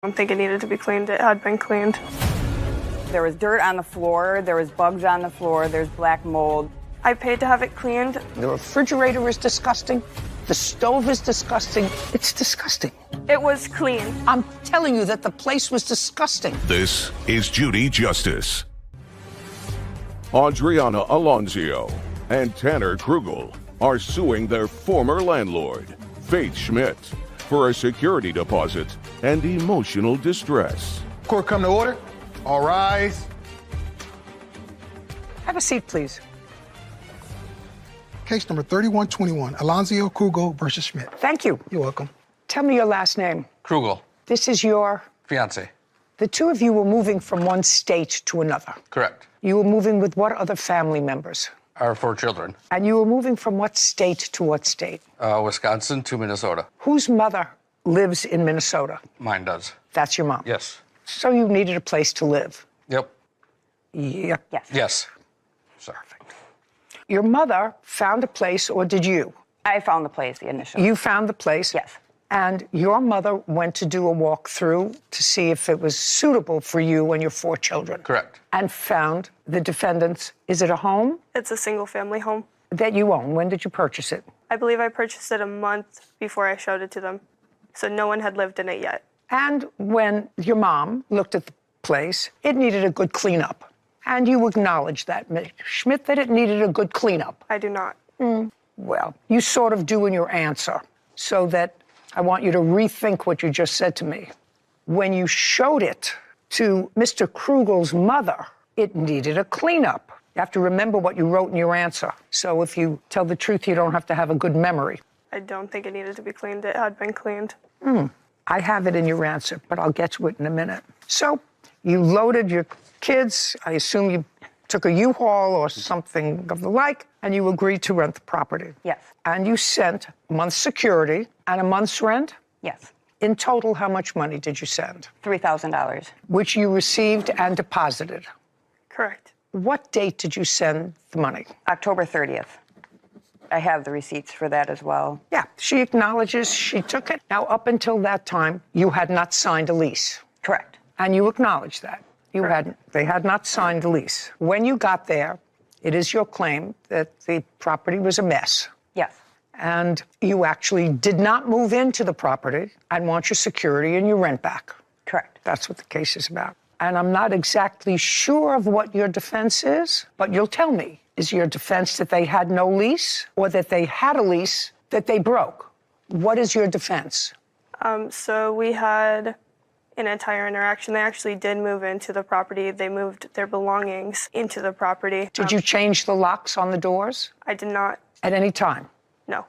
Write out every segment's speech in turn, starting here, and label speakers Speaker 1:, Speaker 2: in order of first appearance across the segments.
Speaker 1: I don't think it needed to be cleaned. It had been cleaned.
Speaker 2: There was dirt on the floor, there was bugs on the floor, there's black mold.
Speaker 1: I paid to have it cleaned.
Speaker 3: The refrigerator is disgusting. The stove is disgusting. It's disgusting.
Speaker 1: It was clean.
Speaker 3: I'm telling you that the place was disgusting.
Speaker 4: This is Judy Justice. Adriana Alonzio and Tanner Krugel are suing their former landlord, Faith Schmidt, for a security deposit and emotional distress.
Speaker 5: Court come to order. All rise.
Speaker 3: Have a seat, please.
Speaker 6: Case number 3121, Alonzio Krugel versus Schmidt.
Speaker 3: Thank you.
Speaker 6: You're welcome.
Speaker 3: Tell me your last name.
Speaker 7: Krugel,
Speaker 3: This is your...
Speaker 7: fiance.
Speaker 3: The two of you were moving from one state to another.
Speaker 7: Correct.
Speaker 3: You were moving with what other family members?
Speaker 7: Our 4 children.
Speaker 3: And you were moving from what state to what state?
Speaker 7: Wisconsin to Minnesota.
Speaker 3: Whose mother lives in Minnesota?
Speaker 7: Mine does.
Speaker 3: That's your mom?
Speaker 7: Yes.
Speaker 3: So you needed a place to live?
Speaker 7: Yep.
Speaker 3: Yep.
Speaker 2: Yes.
Speaker 7: Yes. Sorry.
Speaker 3: Your mother found a place, or did you?
Speaker 2: I found the place, the initial.
Speaker 3: You found the place?
Speaker 2: Yes.
Speaker 3: And your mother went to do a walkthrough to see if it was suitable for you and your 4 children?
Speaker 7: Correct.
Speaker 3: And found the defendants. Is it a home
Speaker 1: It's a single-family home.
Speaker 3: that you own? When did you purchase it?
Speaker 1: I believe I purchased it a month before I showed it to them. So no one had lived in it yet.
Speaker 3: And when your mom looked at the place, it needed a good cleanup. And you acknowledged that, Ms. Schmidt, that it needed a good cleanup.
Speaker 1: I do not.
Speaker 3: Well, you sort of do in your answer, so that I want you to rethink what you just said to me. When you showed it to Mr. Krugel's mother, it needed a cleanup. You have to remember what you wrote in your answer. So if you tell the truth, you don't have to have a good memory.
Speaker 1: I don't think it needed to be cleaned. It had been cleaned.
Speaker 3: I have it in your answer, but I'll get to it in a minute. So you loaded your kids. I assume you took a U-Haul or something of the like, and you agreed to rent the property.
Speaker 2: Yes.
Speaker 3: And you sent a month's security and a month's rent?
Speaker 2: Yes.
Speaker 3: In total, how much money did you send?
Speaker 2: $3,000.
Speaker 3: Which you received and deposited.
Speaker 1: Correct.
Speaker 3: What date did you send the money?
Speaker 2: October 30th. I have the receipts for that as well.
Speaker 3: Yeah, she acknowledges she took it. Now, up until that time, you had not signed a lease.
Speaker 2: Correct.
Speaker 3: And you acknowledge that. They had not signed the lease. When you got there, it is your claim that the property was a mess.
Speaker 2: Yes.
Speaker 3: And you actually did not move into the property and want your security and your rent back.
Speaker 2: Correct.
Speaker 3: That's what the case is about. And I'm not exactly sure of what your defense is, but you'll tell me. Is your defense that they had no lease, or that they had a lease that they broke? What is your defense?
Speaker 1: So we had an entire interaction. They actually did move into the property. They moved their belongings into the property.
Speaker 3: Did you change the locks on the doors
Speaker 1: I did not.
Speaker 3: at any time?
Speaker 1: No.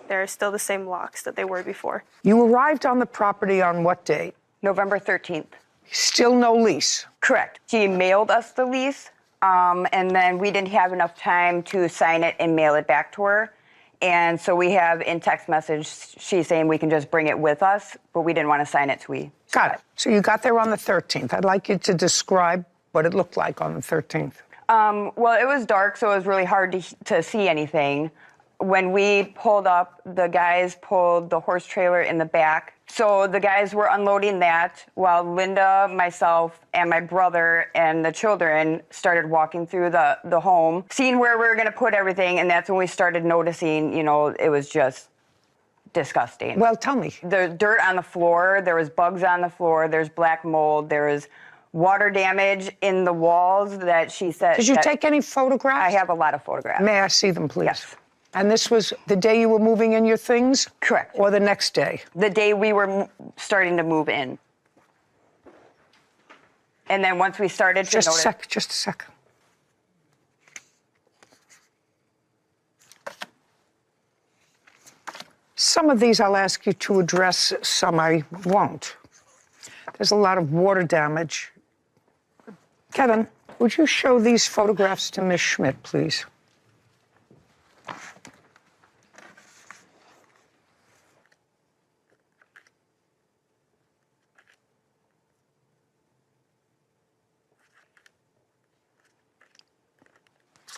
Speaker 1: They're still the same locks that they were before.
Speaker 3: You arrived on the property on what date?
Speaker 2: November 13th.
Speaker 3: Still no lease.
Speaker 2: Correct. She mailed us the lease, and then we didn't have enough time to sign it and mail it back to her. And so we have in text message, she's saying we can just bring it with us, but we didn't want to sign it, so we...
Speaker 3: Got it. So you got there on the 13th. I'd like you to describe what it looked like on the 13th.
Speaker 2: Well, it was dark, so it was really hard to see anything. When we pulled up, the guys pulled the horse trailer in the back. So the guys were unloading that while Linda, myself, and my brother and the children started walking through the home, seeing where we were going to put everything, and that's when we started noticing, it was just disgusting.
Speaker 3: Well, tell me.
Speaker 2: There's dirt on the floor, there was bugs on the floor, there's black mold, there was water damage in the walls that she said...
Speaker 3: Did you take any photographs?
Speaker 2: I have a lot of photographs.
Speaker 3: May I see them, please?
Speaker 2: Yes.
Speaker 3: And this was the day you were moving in your things?
Speaker 2: Correct.
Speaker 3: Or the next day?
Speaker 2: The day we were starting to move in. And then once we started to notice...
Speaker 3: Just a second. Some of these I'll ask you to address, some I won't. There's a lot of water damage. Kevin, would you show these photographs to Ms. Schmidt, please?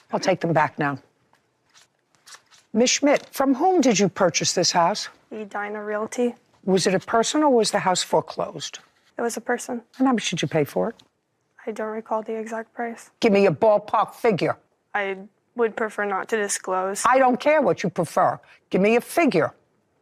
Speaker 3: I'll take them back now. Ms. Schmidt, from whom did you purchase this house?
Speaker 1: Edina Realty.
Speaker 3: Was it a person or was the house foreclosed?
Speaker 1: It was a person.
Speaker 3: And how much did you pay for it?
Speaker 1: I don't recall the exact price.
Speaker 3: Give me a ballpark figure.
Speaker 1: I would prefer not to disclose.
Speaker 3: I don't care what you prefer. Give me a figure.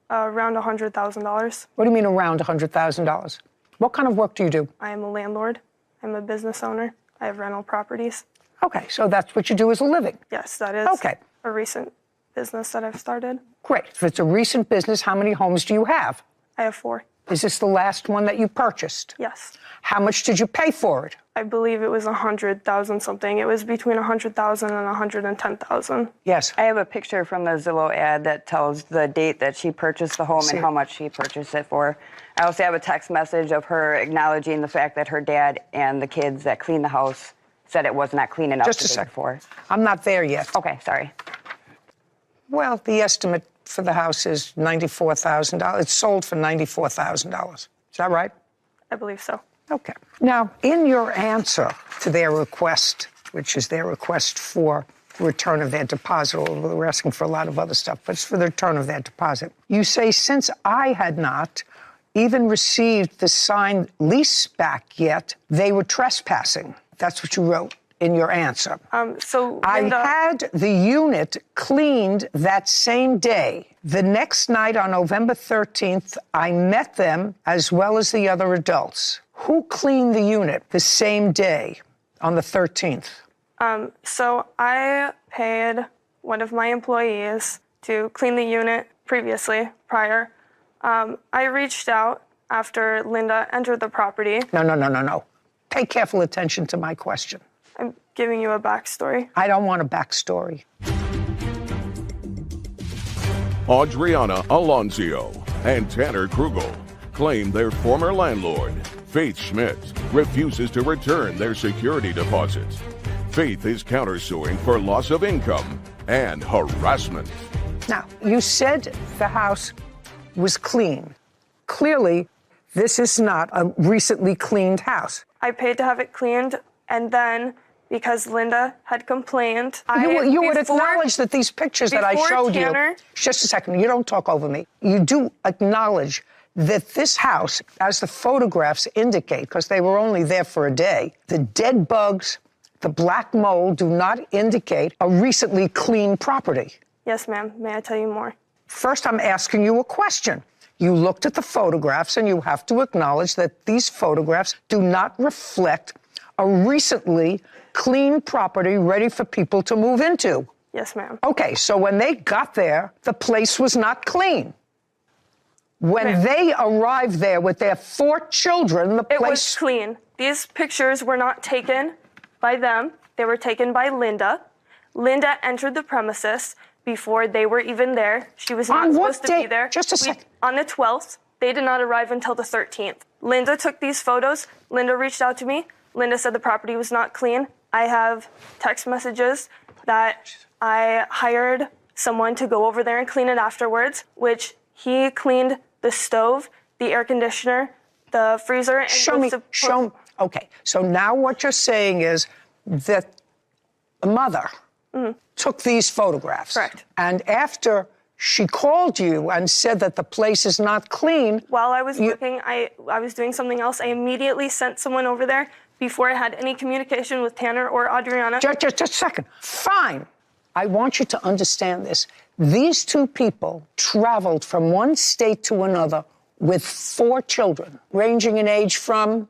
Speaker 1: Around $100,000.
Speaker 3: What do you mean around $100,000? What kind of work do you do?
Speaker 1: I am a landlord. I'm a business owner. I have rental properties.
Speaker 3: Okay, so that's what you do as a living.
Speaker 1: Yes, that is
Speaker 3: Okay.
Speaker 1: a recent business that I've started.
Speaker 3: Great. If it's a recent business, how many homes do you have?
Speaker 1: I have 4.
Speaker 3: Is this the last one that you purchased?
Speaker 1: Yes.
Speaker 3: How much did you pay for it?
Speaker 1: I believe it was 100,000 something. It was between 100,000 and 110,000.
Speaker 3: Yes.
Speaker 2: I have a picture from the Zillow ad that tells the date that she purchased the home
Speaker 3: See
Speaker 2: and
Speaker 3: it.
Speaker 2: how much she purchased it for. I also have a text message of her acknowledging the fact that her dad and the kids that cleaned the house said it was not clean enough
Speaker 3: Just
Speaker 2: the
Speaker 3: a
Speaker 2: day
Speaker 3: second.
Speaker 2: before.
Speaker 3: I'm not there yet.
Speaker 2: Okay, sorry.
Speaker 3: Well, the estimate for the house is $94,000. It's sold for $94,000. Is that right?
Speaker 1: I believe so.
Speaker 3: Okay. Now, in your answer to their request, which is their request for return of their deposit, although they're asking for a lot of other stuff, but it's for the return of their deposit, you say, since I had not even received the signed lease back yet, they were trespassing. That's what you wrote in your answer.
Speaker 1: So
Speaker 3: I
Speaker 1: Linda,
Speaker 3: had the unit cleaned that same day. The next night on November 13th, I met them as well as the other adults. Who cleaned the unit the same day on the 13th?
Speaker 1: so I paid one of my employees to clean the unit prior. I reached out after Linda entered the property.
Speaker 3: No. Pay careful attention to my question.
Speaker 1: I'm giving you a backstory.
Speaker 3: I don't want a backstory.
Speaker 4: Adriana Alonzio and Tanner Krugel claim their former landlord, Faith Schmidt, refuses to return their security deposits. Faith is countersuing for loss of income and harassment.
Speaker 3: Now, you said the house was clean. Clearly, this is not a recently cleaned house.
Speaker 1: I paid to have it cleaned, and then because Linda had complained,
Speaker 3: You would acknowledge that these pictures that I
Speaker 1: before
Speaker 3: showed
Speaker 1: Tanner-
Speaker 3: you. Just a second, you don't talk over me. You do acknowledge that this house, as the photographs indicate, because they were only there for a day, the dead bugs, the black mold do not indicate a recently clean property.
Speaker 1: Yes, ma'am. May I tell you more?
Speaker 3: First, I'm asking you a question. You looked at the photographs, and you have to acknowledge that these photographs do not reflect a recently clean property ready for people to move into.
Speaker 1: Yes, ma'am.
Speaker 3: Okay, so when they got there, the place was not clean. When
Speaker 1: Ma'am.
Speaker 3: they arrived there with their 4 children, the
Speaker 1: It was
Speaker 3: place...
Speaker 1: clean. These pictures were not taken by them. They were taken by Linda. Linda entered the premises before they were even there. She was not
Speaker 3: On what
Speaker 1: supposed to be
Speaker 3: date?
Speaker 1: there.
Speaker 3: Just a second.
Speaker 1: On the 12th. They did not arrive until the 13th. Linda took these photos. Linda reached out to me. Linda said the property was not clean. I have text messages that I hired someone to go over there and clean it afterwards, which he cleaned the stove, the air conditioner, the freezer, and
Speaker 3: Show me. Okay, so now what you're saying is that the mother took these photographs.
Speaker 1: Correct.
Speaker 3: And after she called you and said that the place is not clean...
Speaker 1: While I was working, I was doing something else. I immediately sent someone over there before I had any communication with Tanner or Adriana.
Speaker 3: Just a second. Fine. I want you to understand this. These 2 people traveled from one state to another with 4 children, ranging in age from...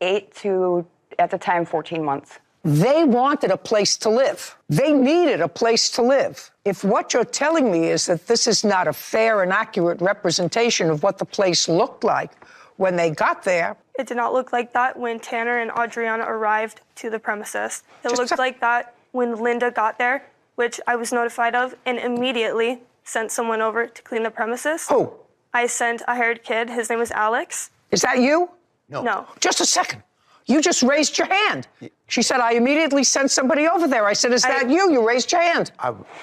Speaker 2: 8 to, at the time, 14 months.
Speaker 3: They wanted a place to live. They needed a place to live. If what you're telling me is that this is not a fair and accurate representation of what the place looked like when they got there...
Speaker 1: It did not look like that when Tanner and Adriana arrived to the premises. It
Speaker 3: Just
Speaker 1: looked
Speaker 3: a-
Speaker 1: like that when Linda got there, which I was notified of, and immediately sent someone over to clean the premises.
Speaker 3: Who?
Speaker 1: I sent a hired kid. His name was Alex.
Speaker 3: Is that you?
Speaker 1: No.
Speaker 3: Just a second. You just raised your hand. She said, I immediately sent somebody over there. I said, is that you? You raised your hand.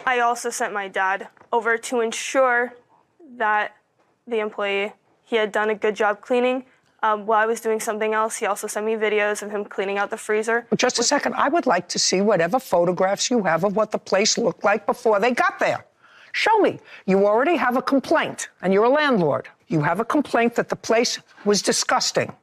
Speaker 1: I also sent my dad over to ensure that the employee, he had done a good job cleaning. While I was doing something else, he also sent me videos of him cleaning out the freezer.
Speaker 3: Just a second. I would like to see whatever photographs you have of what the place looked like before they got there. Show me. You already have a complaint, and you're a landlord. You have a complaint that the place was disgusting.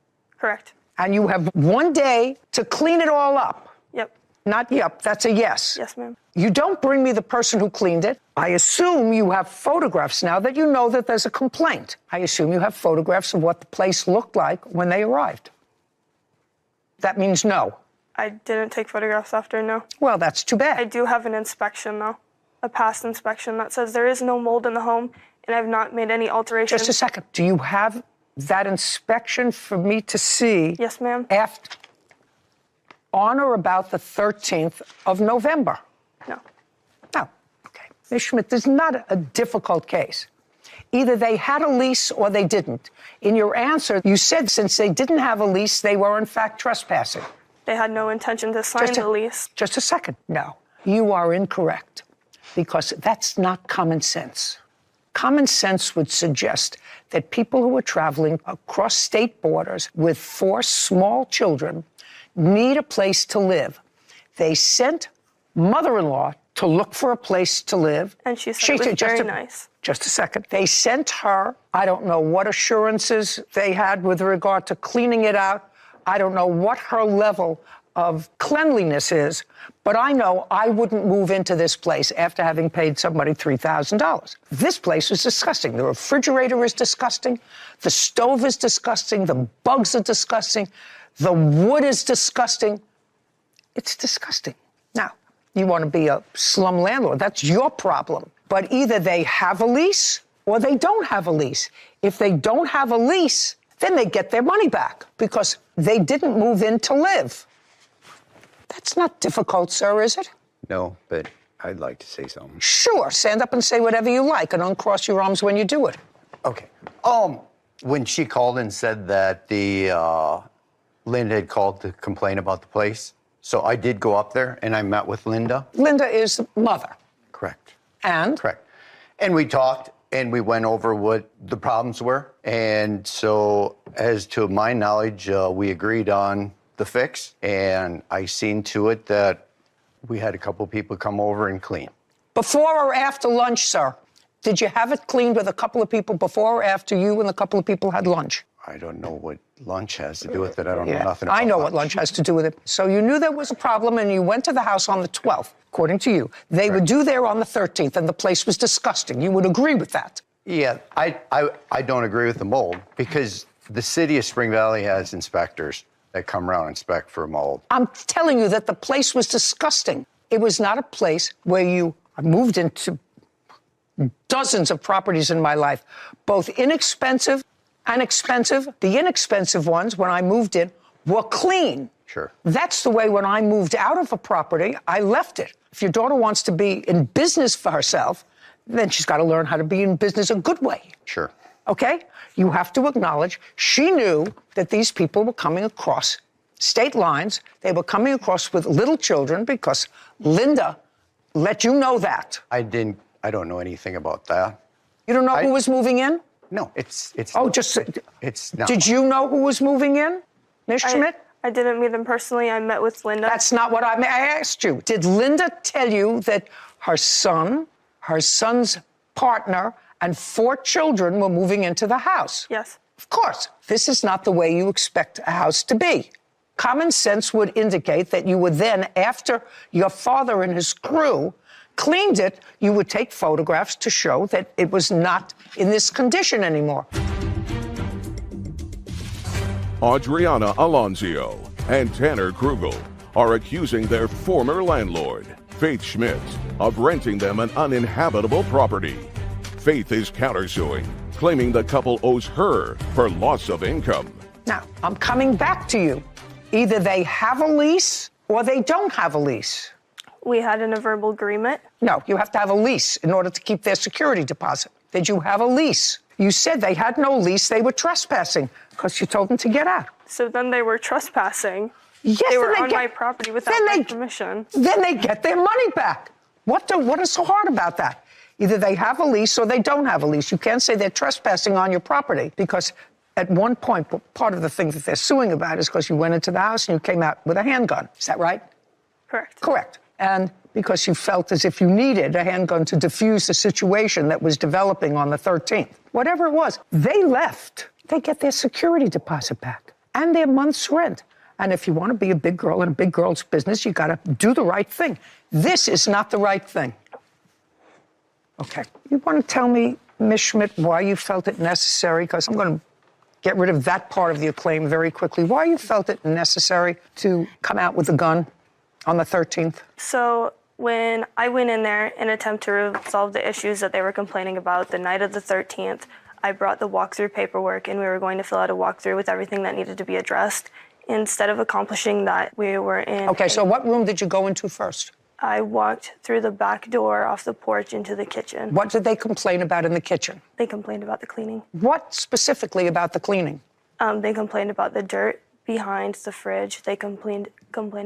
Speaker 1: Correct.
Speaker 3: And you have 1 day to clean it all up.
Speaker 1: Yep.
Speaker 3: Not yep, that's a yes.
Speaker 1: Yes, ma'am.
Speaker 3: You don't bring me the person who cleaned it. I assume you have photographs now that you know that there's a complaint. I assume you have photographs of what the place looked like when they arrived. That means no.
Speaker 1: I didn't take photographs after, no.
Speaker 3: Well, that's too bad.
Speaker 1: I do have an inspection, though, a past inspection that says there is no mold in the home, and I've not made any alterations.
Speaker 3: Just a second. Do you have that inspection for me to see?
Speaker 1: Yes, ma'am.
Speaker 3: After, on or about the 13th of November?
Speaker 1: No.
Speaker 3: No. Okay. Ms. Schmidt, this is not a difficult case. Either they had a lease or they didn't. In your answer, you said since they didn't have a lease, they were in fact trespassing.
Speaker 1: They had no intention to sign the lease.
Speaker 3: Just a second. No. You are incorrect, because that's not common sense. Common sense would suggest that people who are traveling across state borders with 4 small children need a place to live. They sent mother-in-law to look for a place to live.
Speaker 1: And she said it was very nice.
Speaker 3: Just a second. They sent her, I don't know what assurances they had with regard to cleaning it out. I don't know what her level of cleanliness is, but I know I wouldn't move into this place after having paid somebody $3,000. This place is disgusting. The refrigerator is disgusting. The stove is disgusting. The bugs are disgusting. The wood is disgusting. It's disgusting. Now, you want to be a slum landlord. That's your problem. But either they have a lease or they don't have a lease. If they don't have a lease, then they get their money back because they didn't move in to live. That's not difficult, sir, is it?
Speaker 8: No, but I'd like to say something.
Speaker 3: Sure, stand up and say whatever you like and uncross your arms when you do it.
Speaker 8: Okay. When she called and said that Linda had called to complain about the place, so I did go up there and I met with Linda.
Speaker 3: Linda is the mother.
Speaker 8: Correct.
Speaker 3: And?
Speaker 8: Correct. And we talked and we went over what the problems were. And so, as to my knowledge, we agreed on the fix, and I seen to it that we had a couple people come over and clean.
Speaker 3: Before or after lunch, sir? Did you have it cleaned with a couple of people before or after you and a couple of people had lunch?
Speaker 8: I don't know what lunch has to do with it. I don't know nothing about
Speaker 3: I know what lunch has to do with it. So you knew there was a problem and you went to the house on the 12th, according to you. They were due there on the 13th and the place was disgusting. You would agree with that?
Speaker 8: Yeah, I don't agree with the mold because the city of Spring Valley has inspectors that come around and inspect for mold.
Speaker 3: I'm telling you that the place was disgusting. It was not a place where I moved into dozens of properties in my life, both inexpensive and expensive. The inexpensive ones, when I moved in, were clean.
Speaker 8: Sure.
Speaker 3: That's the way when I moved out of a property, I left it. If your daughter wants to be in business for herself, then she's got to learn how to be in business a good way.
Speaker 8: Sure.
Speaker 3: Okay? You have to acknowledge she knew that these people were coming across state lines. They were coming across with little children because Linda let you know that.
Speaker 8: I don't know anything about that.
Speaker 3: You don't know who was moving in?
Speaker 8: No, it's.
Speaker 3: Oh,
Speaker 8: It's not.
Speaker 3: Did you know who was moving in, Ms. Schmidt?
Speaker 1: I didn't meet them personally. I met with Linda.
Speaker 3: That's not what I asked you. Did Linda tell you that her son, her son's partner, and 4 children were moving into the house?
Speaker 1: Yes.
Speaker 3: Of course. This is not the way you expect a house to be. Common sense would indicate that you would then, after your father and his crew cleaned it, you would take photographs to show that it was not in this condition anymore.
Speaker 4: Adriana Alonzio and Tanner Krugel are accusing their former landlord, Faith Schmidt, of renting them an uninhabitable property. Faith is countersuing, claiming the couple owes her for loss of income.
Speaker 3: Now, I'm coming back to you. Either they have a lease or they don't have a lease.
Speaker 1: We had a verbal agreement.
Speaker 3: No, you have to have a lease in order to keep their security deposit. Did you have a lease? You said they had no lease, they were trespassing because you told them to get out.
Speaker 1: So then they were trespassing.
Speaker 3: Yes,
Speaker 1: they were on my property without my permission.
Speaker 3: Then they get their money back. What is so hard about that? Either they have a lease or they don't have a lease. You can't say they're trespassing on your property because at one point, part of the thing that they're suing about is because you went into the house and you came out with a handgun. Is that right?
Speaker 1: Correct.
Speaker 3: Correct. And because you felt as if you needed a handgun to defuse the situation that was developing on the 13th. Whatever it was, they left. They get their security deposit back. and their month's rent. And if you want to be a big girl in a big girl's business, you got to do the right thing. This is not the right thing. Okay. You want to tell me, Ms. Schmidt, why you felt it necessary? Because I'm going to get rid of that part of your claim very quickly. Why you felt it necessary to come out with a gun on the 13th?
Speaker 1: So when I went in there in an attempt to resolve the issues that they were complaining about the night of the 13th, I brought the walkthrough paperwork, and we were going to fill out a walkthrough with everything that needed to be addressed. Instead of accomplishing that, we were in...
Speaker 3: Okay, so what room did you go into first?
Speaker 1: I walked through the back door off the porch into the kitchen.
Speaker 3: What did they complain about in the kitchen?
Speaker 1: They complained about the cleaning.
Speaker 3: What specifically about the cleaning?
Speaker 1: They complained about the dirt behind the fridge. They complained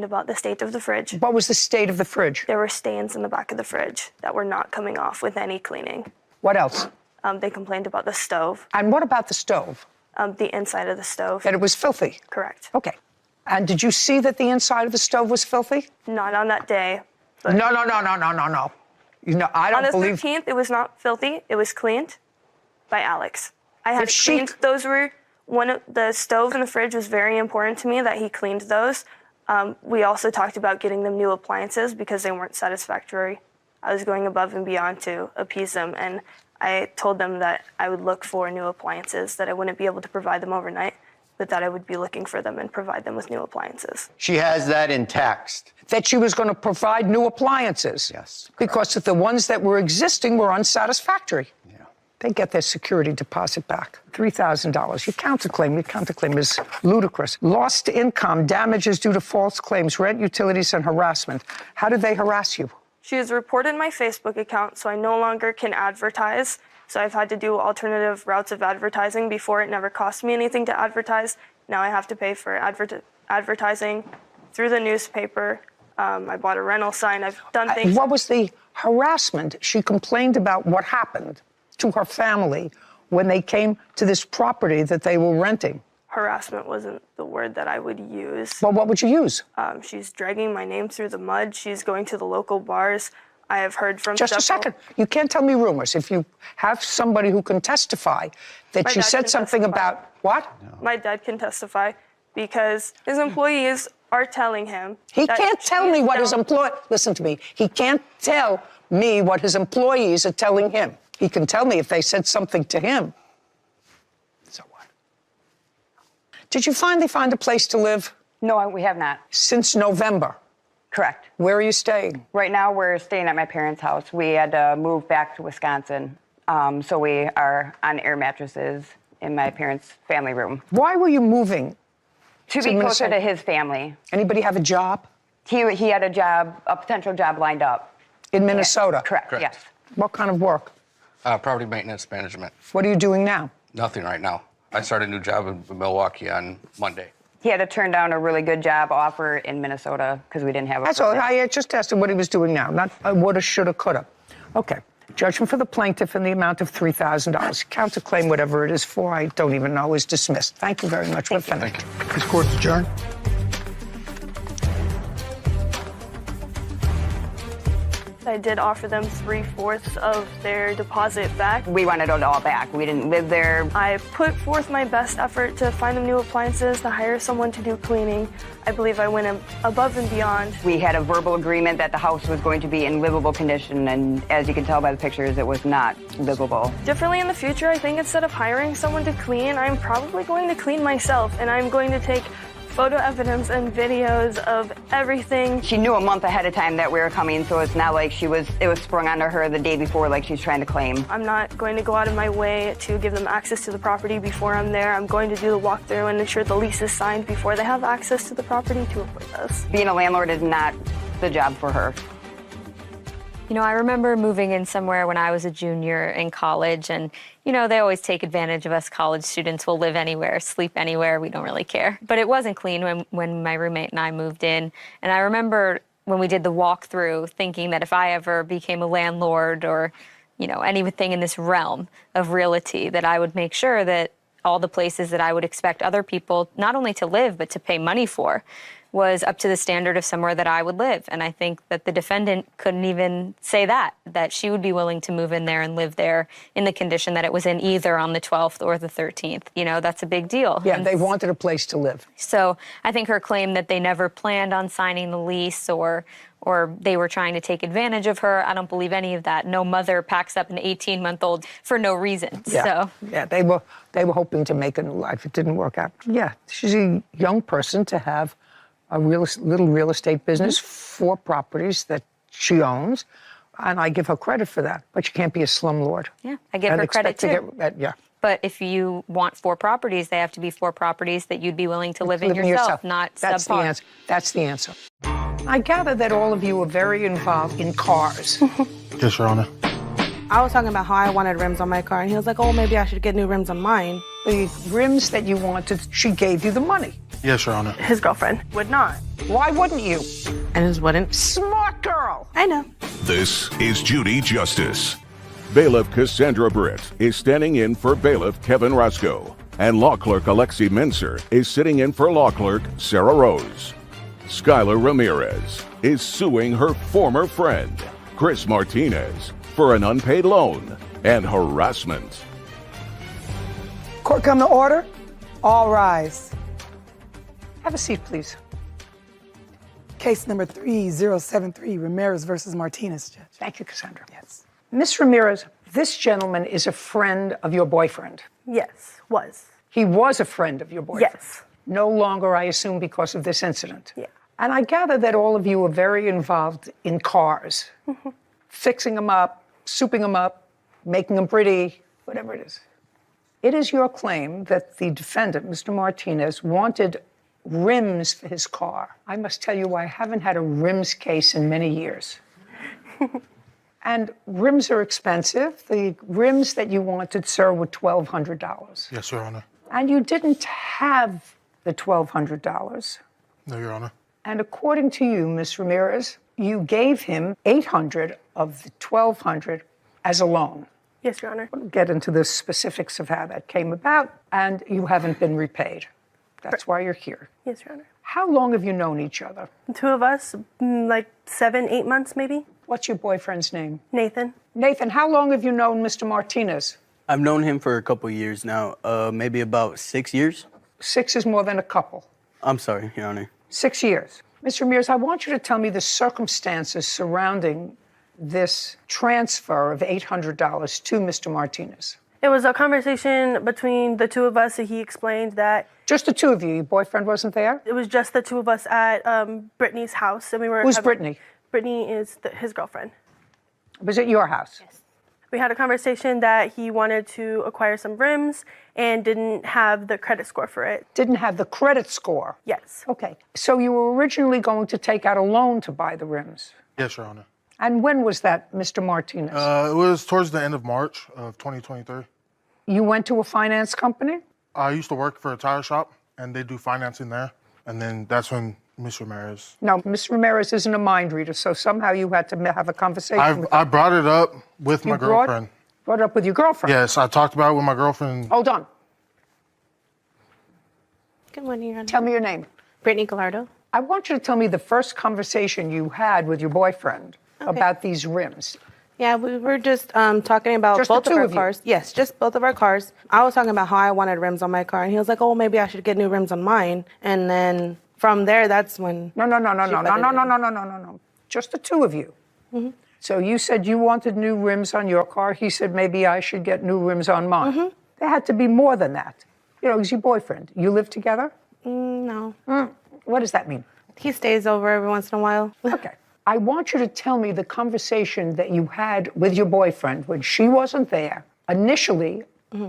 Speaker 1: about the state of the fridge.
Speaker 3: What was the state of the fridge?
Speaker 1: There were stains in the back of the fridge that were not coming off with any cleaning.
Speaker 3: What else?
Speaker 1: They complained about the stove.
Speaker 3: And what about the stove?
Speaker 1: The inside of the stove.
Speaker 3: That it was filthy?
Speaker 1: Correct.
Speaker 3: Okay. And did you see that the inside of the stove was filthy?
Speaker 1: Not on that day.
Speaker 3: No. You know, I don't believe...
Speaker 1: On the 13th, it was not filthy. It was cleaned by Alex. I had
Speaker 3: If
Speaker 1: cleaned. Those were... the stove and the fridge was very important to me that he cleaned those. We also talked about getting them new appliances because they weren't satisfactory. I was going above and beyond to appease them, and I told them that I would look for new appliances, that I wouldn't be able to provide them overnight, but that I would be looking for them and provide them with new appliances.
Speaker 8: She has that in text.
Speaker 3: That she was going to provide new appliances?
Speaker 8: Yes.
Speaker 3: Because the ones that were existing were unsatisfactory.
Speaker 8: Yeah.
Speaker 3: They get their security deposit back. $3,000. Your counterclaim is ludicrous. Lost income, damages due to false claims, rent, utilities, and harassment. How did they harass you?
Speaker 1: She has reported my Facebook account, so I no longer can advertise. So I've had to do alternative routes of advertising. Before, it never cost me anything to advertise. Now I have to pay for advertising through the newspaper. I bought a rental sign. I've done things.
Speaker 3: What was the harassment? She complained about what happened to her family when they came to this property that they were renting.
Speaker 1: Harassment wasn't the word that I would use.
Speaker 3: Well, what would you use?
Speaker 1: She's dragging my name through the mud. She's going to the local bars. I have heard from
Speaker 3: Just a second. You can't tell me rumors. If you have somebody who can testify that she said something about what?
Speaker 1: No. My dad can testify because his employees are telling him.
Speaker 3: He can't tell me what his employees. Listen to me. He can't tell me what his employees are telling him. He can tell me if they said something to him. So what? Did you finally find a place to live?
Speaker 2: No, we have not.
Speaker 3: Since November?
Speaker 2: Correct.
Speaker 3: Where are you staying?
Speaker 2: Right now, we're staying at my parents' house. We had to move back to Wisconsin, so we are on air mattresses in my parents' family room.
Speaker 3: Why were you moving?
Speaker 2: To be closer to his family.
Speaker 3: Anybody have a job?
Speaker 2: He had a job, a potential job lined up.
Speaker 3: In Minnesota?
Speaker 2: Correct, yes.
Speaker 3: What kind of work?
Speaker 7: Property maintenance management.
Speaker 3: What are you doing now?
Speaker 7: Nothing right now. I started a new job in Milwaukee on Monday.
Speaker 2: He had to turn down a really good job offer in Minnesota because we didn't have a
Speaker 3: That's
Speaker 2: permit.
Speaker 3: all. I just asked him what he was doing now, not woulda, shoulda, coulda. Okay. Judgment for the plaintiff in the amount of $3,000. Counterclaim, whatever it is for, I don't even know, is dismissed. Thank you very much. We're finished.
Speaker 6: This court's adjourned.
Speaker 1: I did offer them 3/4 of their deposit back.
Speaker 2: We wanted it all back. We didn't live there.
Speaker 1: I put forth my best effort to find them new appliances, to hire someone to do cleaning. I believe I went above and beyond.
Speaker 2: We had a verbal agreement that the house was going to be in livable condition, and as you can tell by the pictures, it was not livable.
Speaker 1: Differently in the future, I think instead of hiring someone to clean, I'm probably going to clean myself, and I'm going to take photo evidence and videos of everything.
Speaker 2: She knew a month ahead of time that we were coming, so it's not like it was sprung onto her the day before like she's trying to claim.
Speaker 1: I'm not going to go out of my way to give them access to the property before I'm there. I'm going to do the walkthrough and ensure the lease is signed before they have access to the property to avoid this.
Speaker 2: Being a landlord is not the job for her.
Speaker 9: You know, I remember moving in somewhere when I was a junior in college, and, you know, they always take advantage of us college students. We'll live anywhere, sleep anywhere, we don't really care. But it wasn't clean when my roommate and I moved in. And I remember when we did the walkthrough thinking that if I ever became a landlord or, you know, anything in this realm of realty, that I would make sure that all the places that I would expect other people not only to live, but to pay money for, was up to the standard of somewhere that I would live. And I think that the defendant couldn't even say that she would be willing to move in there and live there in the condition that it was in, either on the 12th or the 13th. You know, that's a big deal.
Speaker 3: Yeah, they wanted a place to live.
Speaker 9: So I think her claim that they never planned on signing the lease or they were trying to take advantage of her, I don't believe any of that. No mother packs up an 18-month-old for no reason.
Speaker 3: Yeah.
Speaker 9: So
Speaker 3: yeah, they were hoping to make a new life. It didn't work out. Yeah, she's a young person to have a little real estate business, 4 properties that she owns, and I give her credit for that. But you can't be a slumlord.
Speaker 9: Yeah, I give her credit too.
Speaker 3: Yeah.
Speaker 9: But if you want 4 properties, they have to be 4 properties that you'd be willing to live in yourself, not
Speaker 3: That's
Speaker 9: subpar.
Speaker 3: the answer. That's the answer. I gather that all of you are very involved in cars.
Speaker 5: Yes, Your Honor.
Speaker 10: I was talking about how I wanted rims on my car, and he was like, oh, maybe I should get new rims on mine.
Speaker 3: The rims that you wanted, she gave you the money.
Speaker 5: Yes, Your Honor.
Speaker 1: His girlfriend would not.
Speaker 3: Why wouldn't you?
Speaker 10: And his wouldn't.
Speaker 3: Smart girl.
Speaker 10: I know.
Speaker 4: This is Judy Justice. Bailiff Cassandra Britt is standing in for Bailiff Kevin Roscoe, and Law Clerk Alexi Mincer is sitting in for Law Clerk Sarah Rose. Skylar Ramirez is suing her former friend, Chris Martinez, for an unpaid loan and harassment.
Speaker 11: Court come to order. All rise.
Speaker 3: Have a seat, please.
Speaker 11: Case number 3073, Ramirez versus Martinez, Judge.
Speaker 3: Thank you, Cassandra.
Speaker 11: Yes.
Speaker 3: Miss Ramirez, this gentleman is a friend of your boyfriend.
Speaker 1: Yes, was.
Speaker 3: He was a friend of your boyfriend.
Speaker 1: Yes.
Speaker 3: No longer, I assume, because of this incident.
Speaker 1: Yeah.
Speaker 3: And I gather that all of you are very involved in cars, fixing them up, souping them up, making them pretty, whatever it is. It is your claim that the defendant, Mr. Martinez, wanted rims for his car. I must tell you, I haven't had a rims case in many years. And rims are expensive. The rims that you wanted, sir, were $1,200.
Speaker 5: Yes, Your Honor.
Speaker 3: And you didn't have the $1,200.
Speaker 5: No, Your Honor.
Speaker 3: And according to you, Ms. Ramirez, you gave him $800 of the $1,200 as a loan.
Speaker 1: Yes, Your Honor.
Speaker 3: We'll get into the specifics of how that came about, and you haven't been repaid. That's why you're here.
Speaker 1: Yes, Your Honor.
Speaker 3: How long have you known each other?
Speaker 1: The 2 of us, like 7, 8 months maybe.
Speaker 3: What's your boyfriend's name?
Speaker 1: Nathan.
Speaker 3: Nathan, how long have you known Mr. Martinez?
Speaker 12: I've known him for a couple years now, maybe about 6 years.
Speaker 3: 6 is more than a couple.
Speaker 12: I'm sorry, Your Honor.
Speaker 3: 6 years. Mr. Ramirez, I want you to tell me the circumstances surrounding this transfer of $800 to Mr. Martinez.
Speaker 1: It was a conversation between the 2 of us. He explained that
Speaker 3: Just the 2 of you? Your boyfriend wasn't there?
Speaker 1: it was just the 2 of us at Brittany's house, and we were.
Speaker 3: Who's Brittany?
Speaker 1: Brittany is his girlfriend.
Speaker 3: Was it your house?
Speaker 1: Yes. We had a conversation that he wanted to acquire some rims and didn't have the credit score for it.
Speaker 3: Didn't have the credit score?
Speaker 1: Yes.
Speaker 3: Okay. So you were originally going to take out a loan to buy the rims.
Speaker 5: Yes, Your Honor.
Speaker 3: And when was that, Mr. Martinez?
Speaker 5: It was towards the end of March of 2023.
Speaker 3: You went to a finance company?
Speaker 5: I used to work for a tire shop, and they do financing there. And then that's when Ms. Ramirez.
Speaker 3: No, Ms. Ramirez isn't a mind reader, so somehow you had to have a conversation with her.
Speaker 5: I brought it up with my girlfriend.
Speaker 3: Brought it up with your girlfriend?
Speaker 5: Yes, I talked about it with my girlfriend.
Speaker 3: Hold on.
Speaker 10: Good morning, Your Honor.
Speaker 3: Tell me your name.
Speaker 10: Brittany Gallardo.
Speaker 3: I want you to tell me the first conversation you had with your boyfriend about these rims.
Speaker 10: Yeah, we were just talking about
Speaker 3: Just the
Speaker 10: both of
Speaker 3: 2
Speaker 10: our
Speaker 3: of you?
Speaker 10: cars. Yes, just both of our cars. I was talking about how I wanted rims on my car, and he was like, oh, maybe I should get new rims on mine. And then from there, that's when...
Speaker 3: No. Just the 2 of you.
Speaker 10: Mm-hmm.
Speaker 3: So you said you wanted new rims on your car. He said maybe I should get new rims on mine.
Speaker 10: Mm-hmm.
Speaker 3: There had to be more than that. You know, he's your boyfriend. You live together?
Speaker 10: No.
Speaker 3: What does that mean?
Speaker 10: He stays over every once in a while.
Speaker 3: Okay. I want you to tell me the conversation that you had with your boyfriend when she wasn't there initially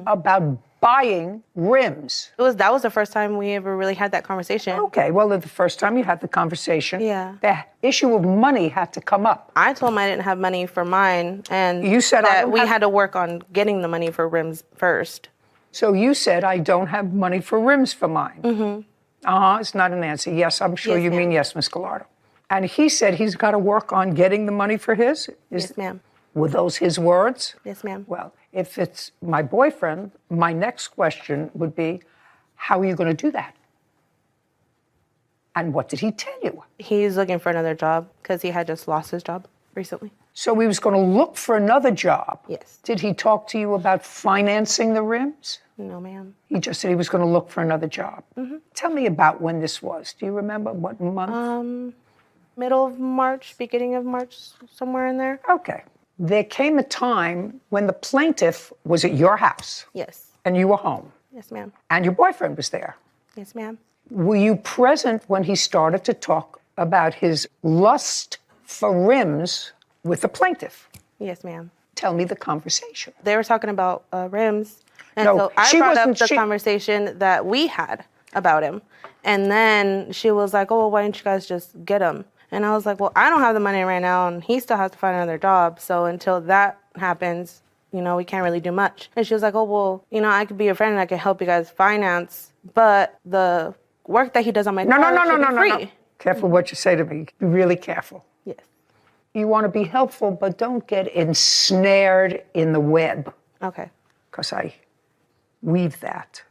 Speaker 3: about buying rims.
Speaker 10: That was the first time we ever really had that conversation.
Speaker 3: Okay, well, the first time you had the conversation,
Speaker 10: Yeah.
Speaker 3: the issue of money had to come up.
Speaker 10: I told him I didn't have money for mine, and
Speaker 3: You said I
Speaker 10: that
Speaker 3: don't
Speaker 10: we
Speaker 3: have-
Speaker 10: had to work on getting the money for rims first.
Speaker 3: So you said, I don't have money for rims for mine. It's not an answer. Yes, I'm sure
Speaker 10: Yes,
Speaker 3: you mean
Speaker 10: ma'am.
Speaker 3: yes, Ms. Gallardo. And he said he's got to work on getting the money for his?
Speaker 10: Yes, ma'am.
Speaker 3: Were those his words?
Speaker 10: Yes, ma'am.
Speaker 3: Well, if it's my boyfriend, my next question would be, how are you going to do that? And what did he tell you?
Speaker 10: He's looking for another job because he had just lost his job recently.
Speaker 3: So he was going to look for another job.
Speaker 10: Yes.
Speaker 3: Did he talk to you about financing the rims?
Speaker 10: No, ma'am.
Speaker 3: He just said he was going to look for another job. Tell me about when this was. Do you remember what month?
Speaker 10: Middle of March, beginning of March, somewhere in there.
Speaker 3: Okay. There came a time when the plaintiff was at your house.
Speaker 10: Yes.
Speaker 3: And you were home.
Speaker 10: Yes, ma'am.
Speaker 3: And your boyfriend was there.
Speaker 10: Yes, ma'am.
Speaker 3: Were you present when he started to talk about his lust for rims with the plaintiff?
Speaker 10: Yes, ma'am.
Speaker 3: Tell me the conversation.
Speaker 10: They were talking about rims. And
Speaker 3: No,
Speaker 10: so I
Speaker 3: she
Speaker 10: brought up
Speaker 3: wasn't-
Speaker 10: the
Speaker 3: she-
Speaker 10: conversation that we had about him. And then she was like, oh, well, why don't you guys just get him? And I was like, well, I don't have the money right now, and he still has to find another job. So until that happens, you know, we can't really do much. And she was like, oh, well, you know, I could be your friend and I can help you guys finance, but the work that he does on my car should be free.
Speaker 3: Careful what you say to me. Be really careful.
Speaker 10: Yes.
Speaker 3: You want to be helpful, but don't get ensnared in the web.
Speaker 10: Okay.
Speaker 3: Because I weave that.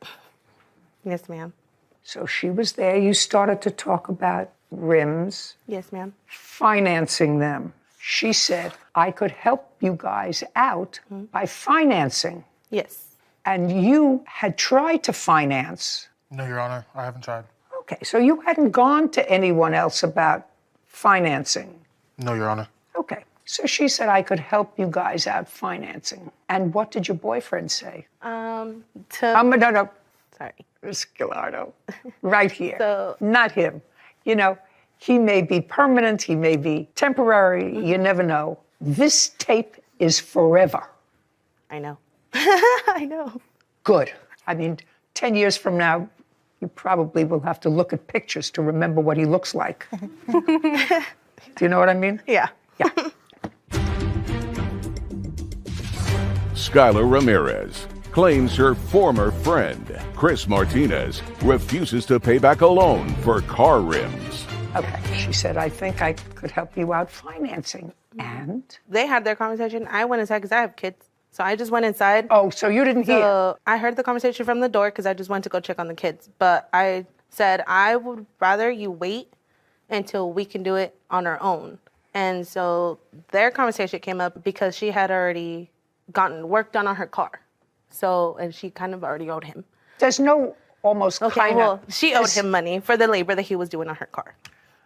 Speaker 10: Yes, ma'am.
Speaker 3: So she was there. You started to talk about rims,
Speaker 10: Yes, ma'am.
Speaker 3: financing them. She said, I could help you guys out by financing.
Speaker 10: Yes.
Speaker 3: And you had tried to finance.
Speaker 5: No, Your Honor, I haven't tried.
Speaker 3: Okay, so you hadn't gone to anyone else about financing.
Speaker 5: No, Your Honor.
Speaker 3: Okay, so she said, I could help you guys out financing. And what did your boyfriend say?
Speaker 10: No. Sorry.
Speaker 3: Scalardo, right here.
Speaker 10: So-
Speaker 3: Not him. You know, he may be permanent, he may be temporary, you never know. This tape is forever.
Speaker 10: I know. I know.
Speaker 3: Good. I mean, 10 years from now, you probably will have to look at pictures to remember what he looks like. Do you know what I mean?
Speaker 10: Yeah.
Speaker 3: Yeah.
Speaker 4: Skylar Ramirez claims her former friend, Chris Martinez, refuses to pay back a loan for car rims.
Speaker 3: Okay, she said, I think I could help you out financing. And?
Speaker 10: They had their conversation. I went inside because I have kids. So I just went inside.
Speaker 3: Oh, so you didn't hear?
Speaker 10: So I heard the conversation from the door because I just went to go check on the kids. But I said, I would rather you wait until we can do it on our own. And so their conversation came up because she had already gotten work done on her car. So, and she kind of already owed him.
Speaker 3: There's no almost
Speaker 10: Okay, well, she owed him money for the labor that he was doing on her car.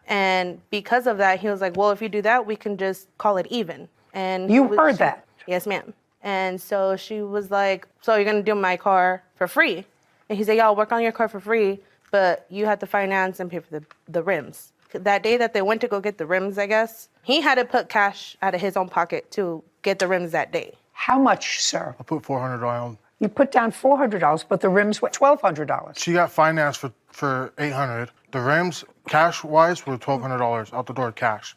Speaker 10: And because of that, he was like, well, if you do that, we can just call it even. And
Speaker 3: You heard that?
Speaker 10: Yes, ma'am. And so she was like, so you're going to do my car for free? And he said, yeah, I'll work on your car for free, but you have to finance and pay for the rims. That day that they went to go get the rims, I guess, he had to put cash out of his own pocket to get the rims that day.
Speaker 3: How much, sir?
Speaker 5: I put $400 down.
Speaker 3: You put down $400, but the rims were $1,200.
Speaker 5: She got financed for $800. The rims, cash-wise, were $1,200 out the door cash.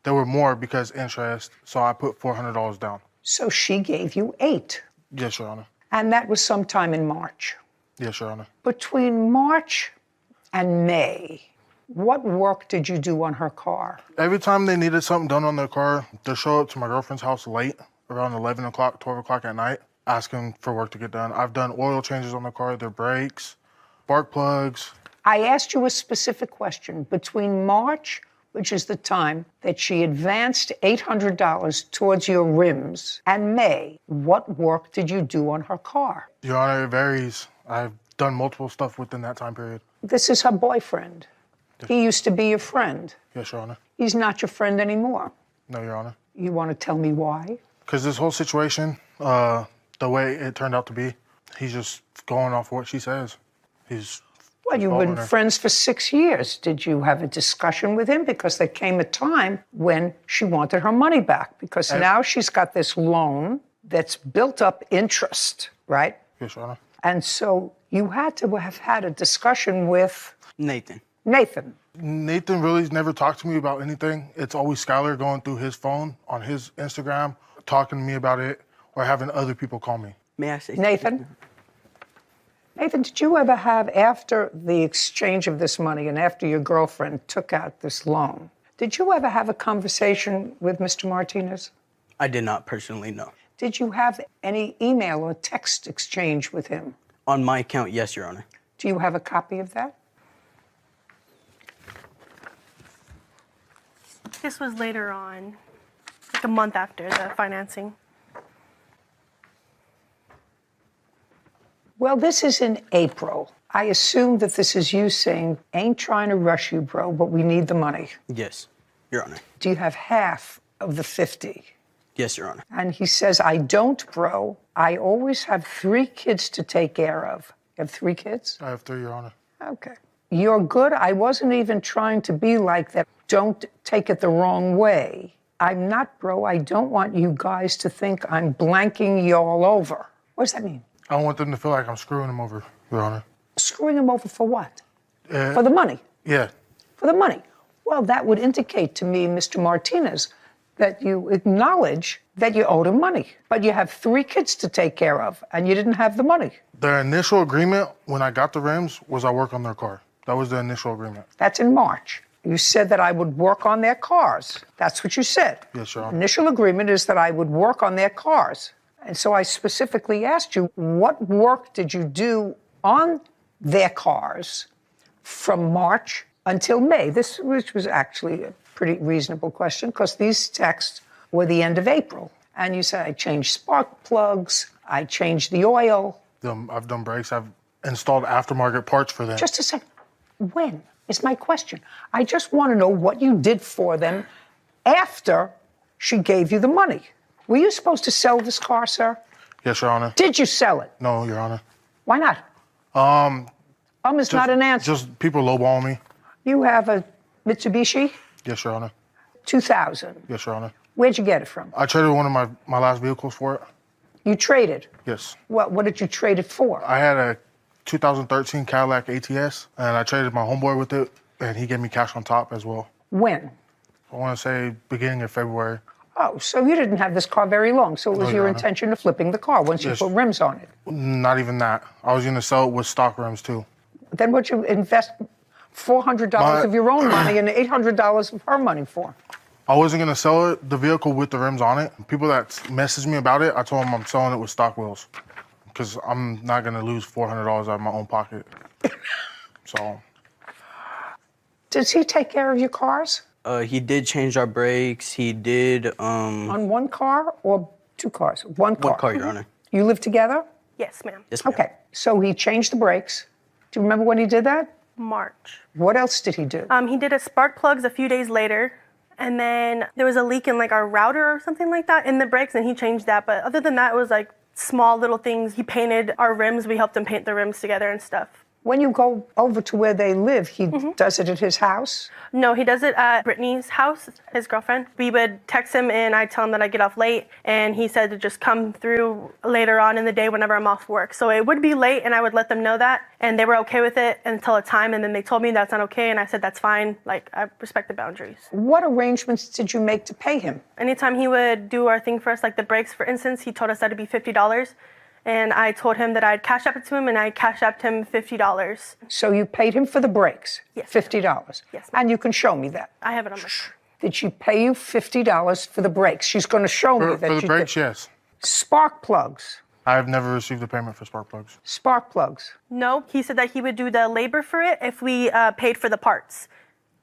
Speaker 5: There were more because interest, so I put $400 down.
Speaker 3: So she gave you $8.
Speaker 5: Yes, Your Honor.
Speaker 3: And that was sometime in March.
Speaker 5: Yes, Your Honor.
Speaker 3: Between March and May, what work did you do on her car?
Speaker 5: Every time they needed something done on their car, they'd show up to my girlfriend's house late, around 11 o'clock, 12 o'clock at night, asking for work to get done. I've done oil changes on the car, their brakes, spark plugs.
Speaker 3: I asked you a specific question. Between March, which is the time that she advanced $800 towards your rims, and May, what work did you do on her car?
Speaker 5: Your Honor, it varies. I've done multiple stuff within that time period.
Speaker 3: This is her boyfriend. He used to be your friend.
Speaker 5: Yes, Your Honor.
Speaker 3: He's not your friend anymore.
Speaker 5: No, Your Honor.
Speaker 3: You want to tell me why?
Speaker 5: Because this whole situation, the way it turned out to be, he's just going off what she says. He's
Speaker 3: Well, you've
Speaker 5: following
Speaker 3: been
Speaker 5: her.
Speaker 3: friends for 6 years. Did you have a discussion with him? Because there came a time when she wanted her money back. Because now she's got this loan that's built up interest, right?
Speaker 5: Yes, Your Honor.
Speaker 3: And so you had to have had a discussion with
Speaker 12: Nathan.
Speaker 3: Nathan.
Speaker 5: Nathan really's never talked to me about anything. It's always Skylar going through his phone on his Instagram, talking to me about it, or having other people call me.
Speaker 12: May I say
Speaker 3: Nathan? Nathan, did you ever have, after the exchange of this money and after your girlfriend took out this loan, did you ever have a conversation with Mr. Martinez?
Speaker 12: I did not personally know.
Speaker 3: Did you have any email or text exchange with him?
Speaker 12: On my account, yes, Your Honor.
Speaker 3: Do you have a copy of that?
Speaker 13: This was later on, like a month after the financing.
Speaker 3: Well, this is in April. I assume that this is you saying, ain't trying to rush you, bro, but we need the money.
Speaker 12: Yes, Your Honor.
Speaker 3: Do you have half of the 50?
Speaker 12: Yes, Your Honor.
Speaker 3: And he says, I don't, bro. I always have 3 kids to take care of. You have 3 kids?
Speaker 5: I have 3, Your Honor.
Speaker 3: Okay. You're good. I wasn't even trying to be like that. Don't take it the wrong way. I'm not, bro. I don't want you guys to think I'm blanking you all over. What does that mean?
Speaker 5: I don't want them to feel like I'm screwing them over, Your Honor.
Speaker 3: Screwing them over for what? For the money?
Speaker 5: Yeah.
Speaker 3: For the money. Well, that would indicate to me, Mr. Martinez, that you acknowledge that you owed him money. But you have 3 kids to take care of, and you didn't have the money.
Speaker 5: The initial agreement when I got the rims was I work on their car. That was the initial agreement.
Speaker 3: That's in March. You said that I would work on their cars. That's what you said.
Speaker 5: Yes, Your Honor.
Speaker 3: Initial agreement is that I would work on their cars. And so I specifically asked you, what work did you do on their cars from March until May? Which was actually a pretty reasonable question, because these texts were the end of April. And you said, I changed spark plugs, I changed the oil.
Speaker 5: I've done brakes. I've installed aftermarket parts for them.
Speaker 3: Just a second. When is my question? I just want to know what you did for them after she gave you the money. Were you supposed to sell this car, sir?
Speaker 5: Yes, Your Honor.
Speaker 3: Did you sell it?
Speaker 5: No, Your Honor.
Speaker 3: Why not? Is not an answer.
Speaker 5: Just people lowball me.
Speaker 3: You have a Mitsubishi?
Speaker 5: Yes, Your Honor.
Speaker 3: 2000.
Speaker 5: Yes, Your Honor.
Speaker 3: Where'd you get it from?
Speaker 5: I traded one of my last vehicles for it.
Speaker 3: You traded?
Speaker 5: Yes.
Speaker 3: What did you trade it for?
Speaker 5: I had a 2013 Cadillac ATS, and I traded my homeboy with it, and he gave me cash on top as well.
Speaker 3: When?
Speaker 5: I want to say beginning of February.
Speaker 3: Oh, so you didn't have this car very long, so it was
Speaker 5: No,
Speaker 3: your
Speaker 5: Your Honor.
Speaker 3: intention of flipping the car once you
Speaker 5: Yes.
Speaker 3: put rims on it.
Speaker 5: Not even that. I was going to sell it with stock rims too.
Speaker 3: Then what'd you invest $400 of your own money and $800 of her money for?
Speaker 5: I wasn't going to sell it, the vehicle with the rims on it. People that messaged me about it, I told them I'm selling it with stock wheels because I'm not going to lose $400 out of my own pocket. So.
Speaker 3: Does he take care of your cars?
Speaker 12: He did change our brakes. He did.
Speaker 3: On one car or 2 cars? One car.
Speaker 12: One car, Your Honor.
Speaker 3: You live together?
Speaker 13: Yes, ma'am.
Speaker 12: Yes, ma'am.
Speaker 3: Okay, so he changed the brakes. Do you remember when he did that?
Speaker 13: March.
Speaker 3: What else did he do?
Speaker 13: He did a spark plugs a few days later, and then there was a leak in like our router or something like that in the brakes, and he changed that. But other than that, it was like small little things. He painted our rims. We helped him paint the rims together and stuff.
Speaker 3: When you go over to where they live, he does it at his house?
Speaker 13: No, he does it at Brittany's house, his girlfriend. We would text him and I'd tell him that I get off late, and he said to just come through later on in the day whenever I'm off work. So it would be late, and I would let them know that, and they were okay with it until a time, and then they told me that's not okay, and I said that's fine. Like, I respect the boundaries.
Speaker 3: What arrangements did you make to pay him?
Speaker 13: Anytime he would do our thing for us, like the brakes, for instance, he told us that it'd be $50. And I told him that I'd cash app it to him, and I cash apped him $50.
Speaker 3: So you paid him for the brakes?
Speaker 13: Yes.
Speaker 3: $50?
Speaker 13: Yes.
Speaker 3: And you can show me that?
Speaker 13: I have it on my phone.
Speaker 3: Did she pay you $50 for the brakes? She's going to show me that
Speaker 5: For the
Speaker 3: she
Speaker 5: brakes,
Speaker 3: did.
Speaker 5: yes.
Speaker 3: Spark plugs?
Speaker 5: I've never received a payment for spark plugs.
Speaker 3: Spark plugs?
Speaker 13: No, he said that he would do the labor for it if we paid for the parts.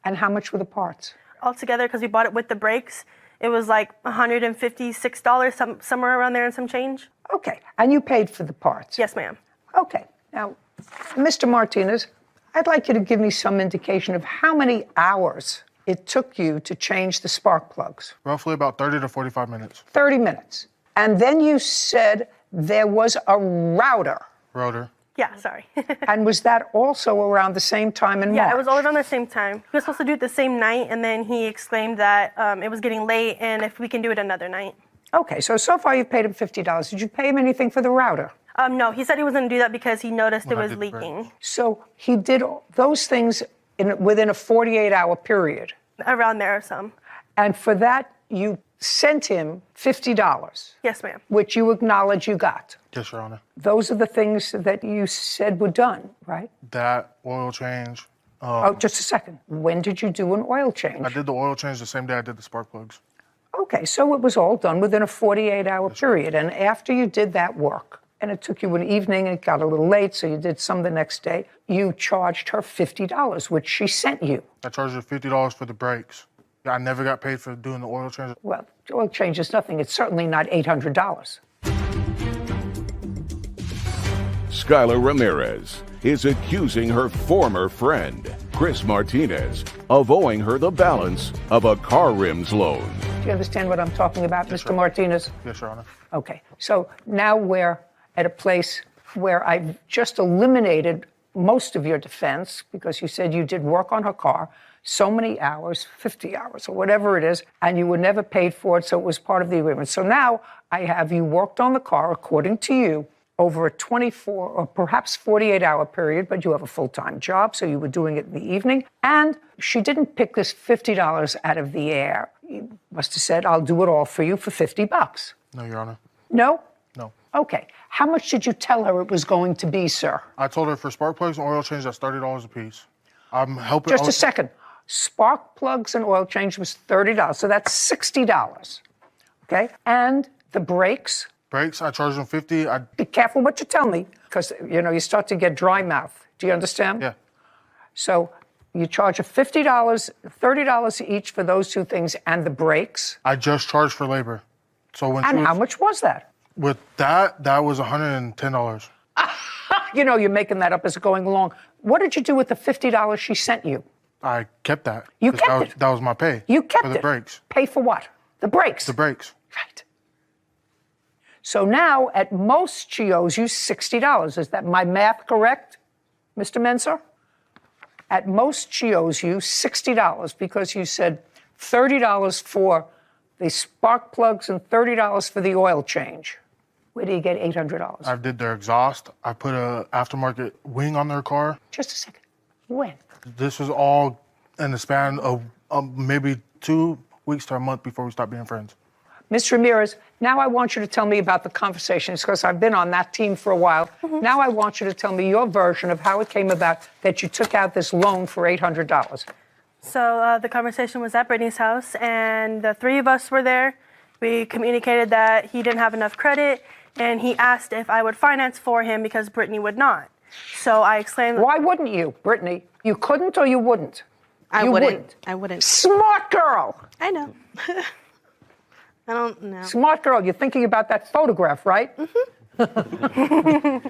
Speaker 3: And how much were the parts?
Speaker 13: Altogether, because we bought it with the brakes, it was like $156, somewhere around there and some change.
Speaker 3: Okay, and you paid for the parts?
Speaker 13: Yes, ma'am.
Speaker 3: Okay, now, Mr. Martinez, I'd like you to give me some indication of how many hours it took you to change the spark plugs.
Speaker 5: Roughly about 30 to 45 minutes.
Speaker 3: 30 minutes. And then you said there was a router.
Speaker 5: Rotor.
Speaker 13: Yeah, sorry.
Speaker 3: And was that also around the same time in March?
Speaker 13: Yeah, it was all around the same time. We were supposed to do it the same night, and then he exclaimed that it was getting late and if we can do it another night.
Speaker 3: Okay, so far you've paid him $50. Did you pay him anything for the router?
Speaker 13: No, he said he was going to do that because he noticed it was leaking.
Speaker 3: So he did those things within a 48-hour period?
Speaker 13: Around there or some.
Speaker 3: And for that, you sent him $50?
Speaker 13: Yes, ma'am.
Speaker 3: Which you acknowledge you got?
Speaker 5: Yes, Your Honor.
Speaker 3: Those are the things that you said were done, right?
Speaker 5: That, oil change.
Speaker 3: Oh, just a second. When did you do an oil change?
Speaker 5: I did the oil change the same day I did the spark plugs.
Speaker 3: Okay, so it was all done within a 48-hour period. And after you did that work, and it took you an evening and it got a little late, so you did some the next day, you charged her $50, which she sent you.
Speaker 5: I charged her $50 for the brakes. I never got paid for doing the oil change.
Speaker 3: Well, oil change is nothing. It's certainly not $800.
Speaker 4: Skylar Ramirez is accusing her former friend, Chris Martinez, of owing her the balance of a car rims loan.
Speaker 3: Do you understand what I'm talking about,
Speaker 5: Yes,
Speaker 3: Mr.
Speaker 5: sir.
Speaker 3: Martinez?
Speaker 5: Yes, Your Honor.
Speaker 3: Okay, so now we're at a place where I've just eliminated most of your defense because you said you did work on her car so many hours, 50 hours or whatever it is, and you were never paid for it, so it was part of the agreement. So now I have you worked on the car, according to you, over a 24 or perhaps 48-hour period, but you have a full-time job, so you were doing it in the evening. And she didn't pick this $50 out of the air. You must have said, I'll do it all for you for $50.
Speaker 5: No, Your Honor.
Speaker 3: No?
Speaker 5: No.
Speaker 3: Okay. How much did you tell her it was going to be, sir?
Speaker 5: I told her for spark plugs and oil change, that's $30 a piece. I'm helping.
Speaker 3: Just a second. Spark plugs and oil change was $30, so that's $60. Okay? And the brakes?
Speaker 5: Brakes, I charged them $50.
Speaker 3: Be careful what you tell me, because, you start to get dry mouth. Do you understand?
Speaker 5: Yeah.
Speaker 3: So you charge her $50, $30 each for those two things and the brakes.
Speaker 5: I just charged for labor. So when
Speaker 3: And how much was that?
Speaker 5: With that was $110.
Speaker 3: You're making that up as going along. What did you do with the $50 she sent you?
Speaker 5: I kept that.
Speaker 3: You
Speaker 5: 'Cause
Speaker 3: kept it?
Speaker 5: That was my pay.
Speaker 3: You kept
Speaker 5: for the
Speaker 3: it?
Speaker 5: brakes.
Speaker 3: Pay for what? The brakes?
Speaker 5: The brakes.
Speaker 3: Right. So now, at most, she owes you $60. Is that my math correct, Mr. Mensah? At most, she owes you $60 because you said $30 for the spark plugs and $30 for the oil change. Where do you get $800?
Speaker 5: I did their exhaust. I put a aftermarket wing on their car.
Speaker 3: Just a second. When?
Speaker 5: This was all in the span of maybe 2 weeks to a month before we stopped being friends.
Speaker 3: Ms. Ramirez, now I want you to tell me about the conversations because I've been on that team for a while.
Speaker 13: Mm-hmm.
Speaker 3: Now I want you to tell me your version of how it came about that you took out this loan for $800.
Speaker 13: So the conversation was at Brittany's house, and the three of us were there. We communicated that he didn't have enough credit, and he asked if I would finance for him because Brittany would not. So I exclaimed,
Speaker 3: Why wouldn't you, Brittany? You couldn't or you wouldn't?
Speaker 10: I
Speaker 3: You
Speaker 10: wouldn't. I wouldn't.
Speaker 3: Smart girl.
Speaker 10: I know. I don't know.
Speaker 3: Smart girl. You're thinking about that photograph, right?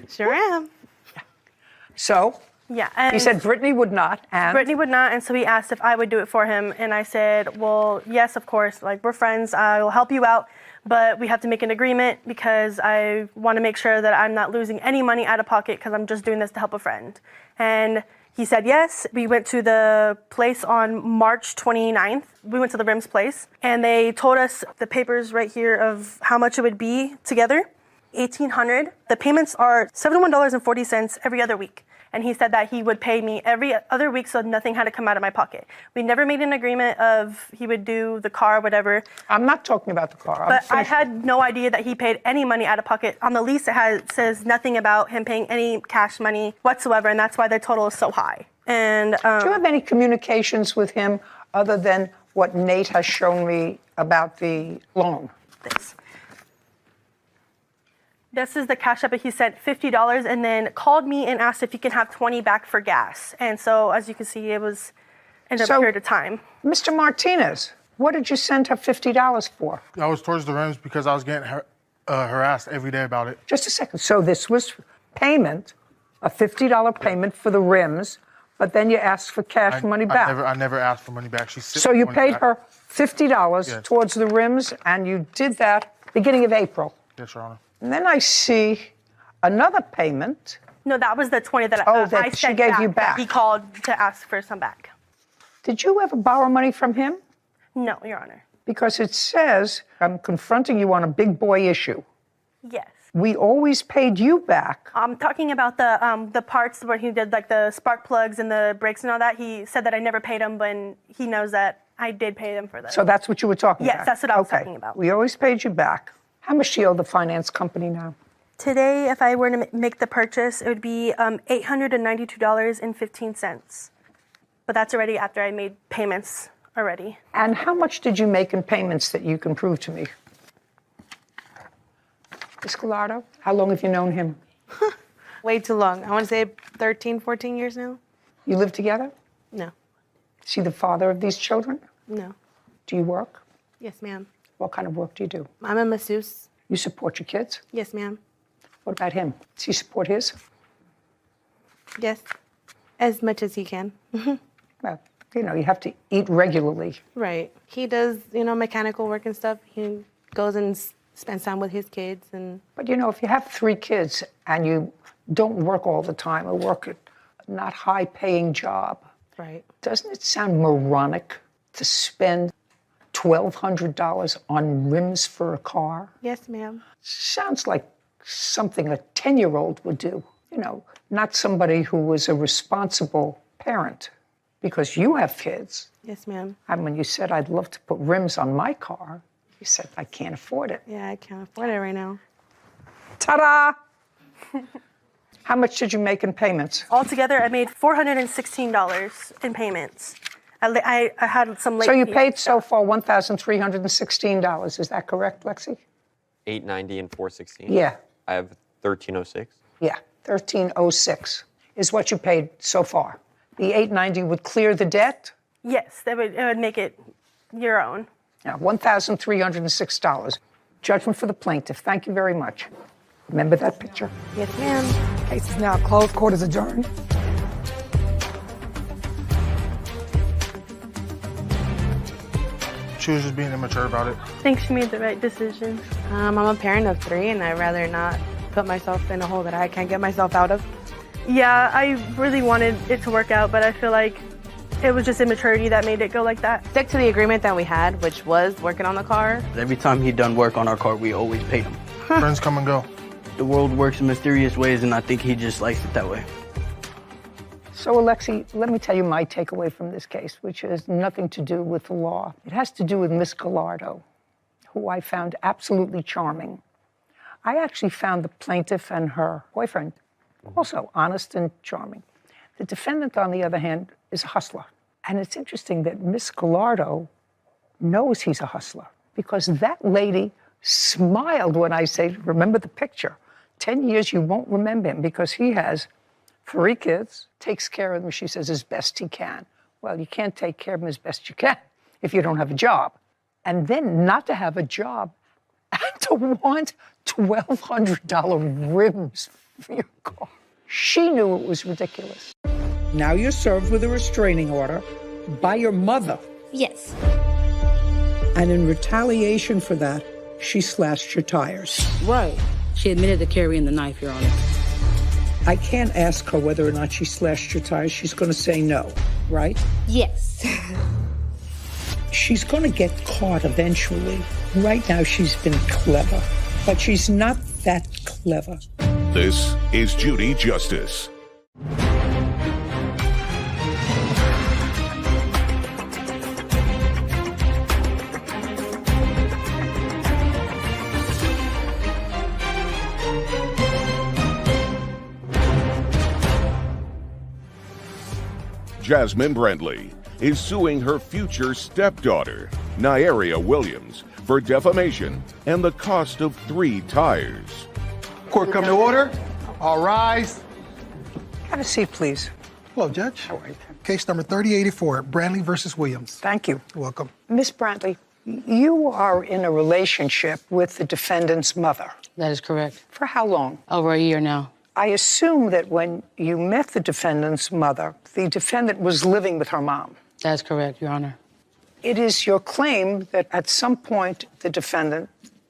Speaker 10: Sure am.
Speaker 3: So
Speaker 13: yeah. And
Speaker 3: he said Brittany would not, and
Speaker 13: Brittany would not, and so he asked if I would do it for him, and I said, well, yes, of course. Like, we're friends. I will help you out, but we have to make an agreement because I want to make sure that I'm not losing any money out of pocket because I'm just doing this to help a friend. And he said yes. We went to the place on March 29th. We went to the Rims place, and they told us the papers right here of how much it would be together, $1,800. The payments are $71.40 every other week. And he said that he would pay me every other week so nothing had to come out of my pocket. We never made an agreement of he would do the car, whatever.
Speaker 3: I'm not talking about the car.
Speaker 13: But I had no idea that he paid any money out of pocket. On the lease, it says nothing about him paying any cash money whatsoever, and that's why the total is so high. And
Speaker 3: do you have any communications with him other than what Nate has shown me about the loan?
Speaker 13: This is the cash app. He sent $50 and then called me and asked if he can have 20 back for gas. And so, as you can see, it was in a period of time.
Speaker 3: Mr. Martinez, what did you send her $50 for?
Speaker 5: I was towards the rims because I was getting harassed every day about it.
Speaker 3: Just a second. So this was payment, a $50 payment for the rims, but then you asked for cash money back.
Speaker 5: I never asked for money back.
Speaker 3: So you paid her $50
Speaker 5: Yes.
Speaker 3: towards the rims, and you did that beginning of April.
Speaker 5: Yes, Your Honor.
Speaker 3: And then I see another payment.
Speaker 13: No, that was the 20 that
Speaker 3: Oh,
Speaker 13: I
Speaker 3: that she
Speaker 13: sent
Speaker 3: gave you back.
Speaker 13: He called to ask for some back.
Speaker 3: Did you ever borrow money from him?
Speaker 13: No, Your Honor.
Speaker 3: Because it says, I'm confronting you on a big boy issue.
Speaker 13: Yes.
Speaker 3: We always paid you back.
Speaker 13: I'm talking about the parts where he did like the spark plugs and the brakes and all that. He said that I never paid him, but he knows that I did pay them for that.
Speaker 3: So that's what you were talking about?
Speaker 13: Yes, that's what I was talking about.
Speaker 3: We always paid you back. How much do you owe the finance company now?
Speaker 13: Today, if I were to make the purchase, it would be $892.15. But that's already after I made payments already.
Speaker 3: And how much did you make in payments that you can prove to me? Ms. Gallardo, how long have you known him?
Speaker 10: Way too long. I want to say 13, 14 years now.
Speaker 3: You live together?
Speaker 10: No.
Speaker 3: Is he the father of these children?
Speaker 10: No.
Speaker 3: Do you work?
Speaker 10: Yes, ma'am.
Speaker 3: What kind of work do you do?
Speaker 10: I'm a masseuse.
Speaker 3: You support your kids?
Speaker 10: Yes, ma'am.
Speaker 3: What about him? Does he support his?
Speaker 10: Yes. As much as he can.
Speaker 3: Well, you know, you have to eat regularly.
Speaker 10: Right. He does, mechanical work and stuff. He goes and spends time with his kids and.
Speaker 3: But you know, if you have 3 kids and you don't work all the time or work at a not high-paying job,
Speaker 10: Right.
Speaker 3: doesn't it sound moronic to spend $1,200 on rims for a car?
Speaker 10: Yes, ma'am.
Speaker 3: Sounds like something a 10-year-old would do. You know, not somebody who was a responsible parent. Because you have kids.
Speaker 10: Yes, ma'am.
Speaker 3: And when you said, I'd love to put rims on my car, you said, I can't afford it.
Speaker 10: Yeah, I can't afford it right now.
Speaker 3: Ta-da! How much did you make in payments?
Speaker 13: Altogether, I made $416 in payments. I had some late
Speaker 3: So you
Speaker 13: fees.
Speaker 3: paid so far $1,316. Is that correct, Lexi?
Speaker 14: $890 and $416.
Speaker 3: Yeah.
Speaker 14: I have $1,306.
Speaker 3: Yeah, $1,306 is what you paid so far. The $890 would clear the debt?
Speaker 13: Yes, it would make it your own.
Speaker 3: Now, $1,306. Judgment for the plaintiff. Thank you very much. Remember that picture?
Speaker 10: Yes, ma'am.
Speaker 11: Case is now closed. Court is adjourned.
Speaker 5: She was just being immature about it.
Speaker 13: I think she made the right decision.
Speaker 10: I'm a parent of 3, and I'd rather not put myself in a hole that I can't get myself out of.
Speaker 13: Yeah, I really wanted it to work out, but I feel like it was just immaturity that made it go like that.
Speaker 10: Stick to the agreement that we had, which was working on the car.
Speaker 12: Every time he done work on our car, we always paid him.
Speaker 5: Friends come and go.
Speaker 12: The world works in mysterious ways, and I think he just likes it that way.
Speaker 3: So, Alexi, let me tell you my takeaway from this case, which has nothing to do with the law. It has to do with Miss Gallardo, who I found absolutely charming. I actually found the plaintiff and her boyfriend also honest and charming. The defendant, on the other hand, is a hustler. And it's interesting that Miss Gallardo knows he's a hustler because that lady smiled when I say, remember the picture. 10 years, you won't remember him because he has 3 kids, takes care of them, she says, as best he can. Well, you can't take care of them as best you can if you don't have a job. And then not to have a job and to want $1,200 rims for your car. She knew it was ridiculous. Now you're served with a restraining order by your mother.
Speaker 15: Yes.
Speaker 3: And in retaliation for that, she slashed your tires.
Speaker 15: Right. She admitted to carrying the knife, Your Honor.
Speaker 3: I can't ask her whether or not she slashed your tires. She's going to say no, right?
Speaker 15: Yes.
Speaker 3: She's going to get caught eventually. Right now, she's been clever, but she's not that clever.
Speaker 4: This is Judy Justice. Jasmine Brandley is suing her future stepdaughter, Nyaria Williams, for defamation and the cost of 3 tires.
Speaker 6: Court come to order. All rise.
Speaker 3: Have a seat, please.
Speaker 6: Hello, Judge. How are you? Case number 3084, Brandley versus Williams.
Speaker 3: Thank you.
Speaker 6: You're welcome.
Speaker 3: Miss Brantley, you are in a relationship with the defendant's mother.
Speaker 15: That is correct.
Speaker 3: For how long?
Speaker 15: Over a year now.
Speaker 3: I assume that when you met the defendant's mother, the defendant was living with her mom.
Speaker 15: That's correct, Your Honor.
Speaker 3: It is your claim that at some point the defendant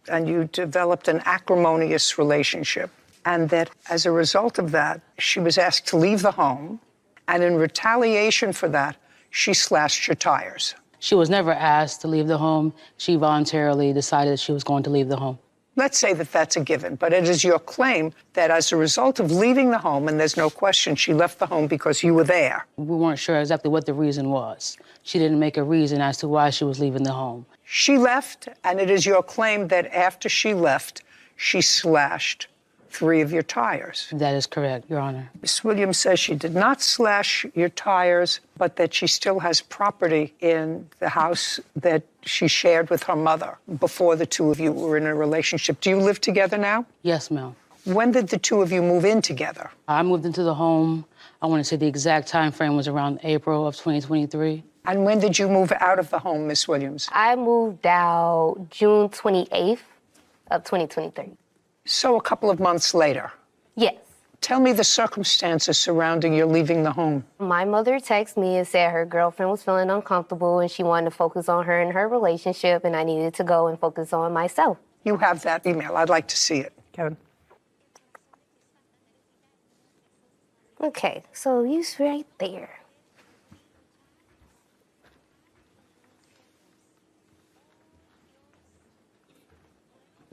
Speaker 3: and you developed an acrimonious relationship, and that as a result of that, she was asked to leave the home, and in retaliation for that, she slashed your tires.
Speaker 15: She was never asked to leave the home. She voluntarily decided she was going to leave the home.
Speaker 3: Let's say that that's a given, but it is your claim that as a result of leaving the home, and there's no question she left the home because you were there.
Speaker 15: We weren't sure exactly what the reason was. She didn't make a reason as to why she was leaving the home.
Speaker 3: She left, and it is your claim that after she left, she slashed 3 of your tires.
Speaker 15: That is correct, Your Honor.
Speaker 3: Ms. Williams says she did not slash your tires, but that she still has property in the house that she shared with her mother before the 2 of you were in a relationship. Do you live together now?
Speaker 15: Yes, ma'am.
Speaker 3: When did the 2 of you move in together?
Speaker 15: I moved into the home, I want to say the exact time frame was around April of 2023.
Speaker 3: And when did you move out of the home, Miss Williams?
Speaker 16: I moved out June 28th of 2023.
Speaker 3: So a couple of months later.
Speaker 16: Yes.
Speaker 3: Tell me the circumstances surrounding your leaving the home.
Speaker 16: My mother texted me and said her girlfriend was feeling uncomfortable and she wanted to focus on her and her relationship, and I needed to go and focus on myself.
Speaker 3: You have that email. I'd like to see it. Kevin.
Speaker 16: Okay, so he's right there.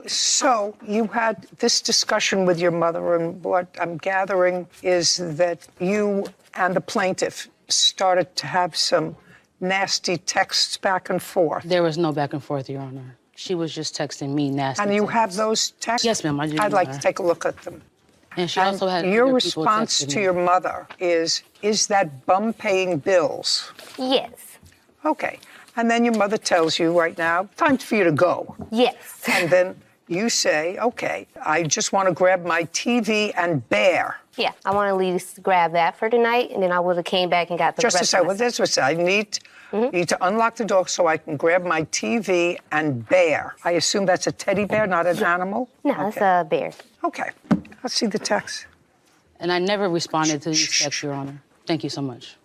Speaker 3: So you had this discussion with your mother, and what I'm gathering is that you and the plaintiff started to have some nasty texts back and forth.
Speaker 15: There was no back and forth, Your Honor. She was just texting me nasty.
Speaker 3: And you have those texts?
Speaker 15: Yes, ma'am, I do.
Speaker 3: I'd like to take a look at them.
Speaker 15: And she also had
Speaker 3: your
Speaker 15: other people
Speaker 3: response
Speaker 15: texting
Speaker 3: to
Speaker 15: me.
Speaker 3: your mother is that bum paying bills?
Speaker 16: Yes.
Speaker 3: Okay. And then your mother tells you right now, time for you to go.
Speaker 16: Yes.
Speaker 3: And then you say, okay, I just want to grab my TV and bear.
Speaker 16: Yeah, I want to at least grab that for tonight, and then I would have came back and got the
Speaker 3: Just to
Speaker 16: rest
Speaker 3: say,
Speaker 16: of my
Speaker 3: well, that's what I need. Need to unlock the door so I can grab my TV and bear. I assume that's a teddy bear, not an animal?
Speaker 16: No, it's a bear.
Speaker 3: Okay. Let's see the text.
Speaker 15: And I never responded to these texts, Your Honor. Thank you so much.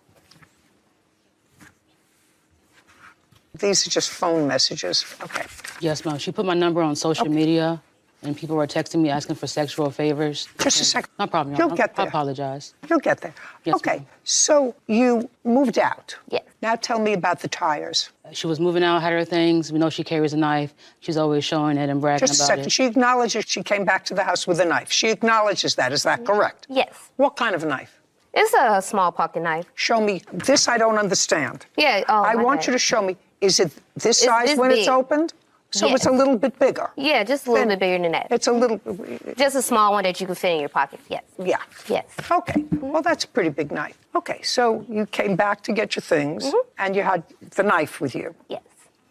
Speaker 3: These are just phone messages. Okay.
Speaker 15: Yes, ma'am. She put my number on social media, and people were texting me asking for sexual favors.
Speaker 3: Just a second.
Speaker 15: No problem, Your
Speaker 3: You'll
Speaker 15: Honor.
Speaker 3: get there.
Speaker 15: I apologize.
Speaker 3: You'll get there.
Speaker 15: Yes,
Speaker 3: okay.
Speaker 15: ma'am.
Speaker 3: So you moved out.
Speaker 16: Yes.
Speaker 3: Now tell me about the tires.
Speaker 15: She was moving out, had her things. We know she carries a knife. She's always showing it and bragging
Speaker 3: Just a
Speaker 15: about
Speaker 3: second.
Speaker 15: it.
Speaker 3: She acknowledges she came back to the house with a knife. She acknowledges that. Is that correct?
Speaker 16: Yes.
Speaker 3: What kind of a knife?
Speaker 16: It's a small pocket knife.
Speaker 3: Show me. This I don't understand.
Speaker 16: Yeah. Oh,
Speaker 3: I
Speaker 16: my
Speaker 3: want
Speaker 16: bad.
Speaker 3: you to show me. Is it this size
Speaker 16: this
Speaker 3: when it's
Speaker 16: big.
Speaker 3: opened? So
Speaker 16: Yes.
Speaker 3: it's a little bit bigger.
Speaker 16: Yeah, just a little bit bigger than that.
Speaker 3: It's a little.
Speaker 16: Just a small one that you can fit in your pocket. Yes.
Speaker 3: Yeah.
Speaker 16: Yes.
Speaker 3: Okay. Well, that's a pretty big knife. Okay. So you came back to get your things, and you had the knife with you.
Speaker 16: Yes.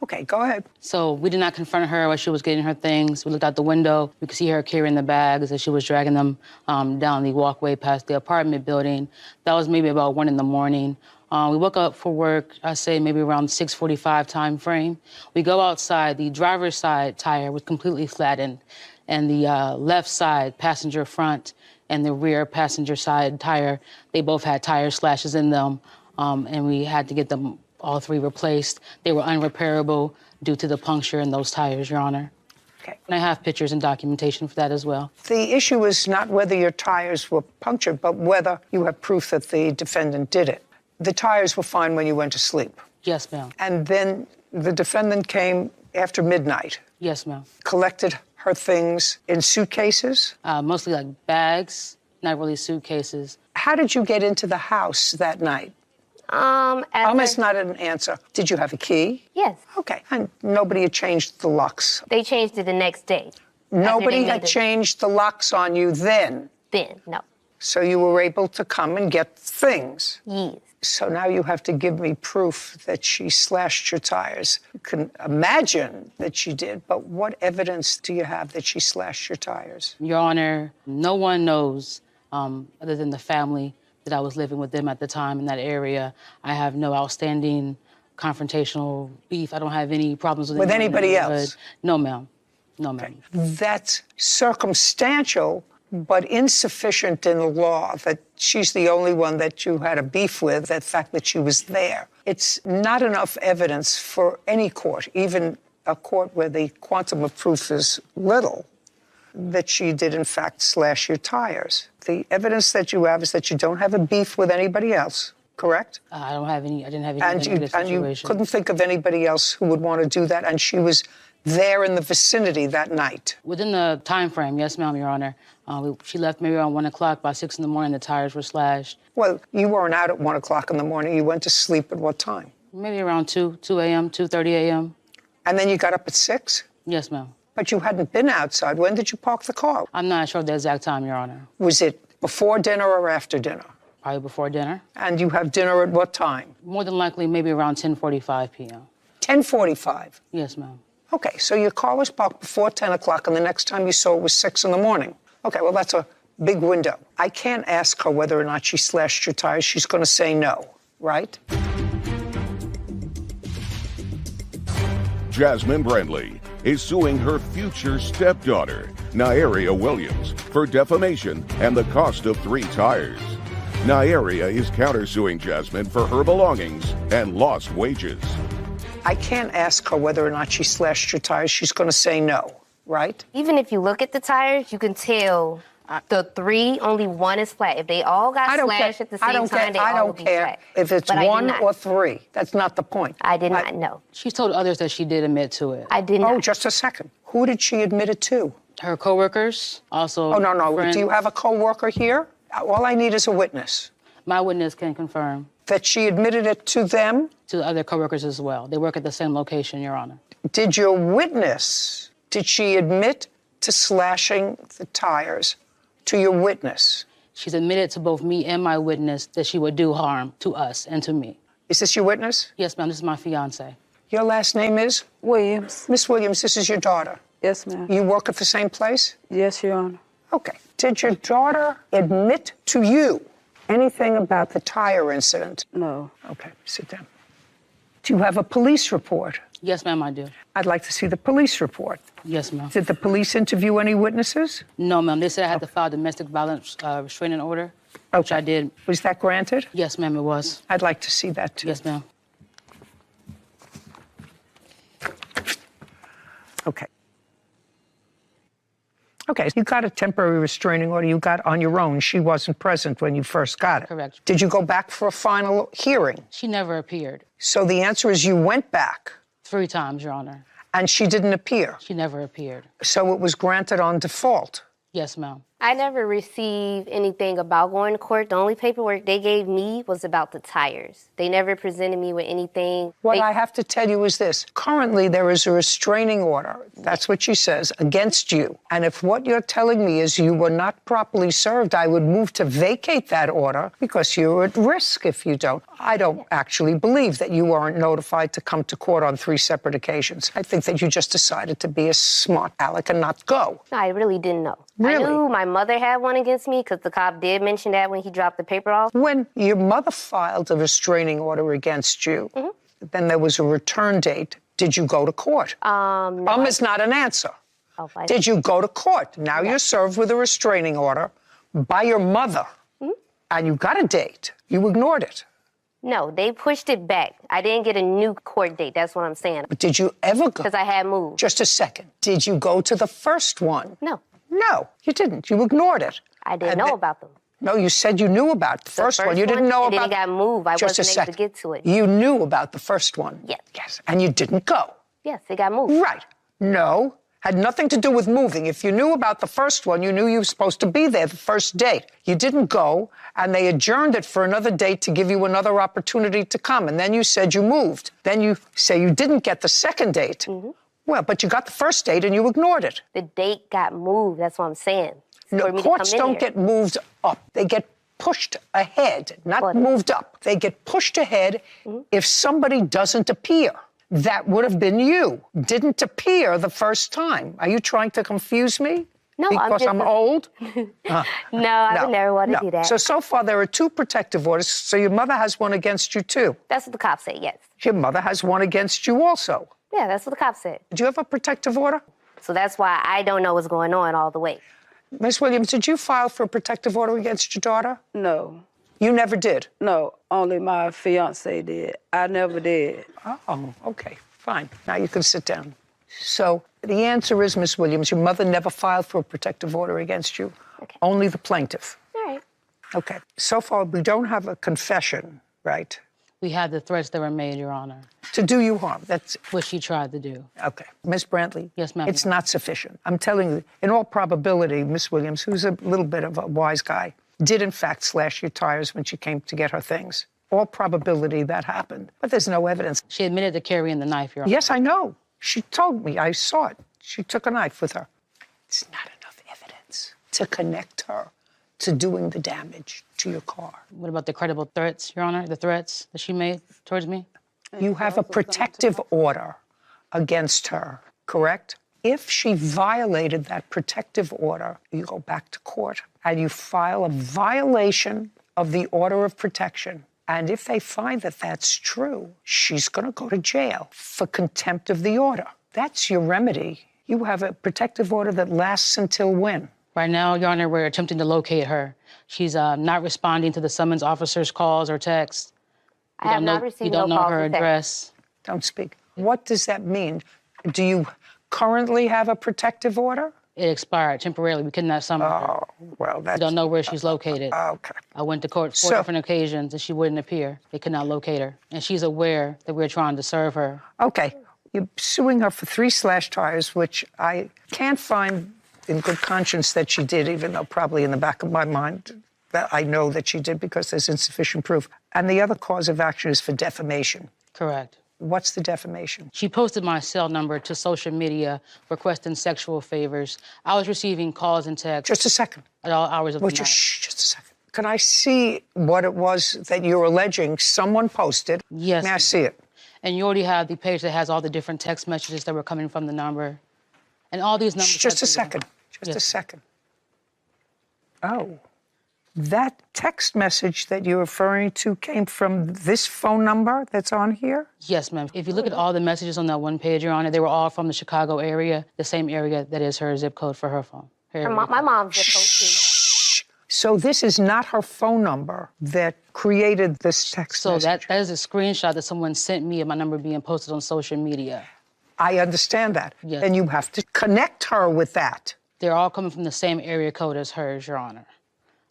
Speaker 3: Okay. Go ahead.
Speaker 15: So we did not confront her while she was getting her things. We looked out the window. We could see her carrying the bags as she was dragging them down the walkway past the apartment building. That was maybe about 1 in. We woke up for work, I say maybe around 6:45 time frame. We go outside. The driver's side tire was completely flattened, and the left side passenger front and the rear passenger side tire, they both had tire slashes in them, and we had to get them all 3 replaced. They were unrepairable due to the puncture in those tires, Your Honor.
Speaker 3: Okay.
Speaker 15: And I have pictures and documentation for that as well.
Speaker 3: The issue is not whether your tires were punctured, but whether you have proof that the defendant did it. The tires were fine when you went to sleep.
Speaker 15: Yes, ma'am.
Speaker 3: And then the defendant came after midnight,
Speaker 15: Yes, ma'am.
Speaker 3: collected her things in suitcases.
Speaker 15: Mostly like bags, not really suitcases.
Speaker 3: How did you get into the house that night? Almost not an answer. Did you have a key?
Speaker 16: Yes.
Speaker 3: Okay. And nobody had changed the locks.
Speaker 16: They changed it the next day.
Speaker 3: Nobody
Speaker 16: made
Speaker 3: had
Speaker 16: it.
Speaker 3: changed the locks on you then.
Speaker 16: Then, no.
Speaker 3: So you were able to come and get things.
Speaker 16: Yes.
Speaker 3: So now you have to give me proof that she slashed your tires. You can imagine that she did, but what evidence do you have that she slashed your tires?
Speaker 15: Your Honor, no one knows, other than the family, that I was living with them at the time in that area. I have no outstanding confrontational beef. I don't have any problems with anyone in the
Speaker 3: anybody
Speaker 15: neighborhood.
Speaker 3: else?
Speaker 15: No, ma'am. No, ma'am.
Speaker 3: That's circumstantial, but insufficient in the law that she's the only one that you had a beef with, the fact that she was there. It's not enough evidence for any court, even a court where the quantum of proof is little, that she did in fact slash your tires. The evidence that you have is that you don't have a beef with anybody else, correct?
Speaker 15: I don't have any, I didn't have any
Speaker 3: And
Speaker 15: negative
Speaker 3: you
Speaker 15: situation.
Speaker 3: couldn't think of anybody else who would want to do that, and she was there in the vicinity that night.
Speaker 15: Within the time frame, yes, ma'am, Your Honor. She left maybe around 1 o'clock. By 6 in, the tires were slashed.
Speaker 3: Well, you weren't out at 1 o'clock in the morning. You went to sleep at what time?
Speaker 15: Maybe around 2 a.m., 2:30 a.m.
Speaker 3: And then you got up at 6?
Speaker 15: Yes, ma'am.
Speaker 3: But you hadn't been outside. When did you park the car?
Speaker 15: I'm not sure the exact time, Your Honor.
Speaker 3: Was it before dinner or after dinner?
Speaker 15: Probably before dinner.
Speaker 3: And you have dinner at what time?
Speaker 15: More than likely, maybe around 10:45 p.m.
Speaker 3: 10:45?
Speaker 15: Yes, ma'am.
Speaker 3: Okay, so your car was parked before 10 o'clock, and the next time you saw it was 6 in the morning. Okay, well, that's a big window. I can't ask her whether or not she slashed your tires. She's going to say no, right?
Speaker 4: Jasmine Brandley is suing her future stepdaughter, Nairia Williams, for defamation and the cost of 3 tires. Nairia is countersuing Jasmine for her belongings and lost wages.
Speaker 3: I can't ask her whether or not she slashed your tires. She's going to say no, right?
Speaker 16: Even if you look at the tires, you can tell the 3, only 1 is flat. If they all got slashed at the same time, they all would be flat.
Speaker 3: If it's
Speaker 16: But
Speaker 3: 1 or 3. That's not the point.
Speaker 16: I did not know.
Speaker 15: She told others that she did admit to it.
Speaker 16: I did not.
Speaker 3: Oh, just a second. Who did she admit it to?
Speaker 15: Her coworkers, also.
Speaker 3: Oh, no.
Speaker 15: friends.
Speaker 3: Do you have a coworker here? All I need is a witness.
Speaker 15: My witness can confirm.
Speaker 3: That she admitted it to them?
Speaker 15: To the other coworkers as well. They work at the same location, Your Honor.
Speaker 3: Did your witness, did she admit to slashing the tires to your witness?
Speaker 15: She's admitted to both me and my witness that she would do harm to us and to me.
Speaker 3: Is this your witness?
Speaker 15: Yes, ma'am. This is my fiance.
Speaker 3: Your last name is?
Speaker 11: Williams.
Speaker 3: Miss Williams, this is your daughter.
Speaker 11: Yes, ma'am.
Speaker 3: You work at the same place?
Speaker 11: Yes, Your Honor.
Speaker 3: Okay. Did your daughter admit to you anything about the tire incident?
Speaker 11: No.
Speaker 3: Okay, sit down. Do you have a police report?
Speaker 15: Yes, ma'am, I do.
Speaker 3: I'd like to see the police report.
Speaker 15: Yes, ma'am.
Speaker 3: Did the police interview any witnesses?
Speaker 15: No, ma'am. They said I had to file domestic violence restraining order, which I did.
Speaker 3: Was that granted?
Speaker 15: Yes, ma'am, it was.
Speaker 3: I'd like to see that, too.
Speaker 15: Yes, ma'am.
Speaker 3: Okay. Okay, you got a temporary restraining order you got on your own. She wasn't present when you first got it.
Speaker 15: Correct.
Speaker 3: Did you go back for a final hearing?
Speaker 15: She never appeared.
Speaker 3: So the answer is you went back.
Speaker 15: 3 times, Your Honor.
Speaker 3: And she didn't appear?
Speaker 15: She never appeared.
Speaker 3: So it was granted on default?
Speaker 15: Yes, ma'am.
Speaker 16: I never received anything about going to court. The only paperwork they gave me was about the tires. They never presented me with anything.
Speaker 3: What I have to tell you is this. Currently, there is a restraining order, that's what she says, against you. And if what you're telling me is you were not properly served, I would move to vacate that order because you're at risk if you don't. I don't actually believe that you weren't notified to come to court on 3 separate occasions. I think that you just decided to be a smart aleck and not go.
Speaker 16: No, I really didn't know.
Speaker 3: Really?
Speaker 16: I knew my mother had one against me because the cop did mention that when he dropped the paper off.
Speaker 3: When your mother filed a restraining order against you, then there was a return date. Did you go to court?
Speaker 16: No.
Speaker 3: Is not an answer.
Speaker 16: Oh,
Speaker 3: Did you go to court? Now you're served with a restraining order by your mother, and you got a date. You ignored it.
Speaker 16: No, they pushed it back. I didn't get a new court date. That's what I'm saying.
Speaker 3: But did you ever go?
Speaker 16: Because I had moved.
Speaker 3: Just a second. Did you go to the first one?
Speaker 16: No.
Speaker 3: No, you didn't. You ignored it.
Speaker 16: I didn't know about them.
Speaker 3: No, you said you knew about the first one. You didn't know
Speaker 16: and
Speaker 3: about.
Speaker 16: then it got moved. I
Speaker 3: Just
Speaker 16: wasn't
Speaker 3: a
Speaker 16: able to get to it.
Speaker 3: You knew about the first one.
Speaker 16: Yes.
Speaker 3: Yes, and you didn't go.
Speaker 16: Yes, it got moved.
Speaker 3: Right. No, had nothing to do with moving. If you knew about the first one, you knew you were supposed to be there the first date. You didn't go, and they adjourned it for another date to give you another opportunity to come. And then you said you moved. Then you say you didn't get the second date. Well, but you got the first date and you ignored it.
Speaker 16: The date got moved. That's what I'm saying.
Speaker 3: No, courts don't get moved up. They get pushed ahead, not moved up. They get pushed ahead if somebody doesn't appear. That would have been you. Didn't appear the first time. Are you trying to confuse me?
Speaker 16: No,
Speaker 3: because I'm old?
Speaker 16: No, I would never want to do that.
Speaker 3: So far, there are 2 protective orders. So your mother has one against you, too.
Speaker 16: That's what the cop said, yes.
Speaker 3: Your mother has one against you also.
Speaker 16: Yeah, that's what the cop said.
Speaker 3: Do you have a protective order?
Speaker 16: So that's why I don't know what's going on all the way.
Speaker 3: Miss Williams, did you file for a protective order against your daughter?
Speaker 11: No.
Speaker 3: You never did?
Speaker 11: No, only my fiance did. I never did.
Speaker 3: Oh, okay, fine. Now you can sit down. So the answer is, Miss Williams, your mother never filed for a protective order against you.
Speaker 16: Okay.
Speaker 3: Only the plaintiff.
Speaker 16: All right.
Speaker 3: Okay. So far, we don't have a confession, right?
Speaker 15: We had the threats that were made, Your Honor.
Speaker 3: To do you harm. That's
Speaker 15: what she tried to do.
Speaker 3: Okay. Miss Brantley?
Speaker 15: Yes, ma'am.
Speaker 3: It's not sufficient. I'm telling you, in all probability, Miss Williams, who's a little bit of a wise guy, did in fact slash your tires when she came to get her things. All probability that happened. But there's no evidence.
Speaker 15: She admitted to carrying the knife, Your Honor.
Speaker 3: Yes, I know. She told me. I saw it. She took a knife with her. It's not enough evidence to connect her to doing the damage to your car.
Speaker 15: What about the credible threats, Your Honor? The threats that she made towards me?
Speaker 3: You have a protective order against her, correct? If she violated that protective order, you go back to court and you file a violation of the order of protection. And if they find that that's true, she's going to go to jail for contempt of the order. That's your remedy. You have a protective order that lasts until when?
Speaker 15: Right now, Your Honor, we're attempting to locate her. She's not responding to the summons officer's calls or texts.
Speaker 16: I have not received no calls.
Speaker 15: You don't know her address.
Speaker 3: Don't speak. What does that mean? Do you currently have a protective order?
Speaker 15: It expired temporarily. We could not summon her.
Speaker 3: Oh, well, that's...
Speaker 15: We don't know where she's located.
Speaker 3: Okay.
Speaker 15: I went to court 4 different occasions and she wouldn't appear. They could not locate her. And she's aware that we're trying to serve her.
Speaker 3: Okay. You're suing her for 3 slash tires, which I can't find in good conscience that she did, even though probably in the back of my mind that I know that she did because there's insufficient proof. And the other cause of action is for defamation.
Speaker 15: Correct.
Speaker 3: What's the defamation?
Speaker 15: She posted my cell number to social media requesting sexual favors. I was receiving calls and texts.
Speaker 3: Just a second.
Speaker 15: At all hours of the night.
Speaker 3: Just a second. Can I see what it was that you're alleging someone posted?
Speaker 15: Yes.
Speaker 3: May I see it?
Speaker 15: And you already have the page that has all the different text messages that were coming from the number. And all these numbers...
Speaker 3: Just a second. Just a second. Oh. That text message that you're referring to came from this phone number that's on here?
Speaker 15: Yes, ma'am. If you look at all the messages on that one page, Your Honor, they were all from the Chicago area, the same area that is her zip code for her phone.
Speaker 16: My mom's zip code, too.
Speaker 3: So this is not her phone number that created this text message?
Speaker 15: So that is a screenshot that someone sent me of my number being posted on social media.
Speaker 3: I understand that.
Speaker 15: Yes.
Speaker 3: And you have to connect her with that.
Speaker 15: They're all coming from the same area code as hers, Your Honor.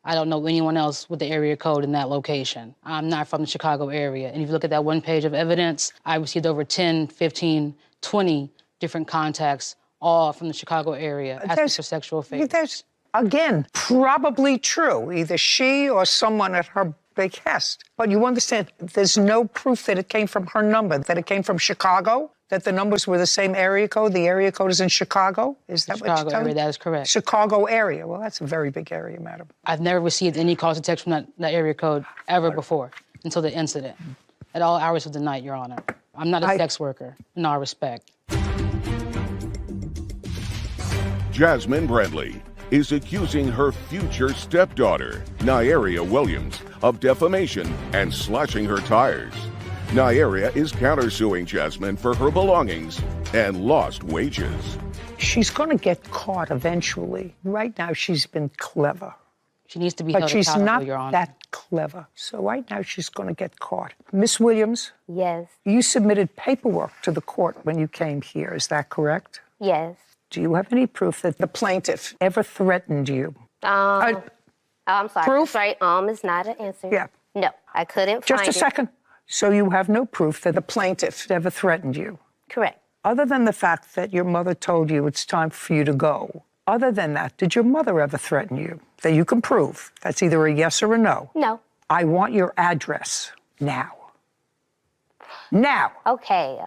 Speaker 15: I don't know anyone else with the area code in that location. I'm not from the Chicago area. And if you look at that one page of evidence, I received over 10, 15, 20 different contacts, all from the Chicago area, asking for sexual favors.
Speaker 3: That's, again, probably true. Either she or someone at her behest. But you understand, there's no proof that it came from her number, that it came from Chicago, that the numbers were the same area code. The area code is in Chicago? Is that what you're telling me?
Speaker 15: Chicago area, that is correct.
Speaker 3: Chicago area. Well, that's a very big area, madam.
Speaker 15: I've never received any calls or texts from that area code ever before, until the incident, at all hours of the night, Your Honor. I'm not a sex worker, in all respect.
Speaker 4: Jasmine Bradley is accusing her future stepdaughter, Nyaria Williams, of defamation and slashing her tires. Nyaria is countersuing Jasmine for her belongings and lost wages.
Speaker 3: She's going to get caught eventually. Right now, she's been clever.
Speaker 15: She needs to be held accountable, Your Honor.
Speaker 3: But she's not that clever. So right now, she's going to get caught. Miss Williams?
Speaker 16: Yes.
Speaker 3: You submitted paperwork to the court when you came here. Is that correct?
Speaker 16: Yes.
Speaker 3: Do you have any proof that the plaintiff ever threatened you?
Speaker 16: I'm sorry.
Speaker 3: Proof?
Speaker 16: That's right. Is not an answer.
Speaker 3: Yeah.
Speaker 16: No, I couldn't find it.
Speaker 3: Just a second. So you have no proof that the plaintiff ever threatened you?
Speaker 16: Correct.
Speaker 3: Other than the fact that your mother told you it's time for you to go, other than that, did your mother ever threaten you? That you can prove. That's either a yes or a no.
Speaker 16: No.
Speaker 3: I want your address now. Now.
Speaker 16: Okay.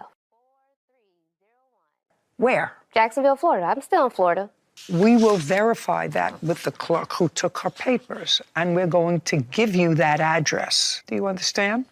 Speaker 3: Where?
Speaker 16: Jacksonville, Florida. I'm still in Florida.
Speaker 3: We will verify that with the clerk who took her papers, and we're going to give you that address. Do you understand?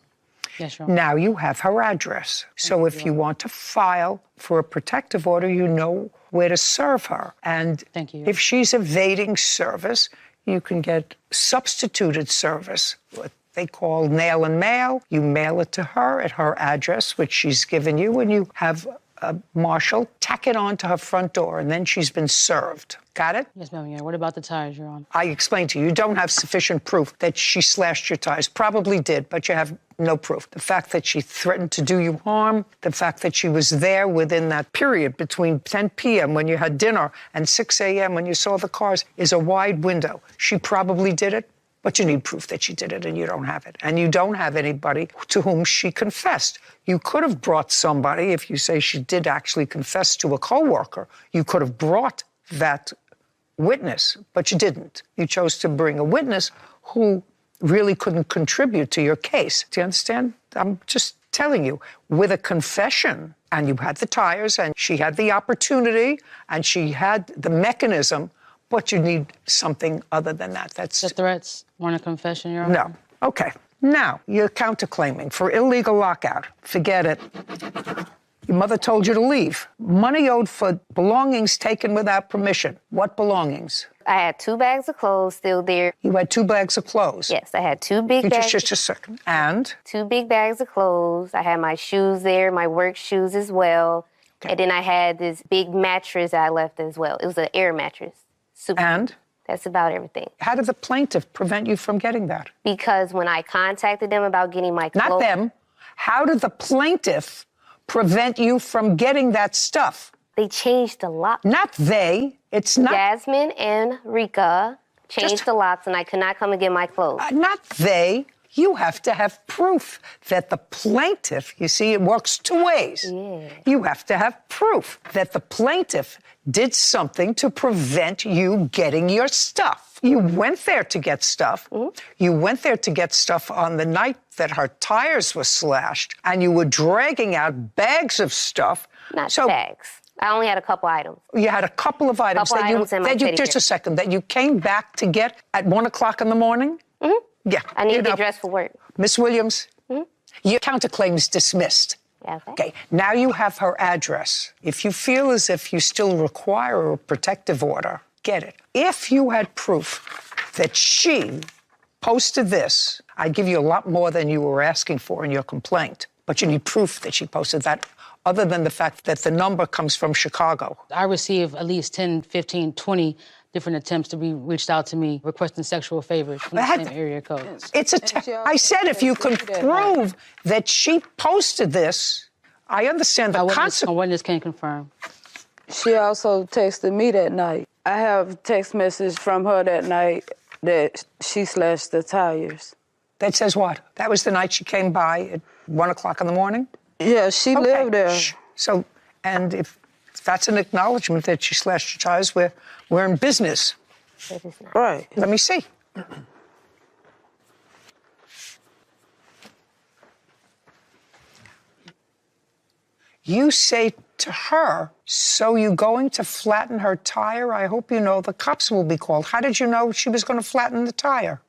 Speaker 15: Yes, Your Honor.
Speaker 3: Now you have her address. So if you want to file for a protective order, you know where to serve her. And if she's evading service, you can get substituted service, what they call mail and mail. You mail it to her at her address, which she's given you, and you have a marshal tack it on to her front door, and then she's been served. Got it?
Speaker 15: Yes, ma'am. Yeah. What about the tires, Your Honor?
Speaker 3: I explained to you, you don't have sufficient proof that she slashed your tires. Probably did, but you have no proof. The fact that she threatened to do you harm, the fact that she was there within that period between 10 p.m. when you had dinner and 6 a.m. when you saw the cars is a wide window. She probably did it, but you need proof that she did it, and you don't have it. And you don't have anybody to whom she confessed. You could have brought somebody, if you say she did actually confess to a coworker, you could have brought that witness, but you didn't. You chose to bring a witness who really couldn't contribute to your case. Do you understand? I'm just telling you, with a confession, and you had the tires, and she had the opportunity, and she had the mechanism, but you need something other than that. That's
Speaker 15: The threats weren't a confession, Your Honor?
Speaker 3: No. Okay. Now, you're counterclaiming for illegal lockout. Forget it. Your mother told you to leave. Money owed for belongings taken without permission. What belongings?
Speaker 16: I had 2 bags of clothes still there.
Speaker 3: You had 2 bags of clothes?
Speaker 16: Yes, I had 2 big bags.
Speaker 3: Just a second. And?
Speaker 16: 2 big bags of clothes. I had my shoes there, my work shoes as well. Okay. And then I had this big mattress I left as well. It was an air mattress.
Speaker 3: And?
Speaker 16: That's about everything.
Speaker 3: How did the plaintiff prevent you from getting that?
Speaker 16: Because when I contacted them about getting my clothes...
Speaker 3: Not them. How did the plaintiff prevent you from getting that stuff?
Speaker 16: They changed the lock.
Speaker 3: Not they. It's not...
Speaker 16: Jasmine and Rika changed the locks, and I could not come and get my clothes.
Speaker 3: Not they. You have to have proof that the plaintiff, you see, it works 2 ways.
Speaker 16: Yeah.
Speaker 3: You have to have proof that the plaintiff did something to prevent you getting your stuff. You went there to get stuff. Mm-hmm. You went there to get stuff on the night that her tires were slashed, and you were dragging out bags of stuff.
Speaker 16: Not bags. I only had a couple items.
Speaker 3: You had a couple of items just a second, that you came back to get at 1 o'clock in the morning?
Speaker 16: Mm-hmm.
Speaker 3: Yeah.
Speaker 16: I need to get dressed for work.
Speaker 3: Miss Williams, your counterclaim is dismissed. Okay. Now you have her address. If you feel as if you still require a protective order, get it. If you had proof that she posted this, I'd give you a lot more than you were asking for in your complaint. But you need proof that she posted that, other than the fact that the number comes from Chicago.
Speaker 15: I receive at least 10, 15, 20 different attempts to be reached out to me requesting sexual favors from the same area code.
Speaker 3: I said if you can prove that she posted this, I understand the consequence.
Speaker 15: A witness can confirm.
Speaker 11: She also texted me that night. I have text message from her that night that she slashed the tires.
Speaker 3: That says what? That was the night she came by at 1 o'clock in the morning?
Speaker 11: Yeah, she lived there.
Speaker 3: So, and if that's an acknowledgement that she slashed your tires, we're in business.
Speaker 11: Right.
Speaker 3: Let me see. You say to her, so you going to flatten her tire? I hope you know the cops will be called. How did you know she was going to flatten the tire?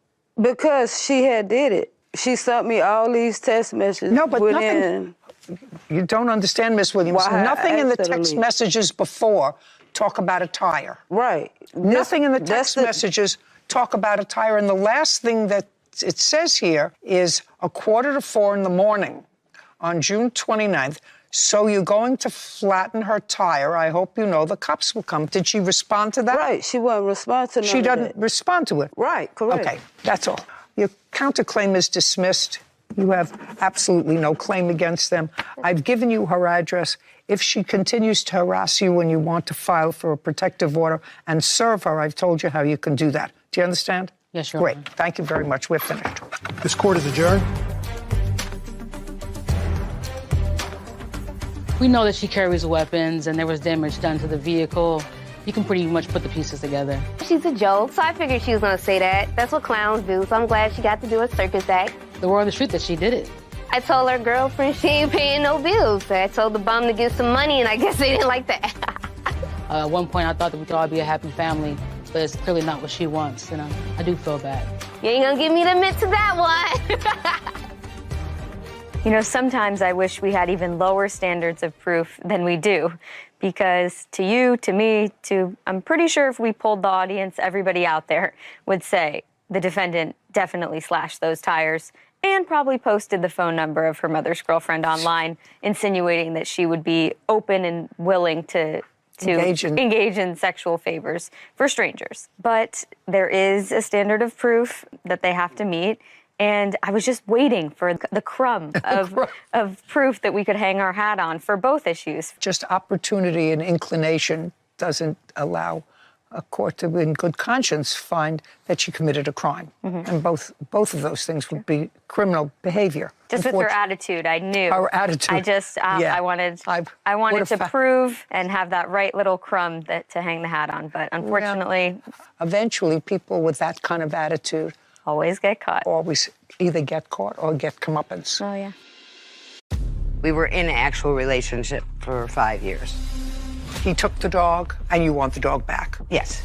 Speaker 11: Because she had did it. She sent me all these text messages.
Speaker 3: No, but nothing. You don't understand, Miss Williams. Nothing in the text messages before talk about a tire.
Speaker 11: Right.
Speaker 3: Nothing in the text messages talk about a tire. And the last thing that it says here is 3:45 in the morning on June 29th. So you're going to flatten her tire. I hope you know the cops will come. Did she respond to that?
Speaker 11: Right. She wouldn't respond to that.
Speaker 3: She doesn't respond to it.
Speaker 11: Right. Correct.
Speaker 3: Okay. That's all. Your counterclaim is dismissed. You have absolutely no claim against them. I've given you her address. If she continues to harass you and you want to file for a protective order and serve her, I've told you how you can do that. Do you understand?
Speaker 15: Yes, Your
Speaker 3: Great.
Speaker 15: Honor.
Speaker 3: Thank you very much. We're finished.
Speaker 6: This court is adjourned.
Speaker 15: We know that she carries weapons and there was damage done to the vehicle. You can pretty much put the pieces together.
Speaker 16: She's a joke, so I figured she was going to say that. That's what clowns do, so I'm glad she got to do a circus act.
Speaker 15: The word on the street that she did it.
Speaker 16: I told her girlfriend she ain't paying no bills. I told the bum to get some money, and I guess they didn't like that.
Speaker 15: At one point, I thought that we could all be a happy family, but it's clearly not what she wants, and I do feel bad.
Speaker 16: You ain't gonna get me to admit to that one.
Speaker 9: You know, sometimes I wish we had even lower standards of proof than we do, because to you, to me, I'm pretty sure if we polled the audience, everybody out there would say the defendant definitely slashed those tires and probably posted the phone number of her mother's girlfriend online, insinuating that she would be open and willing to engage in sexual favors for strangers. But there is a standard of proof that they have to meet. And I was just waiting for the crumb of proof that we could hang our hat on for both issues.
Speaker 3: Just opportunity and inclination doesn't allow a court to, in good conscience, find that she committed a crime. Mm-hmm. And both of those things would be criminal behavior.
Speaker 9: Just with her attitude, I knew.
Speaker 3: Her attitude.
Speaker 9: I just, I wanted to prove and have that right little crumb to hang the hat on. But unfortunately...
Speaker 3: Eventually, people with that kind of attitude
Speaker 9: always get caught.
Speaker 3: Always either get caught or get comeuppance.
Speaker 9: Oh, yeah.
Speaker 17: We were in an actual relationship for 5 years.
Speaker 3: He took the dog, and you want the dog back.
Speaker 17: Yes.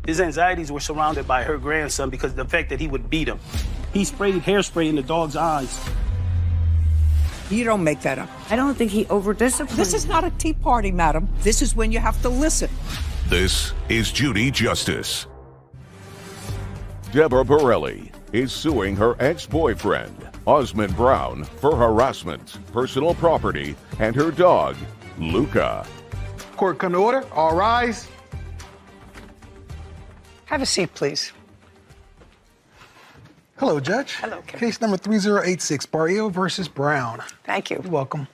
Speaker 18: His anxieties were surrounded by her grandson because of the fact that he would beat him. He sprayed hairspray in the dog's eyes.
Speaker 3: You don't make that up.
Speaker 19: I don't think he over-disciplined.
Speaker 3: This is not a tea party, madam. This is when you have to listen.
Speaker 4: This is Judy Justice. Deborah Borelli is suing her ex-boyfriend, Osmond Brown, for harassment, personal property, and her dog, Luca.
Speaker 6: Court come to order. All rise.
Speaker 3: Have a seat, please.
Speaker 6: Hello, Judge.
Speaker 3: Hello, Kevin.
Speaker 6: Case number 3086, Barrio versus Brown.
Speaker 3: Thank you.
Speaker 6: You're welcome.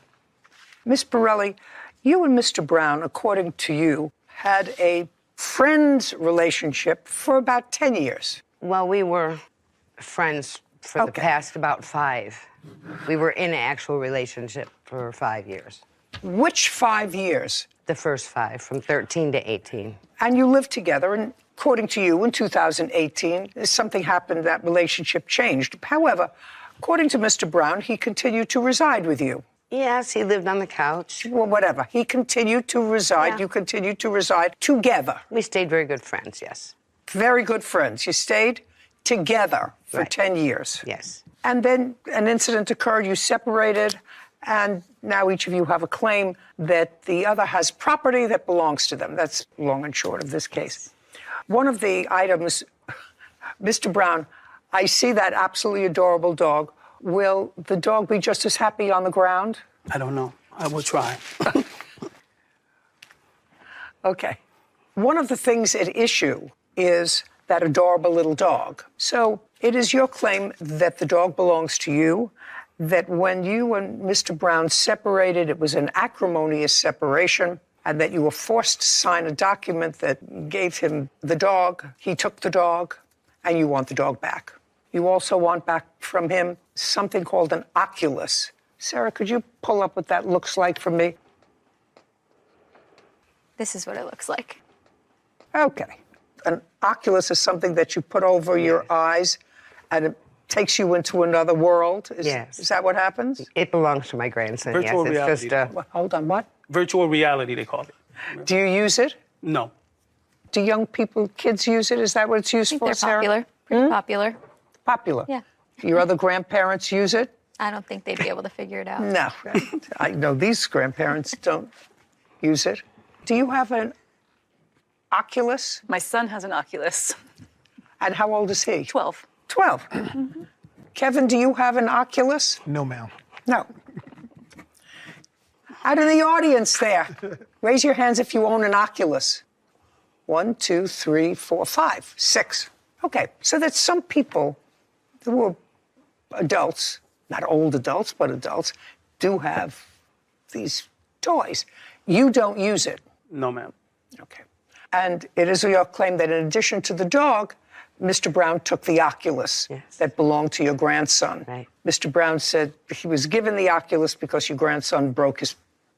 Speaker 3: Miss Borelli, you and Mr. Brown, according to you, had a friend's relationship for about 10 years.
Speaker 17: Well, we were friends for the past about 5. We were in an actual relationship for 5 years.
Speaker 3: Which 5 years?
Speaker 17: The first 5, from 13 to 18.
Speaker 3: And you lived together, and according to you, in 2018, something happened, that relationship changed. However, according to Mr. Brown, he continued to reside with you.
Speaker 17: Yes, he lived on the couch.
Speaker 3: Well, whatever. He continued to reside. You continued to reside together.
Speaker 17: We stayed very good friends, yes.
Speaker 3: Very good friends. You stayed together for 10 years.
Speaker 17: Yes.
Speaker 3: And then an incident occurred, you separated, and now each of you have a claim that the other has property that belongs to them. That's long and short of this case. One of the items, Mr. Brown, I see that absolutely adorable dog. Will the dog be just as happy on the ground?
Speaker 18: I don't know. I will try.
Speaker 3: Okay. One of the things at issue is that adorable little dog. So it is your claim that the dog belongs to you, that when you and Mr. Brown separated, it was an acrimonious separation, and that you were forced to sign a document that gave him the dog, he took the dog, and you want the dog back. You also want back from him something called an oculus. Sarah, could you pull up what that looks like for me?
Speaker 9: This is what it looks like.
Speaker 3: Okay. An oculus is something that you put over your eyes, and it takes you into another world.
Speaker 17: Yes.
Speaker 3: Is that what happens?
Speaker 17: It belongs to my grandson,
Speaker 18: Virtual
Speaker 17: yes.
Speaker 18: reality.
Speaker 17: It's just
Speaker 3: Hold on, what?
Speaker 18: Virtual reality, they call it.
Speaker 3: Do you use it?
Speaker 18: No.
Speaker 3: Do young people, kids use it? Is that what it's used for,
Speaker 9: They're
Speaker 3: Sarah?
Speaker 9: popular. Pretty popular.
Speaker 3: Popular?
Speaker 9: Yeah.
Speaker 3: Your other grandparents use it?
Speaker 9: I don't think they'd be able to figure it out.
Speaker 3: No. I know these grandparents don't use it. Do you have an Oculus?
Speaker 20: My son has an Oculus.
Speaker 3: And how old is he?
Speaker 20: 12.
Speaker 3: 12. Kevin, do you have an Oculus?
Speaker 6: No, ma'am.
Speaker 3: No. Out in the audience there, raise your hands if you own an Oculus. 1, 2, 3, 4, 5, 6. Okay, so that some people who are adults, not old adults, but adults, do have these toys. You don't use it.
Speaker 18: No, ma'am.
Speaker 3: Okay. And it is your claim that in addition to the dog, Mr. Brown took the Oculus that belonged to your grandson.
Speaker 17: Right.
Speaker 3: Mr. Brown said he was given the Oculus because your grandson broke his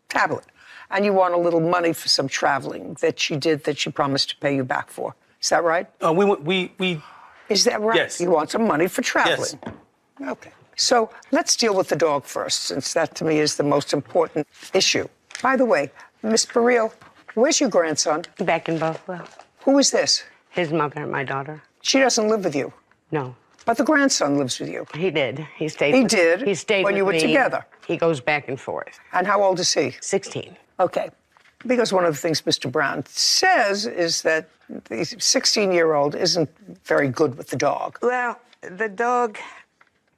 Speaker 3: tablet. And you want a little money for some traveling that she did that she promised to pay you back for. Is that right?
Speaker 18: We
Speaker 3: Is that right?
Speaker 18: Yes.
Speaker 3: You want some money for traveling? Yes. Okay. So let's deal with the dog first, since that to me is the most important issue. By the way, Miss Burrell, where's your grandson?
Speaker 17: back in Buffalo.
Speaker 3: Who is this?
Speaker 17: His mother and my daughter.
Speaker 3: She doesn't live with you.
Speaker 17: No.
Speaker 3: But the grandson lives with you.
Speaker 17: He did. He stayed.
Speaker 3: He did?
Speaker 17: He stayed
Speaker 3: when
Speaker 17: with
Speaker 3: you were
Speaker 17: me.
Speaker 3: together.
Speaker 17: He goes back and forth.
Speaker 3: And how old is he?
Speaker 17: 16.
Speaker 3: Okay. Because one of the things Mr. Brown says is that the 16-year-old isn't very good with the dog.
Speaker 17: Well, the dog,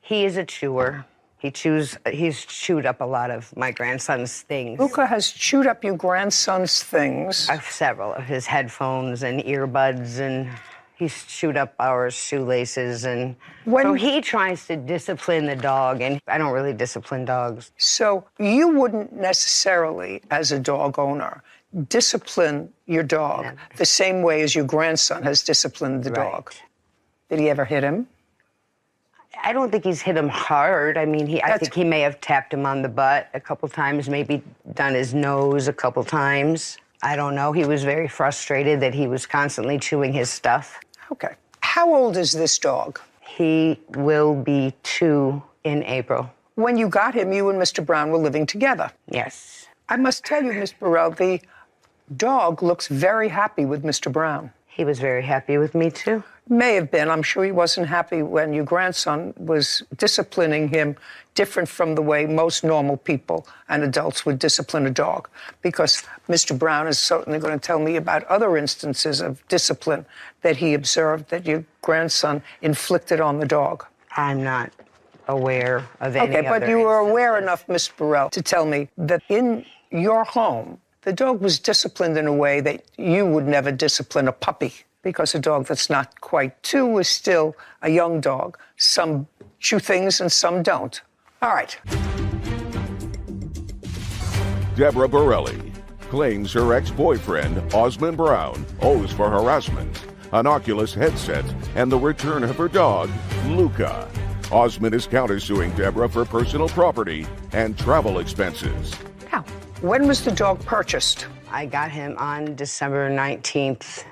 Speaker 17: he is a chewer. He's chewed up a lot of my grandson's things.
Speaker 3: Luca has chewed up your grandson's things.
Speaker 17: Several of his headphones and earbuds, and he's chewed up our shoelaces. And so he tries to discipline the dog, and I don't really discipline dogs.
Speaker 3: So you wouldn't necessarily, as a dog owner, discipline your dog the same way as your grandson has disciplined the dog. Did he ever hit him?
Speaker 17: I don't think he's hit him hard. I mean, I think he may have tapped him on the butt a couple times, maybe done his nose a couple times. I don't know. He was very frustrated that he was constantly chewing his stuff.
Speaker 3: Okay. How old is this dog?
Speaker 17: He will be 2 in April.
Speaker 3: when you got him, you and Mr. Brown were living together.
Speaker 17: Yes.
Speaker 3: I must tell you, Miss Burrell, the dog looks very happy with Mr. Brown.
Speaker 17: He was very happy with me, too.
Speaker 3: May have been. I'm sure he wasn't happy when your grandson was disciplining him different from the way most normal people and adults would discipline a dog. Because Mr. Brown is certainly going to tell me about other instances of discipline that he observed that your grandson inflicted on the dog.
Speaker 17: I'm not aware of any
Speaker 3: Okay, but
Speaker 17: other
Speaker 3: you were aware
Speaker 17: instances.
Speaker 3: enough, Miss Burrell, to tell me that in your home, the dog was disciplined in a way that you would never discipline a puppy, because a dog that's not quite 2 is still a young dog. Some chew things and some don't. All right.
Speaker 4: Deborah Borelli claims her ex-boyfriend, Osmond Brown, owes for harassment, an Oculus headset, and the return of her dog, Luca. Osmond is countersuing Deborah for personal property and travel expenses.
Speaker 3: Now, when was the dog purchased?
Speaker 17: I got him on December 19th,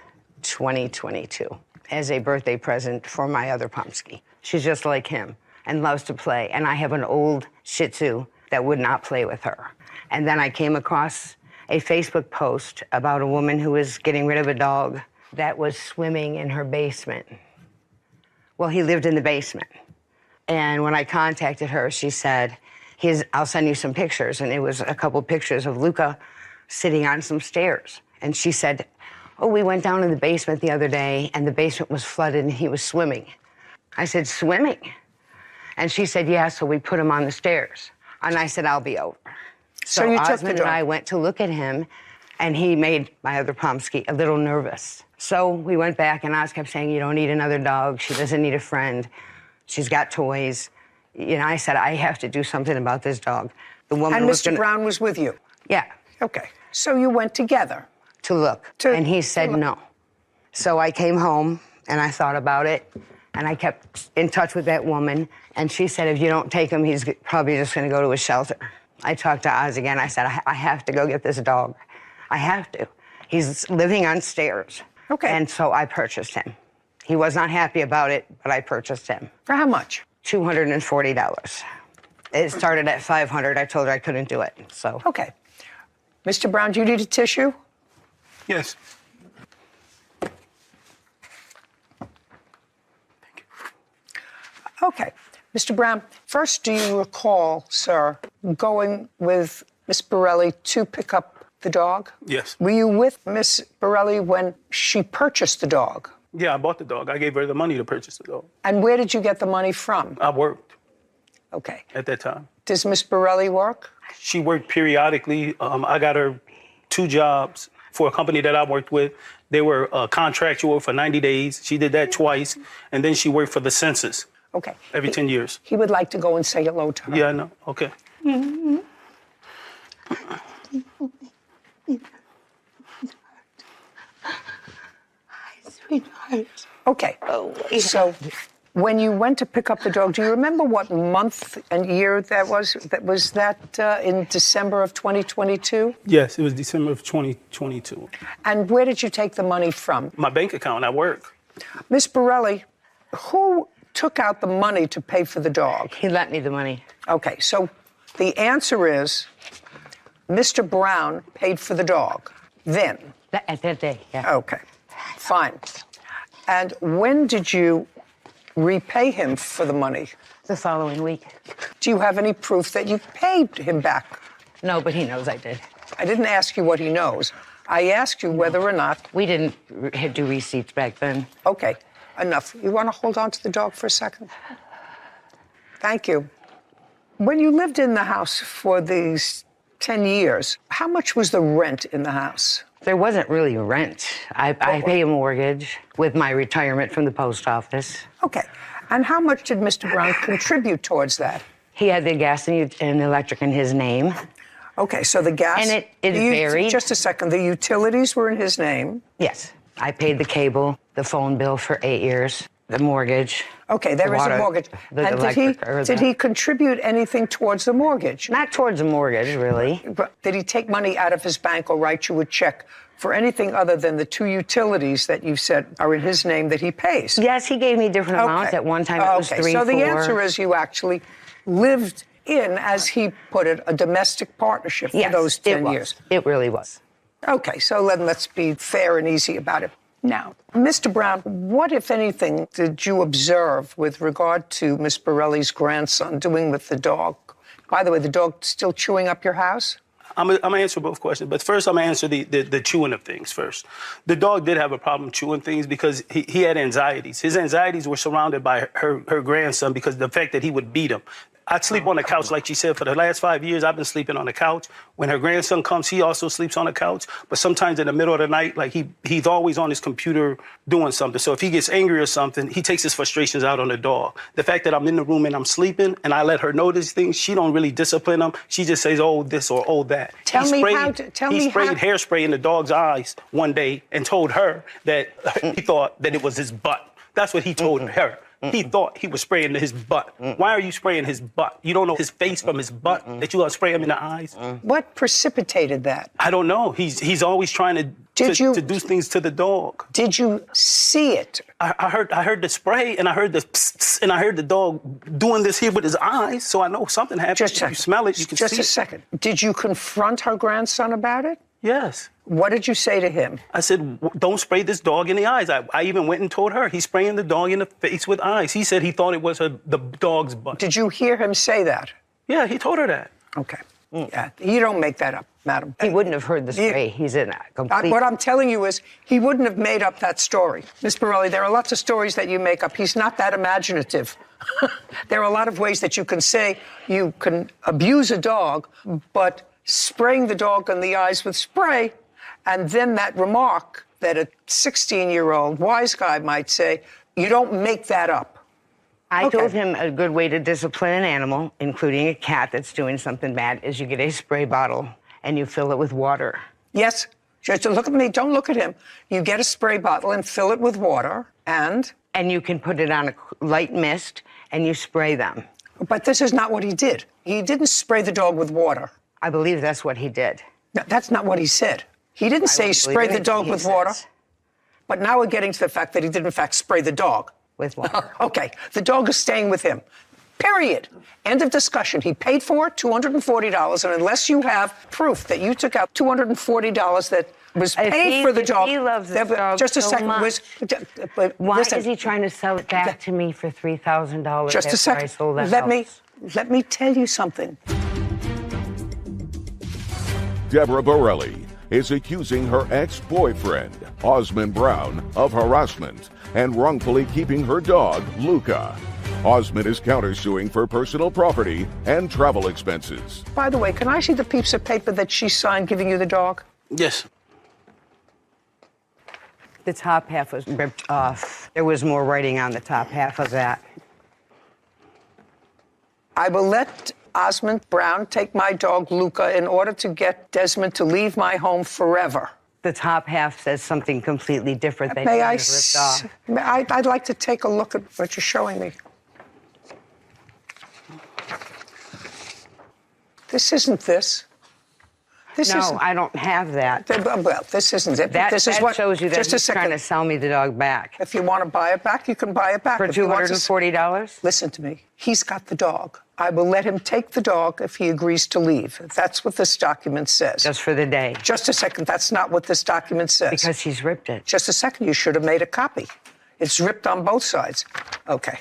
Speaker 17: 2022, as a birthday present for my other Pomsky. She's just like him and loves to play. And I have an old Shih Tzu that would not play with her. And then I came across a Facebook post about a woman who was getting rid of a dog that was swimming in her basement. Well, he lived in the basement. And when I contacted her, she said, I'll send you some pictures. And it was a couple pictures of Luca sitting on some stairs. And she said, oh, we went down in the basement the other day and the basement was flooded and he was swimming. I said, swimming? And she said, yeah, so we put him on the stairs. And I said, I'll be over.
Speaker 3: So you took the
Speaker 17: Osmond
Speaker 3: dog.
Speaker 17: and I went to look at him and he made my other Pomsky a little nervous. So we went back and Oz kept saying, you don't need another dog. She doesn't need a friend. She's got toys. You know, I said, I have to do something about this dog. The woman
Speaker 3: And
Speaker 17: was
Speaker 3: Mr. Brown was with you?
Speaker 17: Yeah.
Speaker 3: Okay. So you went together?
Speaker 17: To look. And he said no. So I came home and I thought about it and I kept in touch with that woman and she said, if you don't take him, he's probably just going to go to a shelter. I talked to Oz again. I said, I have to go get this dog. I have to. He's living on stairs.
Speaker 3: Okay.
Speaker 17: And so I purchased him. He was not happy about it, but I purchased him.
Speaker 3: For how much?
Speaker 17: $240. It started at $500. I told her I couldn't do it, so.
Speaker 3: Okay. Mr. Brown, do you need a tissue?
Speaker 18: Yes.
Speaker 3: Okay. Mr. Brown, first, do you recall, sir, going with Miss Borelli to pick up the dog?
Speaker 18: Yes.
Speaker 3: Were you with Miss Borelli when she purchased the dog?
Speaker 18: Yeah, I bought the dog. I gave her the money to purchase the dog.
Speaker 3: And where did you get the money from?
Speaker 18: I worked.
Speaker 3: Okay.
Speaker 18: At that time.
Speaker 3: Does Miss Borelli work?
Speaker 18: She worked periodically. I got her 2 jobs for a company that I worked with. They were contractual for 90 days. She did that twice. And then she worked for the census.
Speaker 3: Okay.
Speaker 18: Every 10 years.
Speaker 3: He would like to go and say hello to her.
Speaker 18: Yeah, I know. Okay.
Speaker 3: Sweetheart. Okay. So when you went to pick up the dog, do you remember what month and year that was? Was that in December of 2022?
Speaker 18: Yes, it was December of 2022.
Speaker 3: And where did you take the money from?
Speaker 18: My bank account, I work.
Speaker 3: Miss Borelli, who took out the money to pay for the dog?
Speaker 17: He lent me the money.
Speaker 3: Okay, so the answer is Mr. Brown paid for the dog then?
Speaker 17: At that day, yeah.
Speaker 3: Okay, fine. And when did you repay him for the money?
Speaker 17: The following week.
Speaker 3: Do you have any proof that you paid him back?
Speaker 17: No, but he knows I did.
Speaker 3: I didn't ask you what he knows. I asked you whether or not...
Speaker 17: We didn't do receipts back then.
Speaker 3: Okay, enough. You want to hold on to the dog for a second? Thank you. When you lived in the house for these 10 years, how much was the rent in the house?
Speaker 17: There wasn't really rent. I pay a mortgage with my retirement from the post office.
Speaker 3: Okay. And how much did Mr. Brown contribute towards that?
Speaker 17: He had the gas and electric in his name.
Speaker 3: Okay, so the gas...
Speaker 17: And it varied.
Speaker 3: Just a second. The utilities were in his name?
Speaker 17: Yes. I paid the cable, the phone bill for 8 years, the mortgage.
Speaker 3: Okay, there is a mortgage. And did he contribute anything towards the mortgage?
Speaker 17: Not towards the mortgage, really.
Speaker 3: But did he take money out of his bank or write you a check for anything other than the 2 utilities that you've said are in his name that he pays?
Speaker 17: Yes, he gave me different amounts. At one time it was 3,
Speaker 3: so
Speaker 17: 4.
Speaker 3: the answer is you actually lived in, as he put it, a domestic partnership for those 10 years.
Speaker 17: It really was.
Speaker 3: Okay, so then let's be fair and easy about it. Now, Mr. Brown, what, if anything, did you observe with regard to Miss Borelli's grandson doing with the dog? By the way, the dog still chewing up your house?
Speaker 18: I'm gonna answer both questions, but first I'm gonna answer the chewing of things first. The dog did have a problem chewing things because he had anxieties. His anxieties were surrounded by her grandson because the fact that he would beat him. I'd sleep on the couch, like she said, for the last 5 years, I've been sleeping on the couch. When her grandson comes, he also sleeps on the couch. But sometimes in the middle of the night, like he's always on his computer doing something. So if he gets angry or something, he takes his frustrations out on the dog. The fact that I'm in the room and I'm sleeping and I let her know these things, she don't really discipline him. She just says, oh, this or oh, that.
Speaker 3: He sprayed
Speaker 18: hairspray in the dog's eyes one day and told her that he thought that it was his butt. That's what he told her. He thought he was spraying his butt. Why are you spraying his butt? You don't know his face from his butt, that you gonna spray him in the eyes?
Speaker 3: What precipitated that?
Speaker 18: I don't know. He's always trying to do things to the dog.
Speaker 3: Did you see it?
Speaker 18: I heard the spray and I heard the pss, pss, and I heard the dog doing this here with his eyes, so I know something happened.
Speaker 3: Just a second.
Speaker 18: You smell it, you can see it.
Speaker 3: Just a second. Did you confront her grandson about it?
Speaker 18: Yes.
Speaker 3: What did you say to him?
Speaker 18: I said, don't spray this dog in the eyes. I even went and told her he's spraying the dog in the face with eyes. He said he thought it was the dog's butt.
Speaker 3: Did you hear him say that?
Speaker 18: Yeah, he told her that.
Speaker 3: Okay. Yeah, you don't make that up, madam.
Speaker 17: He wouldn't have heard the spray. He's in a complete...
Speaker 3: What I'm telling you is he wouldn't have made up that story. Miss Borelli, there are lots of stories that you make up. He's not that imaginative. There are a lot of ways that you can say you can abuse a dog, but spraying the dog in the eyes with spray, and then that remark that a 16-year-old wise guy might say, you don't make that up.
Speaker 17: I told him a good way to discipline an animal, including a cat that's doing something bad, is you get a spray bottle and you fill it with water.
Speaker 3: Yes. Just look at me. Don't look at him. You get a spray bottle and fill it with water, and?
Speaker 17: And you can put it on a light mist and you spray them.
Speaker 3: But this is not what he did. He didn't spray the dog with water.
Speaker 17: I believe that's what he did.
Speaker 3: No, that's not what he said. He didn't say spray the dog with water. But now we're getting to the fact that he did, in fact, spray the dog.
Speaker 17: With water.
Speaker 3: Okay. The dog is staying with him. Period. End of discussion. He paid for it, $240, and unless you have proof that you took out $240 that was paid for the dog...
Speaker 17: He loves this dog
Speaker 3: just a
Speaker 17: so
Speaker 3: second.
Speaker 17: much. Why is he trying to sell it back to me for $3,000
Speaker 3: just a second.
Speaker 17: I sold the house?
Speaker 3: Let me tell you something.
Speaker 4: Deborah Borelli is accusing her ex-boyfriend, Osmond Brown, of harassment and wrongfully keeping her dog, Luca. Osmond is countersuing for personal property and travel expenses.
Speaker 3: By the way, can I see the piece of paper that she signed giving you the dog?
Speaker 18: Yes.
Speaker 17: The top half was ripped off. There was more writing on the top half of that.
Speaker 3: I will let Osmond Brown take my dog, Luca, in order to get Desmond to leave my home forever.
Speaker 17: The top half says something completely different than
Speaker 3: May
Speaker 17: you
Speaker 3: I
Speaker 17: ripped off.
Speaker 3: I'd like to take a look at what you're showing me. This isn't this.
Speaker 17: No, I don't have that.
Speaker 3: Well, this isn't it.
Speaker 17: That
Speaker 3: what
Speaker 17: shows you that
Speaker 3: just a
Speaker 17: he's
Speaker 3: second.
Speaker 17: trying to sell me the dog back.
Speaker 3: If you want to buy it back, you can buy it back.
Speaker 17: For $240?
Speaker 3: Listen to me. He's got the dog. I will let him take the dog if he agrees to leave. That's what this document says.
Speaker 17: Just for the day?
Speaker 3: Just a second. That's not what this document says.
Speaker 17: Because he's ripped it.
Speaker 3: Just a second. You should have made a copy. It's ripped on both sides. Okay.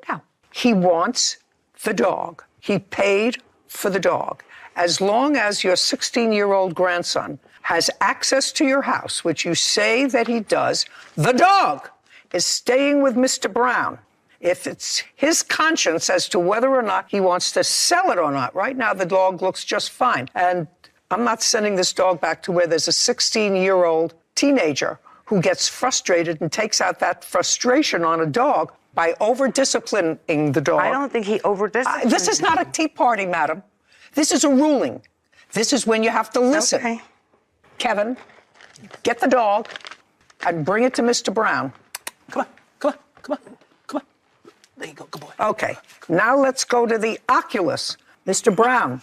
Speaker 3: Now, he wants the dog. He paid for the dog. As long as your 16-year-old grandson has access to your house, which you say that he does, the dog is staying with Mr. Brown. If it's his conscience as to whether or not he wants to sell it or not. Right now, the dog looks just fine. And I'm not sending this dog back to where there's a 16-year-old teenager who gets frustrated and takes out that frustration on a dog by over-disciplining the dog.
Speaker 17: I don't think he over-disciplined.
Speaker 3: This is not a tea party, madam. This is a ruling. This is when you have to listen.
Speaker 17: Okay.
Speaker 3: Kevin, get the dog and bring it to Mr. Brown.
Speaker 18: Come on. There you go, good boy.
Speaker 3: Okay, now let's go to the Oculus. Mr. Brown,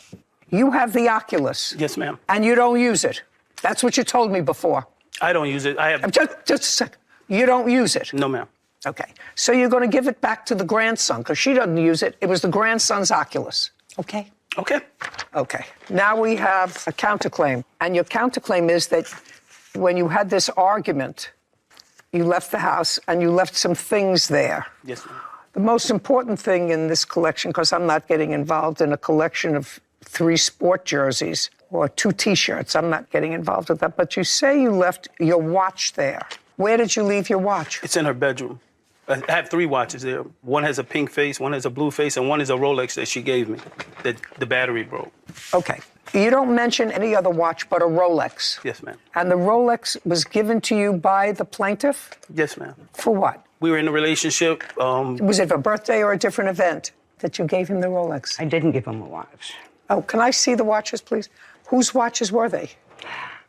Speaker 3: you have the Oculus.
Speaker 18: Yes, ma'am.
Speaker 3: And you don't use it. That's what you told me before.
Speaker 18: I don't use it. I have...
Speaker 3: Just a second. You don't use it?
Speaker 18: No, ma'am.
Speaker 3: Okay. So you're going to give it back to the grandson because she doesn't use it. It was the grandson's Oculus. Okay?
Speaker 18: Okay.
Speaker 3: Okay. Now we have a counterclaim. And your counterclaim is that when you had this argument, you left the house and you left some things there.
Speaker 18: Yes, ma'am.
Speaker 3: The most important thing in this collection, because I'm not getting involved in a collection of 3 sport jerseys or 2 T-shirts, I'm not getting involved with that, but you say you left your watch there. Where did you leave your watch?
Speaker 18: It's in her bedroom. I have 3 watches there. One has a pink face, one has a blue face, and one is a Rolex that she gave me that the battery broke.
Speaker 3: Okay. You don't mention any other watch but a Rolex.
Speaker 18: Yes, ma'am.
Speaker 3: And the Rolex was given to you by the plaintiff?
Speaker 18: Yes, ma'am.
Speaker 3: For what?
Speaker 18: We were in a relationship.
Speaker 3: Was it a birthday or a different event that you gave him the Rolex?
Speaker 17: I didn't give him a watch.
Speaker 3: Oh, can I see the watches, please? Whose watches were they?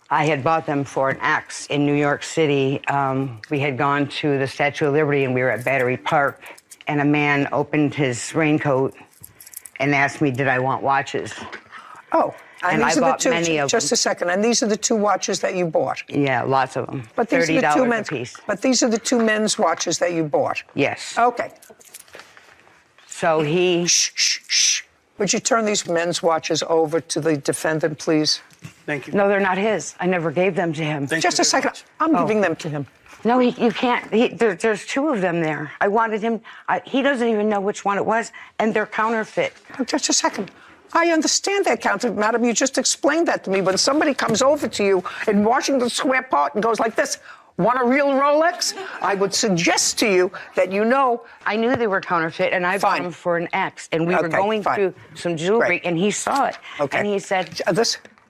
Speaker 17: I had bought them for an ex in New York City. We had gone to the Statue of Liberty and we were at Battery Park, and a man opened his raincoat and asked me, did I want watches?
Speaker 3: Oh,
Speaker 17: and I bought many of them.
Speaker 3: Just a second, and these are the 2 watches that you bought?
Speaker 17: Yeah, lots of them.
Speaker 3: But these
Speaker 17: $30
Speaker 3: are the 2
Speaker 17: a piece.
Speaker 3: But these are the 2 men's watches that you bought?
Speaker 17: Yes.
Speaker 3: Okay.
Speaker 17: So he...
Speaker 3: Shh. Would you turn these men's watches over to the defendant, please?
Speaker 18: Thank you.
Speaker 17: No, they're not his. I never gave them to him.
Speaker 3: Just a second. I'm giving them to him.
Speaker 17: No, you can't. There's 2 of them there. I wanted him. He doesn't even know which one it was, and they're counterfeit.
Speaker 3: Oh, just a second. I understand that, counterfeit, madam. You just explained that to me. When somebody comes over to you in Washington Square Park and goes like this, want a real Rolex? I would suggest to you that you know.
Speaker 17: I knew they were counterfeit, and I bought them for an ex. And we were going through some jewelry, and he saw it.
Speaker 3: Okay.
Speaker 17: And he said,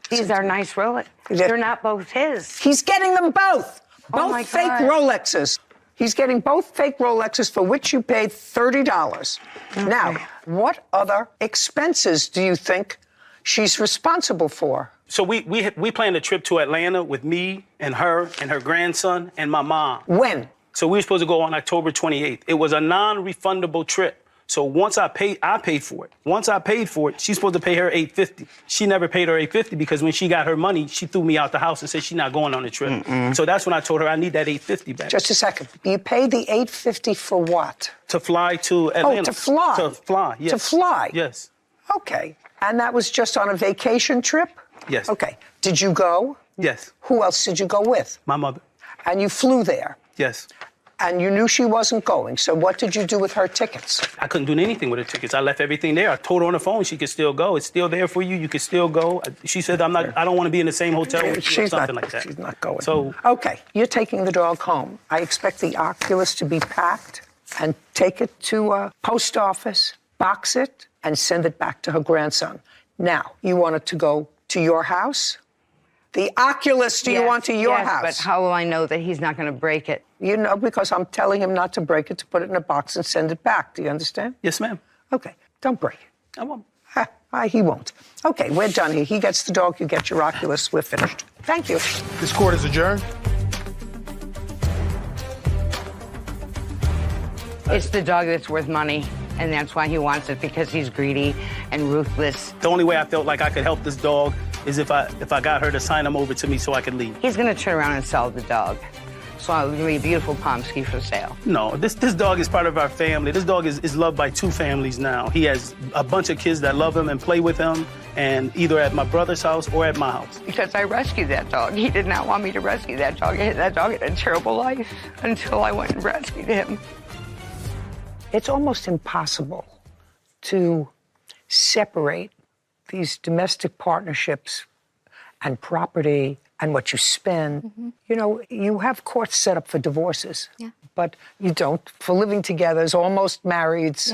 Speaker 17: these are nice Rolex.
Speaker 3: Yeah.
Speaker 17: They're not both his.
Speaker 3: He's getting them both.
Speaker 17: Oh, my
Speaker 3: Both fake
Speaker 17: God.
Speaker 3: Rolexes. He's getting both fake Rolexes for which you paid $30.
Speaker 17: Okay.
Speaker 3: Now, what other expenses do you think she's responsible for?
Speaker 18: So we planned a trip to Atlanta with me and her grandson and my mom.
Speaker 3: When?
Speaker 18: So we were supposed to go on October 28th. It was a non-refundable trip. So once I paid for it. Once I paid for it, she's supposed to pay her $850. She never paid her $850 because when she got her money, she threw me out the house and said she's not going on the trip. So that's when I told her I need that $850 back.
Speaker 3: Just a second. You paid the $850 for what?
Speaker 18: To fly to Atlanta.
Speaker 3: Oh, to fly?
Speaker 18: To fly, yes.
Speaker 3: To fly?
Speaker 18: Yes.
Speaker 3: Okay. And that was just on a vacation trip?
Speaker 18: Yes.
Speaker 3: Okay. Did you go?
Speaker 18: Yes.
Speaker 3: Who else did you go with?
Speaker 18: My mother.
Speaker 3: And you flew there?
Speaker 18: Yes.
Speaker 3: And you knew she wasn't going, so what did you do with her tickets?
Speaker 18: I couldn't do anything with her tickets. I left everything there. I told her on the phone she could still go. It's still there for you. You can still go. She said, I don't want to be in the same hotel with you or something like that.
Speaker 3: She's not going.
Speaker 18: So,
Speaker 3: okay, you're taking the dog home. I expect the Oculus to be packed and take it to a post office, box it, and send it back to her grandson. Now, you want it to go to your house? The Oculus, do you want to your house?
Speaker 17: But how will I know that he's not going to break it?
Speaker 3: You know, because I'm telling him not to break it, to put it in a box and send it back. Do you understand?
Speaker 18: Yes, ma'am.
Speaker 3: Okay, don't break it.
Speaker 18: I won't.
Speaker 3: He won't. Okay, we're done here. He gets the dog, you get your Oculus. We're finished. Thank you.
Speaker 5: This court is adjourned.
Speaker 17: It's the dog that's worth money, and that's why he wants it, because he's greedy and ruthless.
Speaker 18: The only way I felt like I could help this dog is if I got her to sign him over to me so I could leave.
Speaker 17: He's going to turn around and sell the dog. So I'll give you a beautiful Pomsky for sale.
Speaker 18: No, this dog is part of our family. This dog is loved by 2 families now. He has a bunch of kids that love him and play with him, and either at my brother's house or at my house.
Speaker 17: Because I rescued that dog. He did not want me to rescue that dog. That dog had a terrible life until I went and rescued him.
Speaker 3: It's almost impossible to separate these domestic partnerships and property and what you spend. You know, you have courts set up for divorces, but you don't for living together as almost marrieds.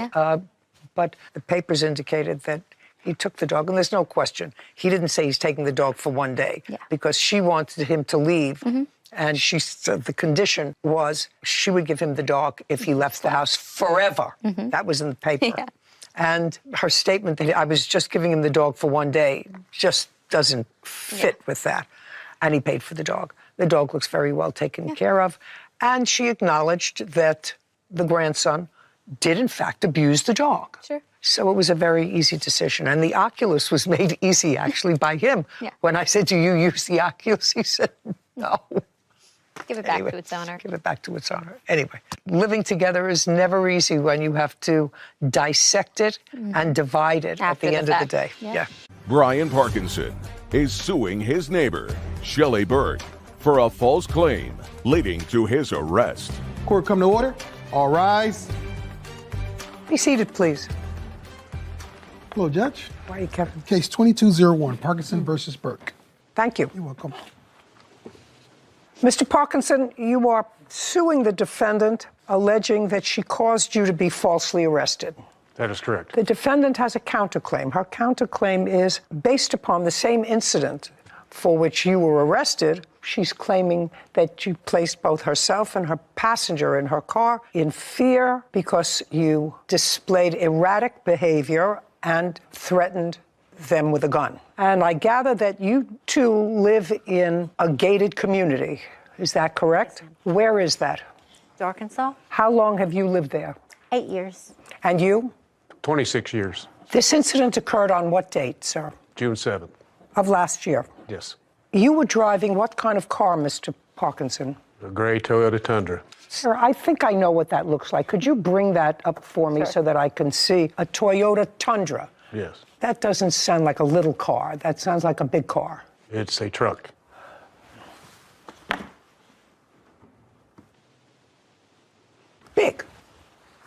Speaker 3: But the papers indicated that he took the dog, and there's no question. He didn't say he's taking the dog for one day because she wanted him to leave. And she said the condition was she would give him the dog if he left the house forever. That was in the paper. And her statement that I was just giving him the dog for one day just doesn't fit with that. And he paid for the dog. The dog looks very well taken care of. And she acknowledged that the grandson did, in fact, abuse the dog.
Speaker 9: Sure.
Speaker 3: So it was a very easy decision. And the Oculus was made easy, actually, by him. When I said, do you use the Oculus? He said, no.
Speaker 9: Give it back to its owner.
Speaker 3: Give it back to its owner. Anyway, living together is never easy when you have to dissect it and divide it at the end of the day. Yeah.
Speaker 4: Brian Parkinson is suing his neighbor, Shelley Burke, for a false claim leading to his arrest.
Speaker 6: Court come to order. All rise.
Speaker 3: Be seated, please.
Speaker 6: Hello, Judge.
Speaker 3: Why are you, Kevin?
Speaker 6: Case 2201, Parkinson versus Burke.
Speaker 3: Thank you.
Speaker 6: You're welcome.
Speaker 3: Mr. Parkinson, you are suing the defendant, alleging that she caused you to be falsely arrested.
Speaker 20: That is correct.
Speaker 3: The defendant has a counterclaim. Her counterclaim is based upon the same incident for which you were arrested. She's claiming that you placed both herself and her passenger in her car in fear because you displayed erratic behavior and threatened them with a gun. And I gather that you two live in a gated community. Is that correct?
Speaker 21: Yes,
Speaker 3: where is that?
Speaker 21: Arkansas.
Speaker 3: How long have you lived there?
Speaker 21: 8 years.
Speaker 3: And you?
Speaker 20: 26 years.
Speaker 3: This incident occurred on what date, sir?
Speaker 20: June 7th.
Speaker 3: Of last year?
Speaker 20: Yes.
Speaker 3: You were driving what kind of car, Mr. Parkinson?
Speaker 20: A gray Toyota Tundra.
Speaker 3: Sir, I think I know what that looks like. Could you bring that up for me so that I can see a Toyota Tundra?
Speaker 20: Yes.
Speaker 3: That doesn't sound like a little car. That sounds like a big car.
Speaker 20: It's a truck.
Speaker 3: Big.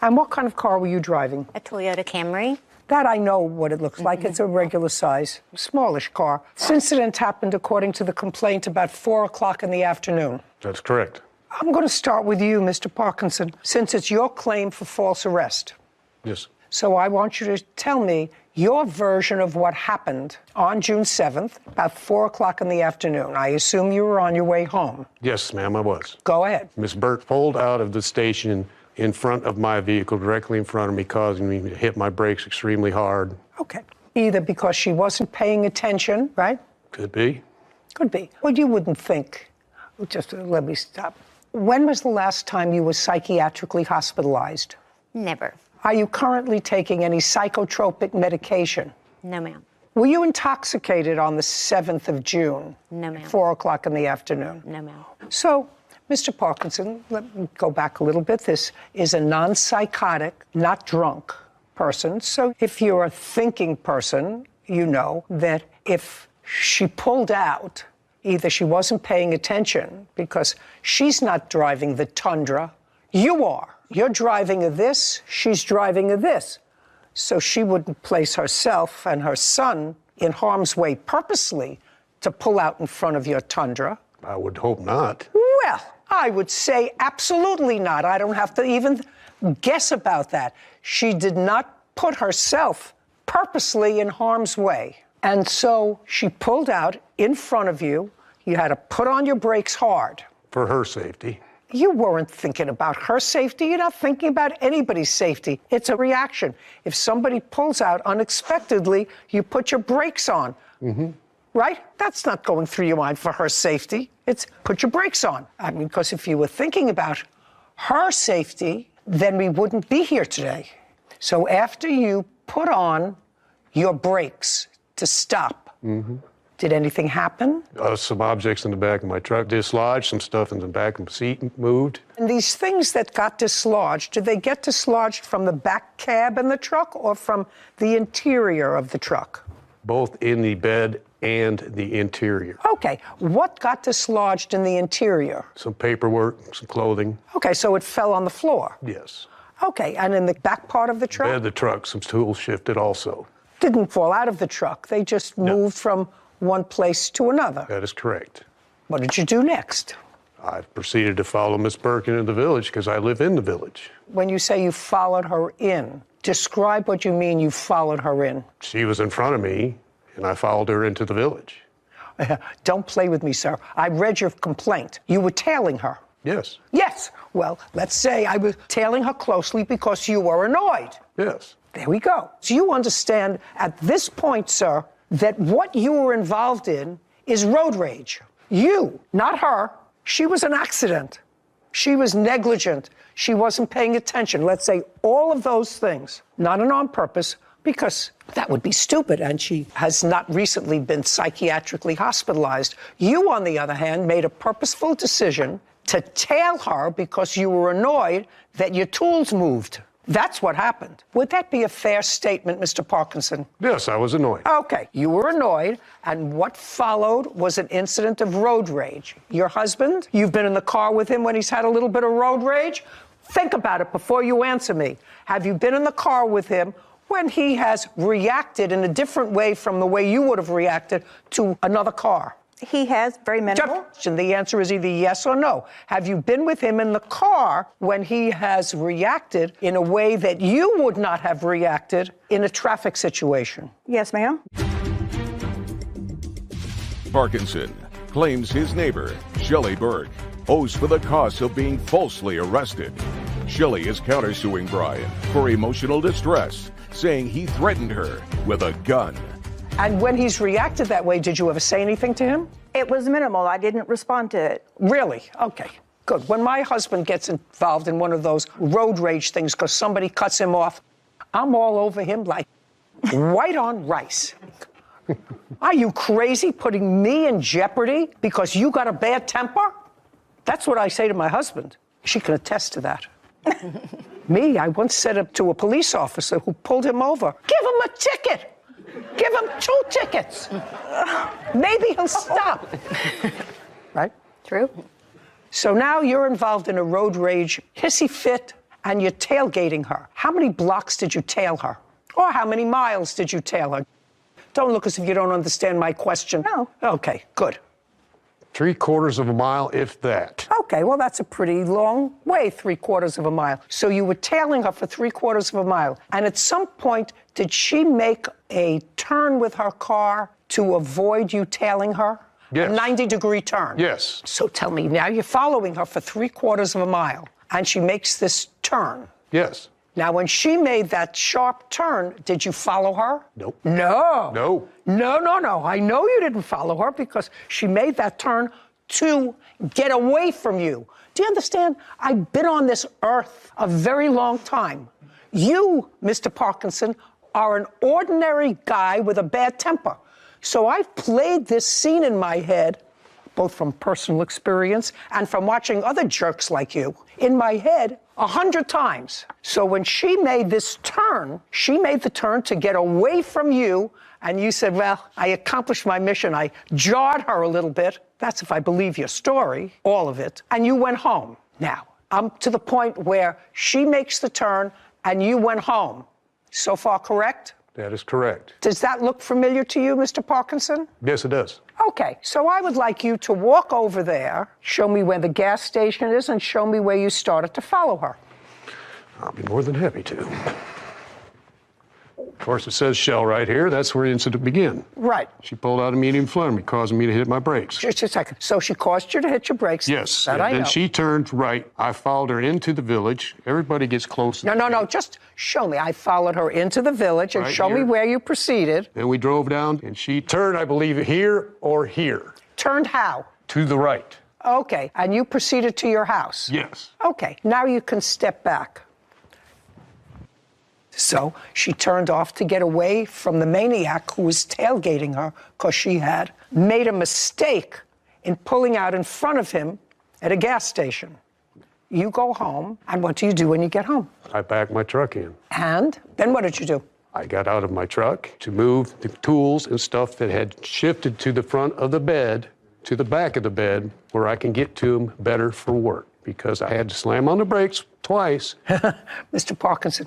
Speaker 3: And what kind of car were you driving?
Speaker 21: A Toyota Camry.
Speaker 3: That I know what it looks like. It's a regular size, smallish car. This incident happened, according to the complaint, about 4 o'clock in the afternoon.
Speaker 20: That's correct.
Speaker 3: I'm going to start with you, Mr. Parkinson, since it's your claim for false arrest.
Speaker 20: Yes.
Speaker 3: So I want you to tell me your version of what happened on June 7th, about 4 o'clock in the afternoon. I assume you were on your way home.
Speaker 20: Yes, ma'am, I was.
Speaker 3: Go ahead.
Speaker 20: Miss Burke pulled out of the station in front of my vehicle, directly in front of me, causing me to hit my brakes extremely hard.
Speaker 3: Okay. Either because she wasn't paying attention, right?
Speaker 20: Could be.
Speaker 3: Could be. Well, you wouldn't think. Just let me stop. When was the last time you were psychiatrically hospitalized?
Speaker 21: Never.
Speaker 3: Are you currently taking any psychotropic medication?
Speaker 21: No, ma'am.
Speaker 3: Were you intoxicated on the 7th of June?
Speaker 21: No, ma'am.
Speaker 3: 4 o'clock in the afternoon?
Speaker 21: No, ma'am.
Speaker 3: So, Mr. Parkinson, let me go back a little bit. This is a non-psychotic, not drunk person. So if you're a thinking person, you know that if she pulled out, either she wasn't paying attention because she's not driving the Tundra, you are. You're driving a this, she's driving a this. So she wouldn't place herself and her son in harm's way purposely to pull out in front of your Tundra.
Speaker 20: I would hope not.
Speaker 3: Well, I would say absolutely not. I don't have to even guess about that. She did not put herself purposely in harm's way. And so she pulled out in front of you. You had to put on your brakes hard.
Speaker 20: For her safety.
Speaker 3: You weren't thinking about her safety. You're not thinking about anybody's safety. It's a reaction. If somebody pulls out unexpectedly, you put your brakes on. Mm-hmm. Right? That's not going through your mind for her safety. It's put your brakes on. I mean, because if you were thinking about her safety, then we wouldn't be here today. So after you put on your brakes to stop, did anything happen?
Speaker 20: Some objects in the back of my truck dislodged, some stuff in the back of the seat moved.
Speaker 3: And these things that got dislodged, did they get dislodged from the back cab in the truck or from the interior of the truck?
Speaker 20: Both in the bed and the interior.
Speaker 3: Okay, what got dislodged in the interior?
Speaker 20: Some paperwork, some clothing.
Speaker 3: Okay, so it fell on the floor?
Speaker 20: Yes.
Speaker 3: Okay, and in the back part of the truck?
Speaker 20: Bed of the truck, some tools shifted also.
Speaker 3: Didn't fall out of the truck. They just moved from one place to another.
Speaker 20: That is correct.
Speaker 3: What did you do next?
Speaker 20: I proceeded to follow Miss Burke into the village because I live in the village.
Speaker 3: When you say you followed her in, describe what you mean you followed her in.
Speaker 20: She was in front of me, and I followed her into the village.
Speaker 3: Don't play with me, sir. I read your complaint. You were tailing her.
Speaker 20: Yes.
Speaker 3: Yes. Well, let's say I was tailing her closely because you were annoyed.
Speaker 20: Yes.
Speaker 3: There we go. So you understand at this point, sir, that what you were involved in is road rage. You, not her. She was an accident. She was negligent. She wasn't paying attention. Let's say all of those things, not on purpose, because that would be stupid, and she has not recently been psychiatrically hospitalized. You, on the other hand, made a purposeful decision to tail her because you were annoyed that your tools moved. That's what happened. Would that be a fair statement, Mr. Parkinson?
Speaker 20: Yes, I was annoyed.
Speaker 3: Okay, you were annoyed, and what followed was an incident of road rage. Your husband, you've been in the car with him when he's had a little bit of road rage? Think about it before you answer me. Have you been in the car with him when he has reacted in a different way from the way you would have reacted to another car?
Speaker 8: He has, very minimal.
Speaker 3: The answer is either yes or no. Have you been with him in the car when he has reacted in a way that you would not have reacted in a traffic situation?
Speaker 8: Yes, ma'am.
Speaker 4: Parkinson claims his neighbor, Shelley Burke, owes for the costs of being falsely arrested. Shelley is countersuing Brian for emotional distress, saying he threatened her with a gun.
Speaker 3: And when he's reacted that way, did you ever say anything to him?
Speaker 8: It was minimal. I didn't respond to it.
Speaker 3: Really? Okay, good. When my husband gets involved in one of those road rage things because somebody cuts him off, I'm all over him like white on rice. Are you crazy, putting me in jeopardy because you got a bad temper? That's what I say to my husband. She can attest to that. Me, I once said it to a police officer who pulled him over. Give him a ticket. Give him 2 tickets. Maybe he'll stop. Right?
Speaker 9: True.
Speaker 3: So now you're involved in a road rage hissy fit and you're tailgating her. How many blocks did you tail her? Or how many miles did you tail her? Don't look as if you don't understand my question.
Speaker 8: No.
Speaker 3: Okay, good.
Speaker 20: 3/4 of a mile, if that.
Speaker 3: Okay, well, that's a pretty long way, 3/4 of a mile. So you were tailing her for 3/4 of a mile. And at some point, did she make a turn with her car to avoid you tailing her?
Speaker 20: Yes.
Speaker 3: A 90-degree turn?
Speaker 20: Yes.
Speaker 3: So tell me, now you're following her for 3/4 of a mile, and she makes this turn.
Speaker 20: Yes.
Speaker 3: Now, when she made that sharp turn, did you follow her?
Speaker 20: Nope.
Speaker 3: No.
Speaker 20: No.
Speaker 3: No. I know you didn't follow her because she made that turn to get away from you. Do you understand? I've been on this earth a very long time. You, Mr. Parkinson, are an ordinary guy with a bad temper. So I've played this scene in my head, both from personal experience and from watching other jerks like you, in my head 100 times. So when she made this turn, she made the turn to get away from you, and you said, well, I accomplished my mission. I jarred her a little bit. That's if I believe your story, all of it. And you went home. Now, I'm to the point where she makes the turn and you went home. So far, correct?
Speaker 20: That is correct.
Speaker 3: Does that look familiar to you, Mr. Parkinson?
Speaker 20: Yes, it does.
Speaker 3: Okay, so I would like you to walk over there, show me where the gas station is, and show me where you started to follow her.
Speaker 20: I'll be more than happy to. Of course, it says Shell right here. That's where the incident began.
Speaker 3: Right.
Speaker 20: She pulled out immediately in front of me, causing me to hit my brakes.
Speaker 3: Just a second. So she caused you to hit your brakes?
Speaker 20: Yes.
Speaker 3: That
Speaker 20: And
Speaker 3: I know.
Speaker 20: then she turned right. I followed her into the village. Everybody gets close.
Speaker 3: No. Just show me. I followed her into the village and
Speaker 20: Right
Speaker 3: show me
Speaker 20: here.
Speaker 3: where you proceeded.
Speaker 20: Then we drove down, and she turned, I believe, here or here.
Speaker 3: Turned how?
Speaker 20: To the right.
Speaker 3: Okay. And you proceeded to your house?
Speaker 20: Yes.
Speaker 3: Okay. Now you can step back. So she turned off to get away from the maniac who was tailgating her because she had made a mistake in pulling out in front of him at a gas station. You go home, and what do you do when you get home?
Speaker 20: I backed my truck in.
Speaker 3: And then what did you do?
Speaker 20: I got out of my truck to move the tools and stuff that had shifted to the front of the bed, to the back of the bed, where I can get to them better for work, because I had to slam on the brakes twice.
Speaker 3: Mr. Parkinson,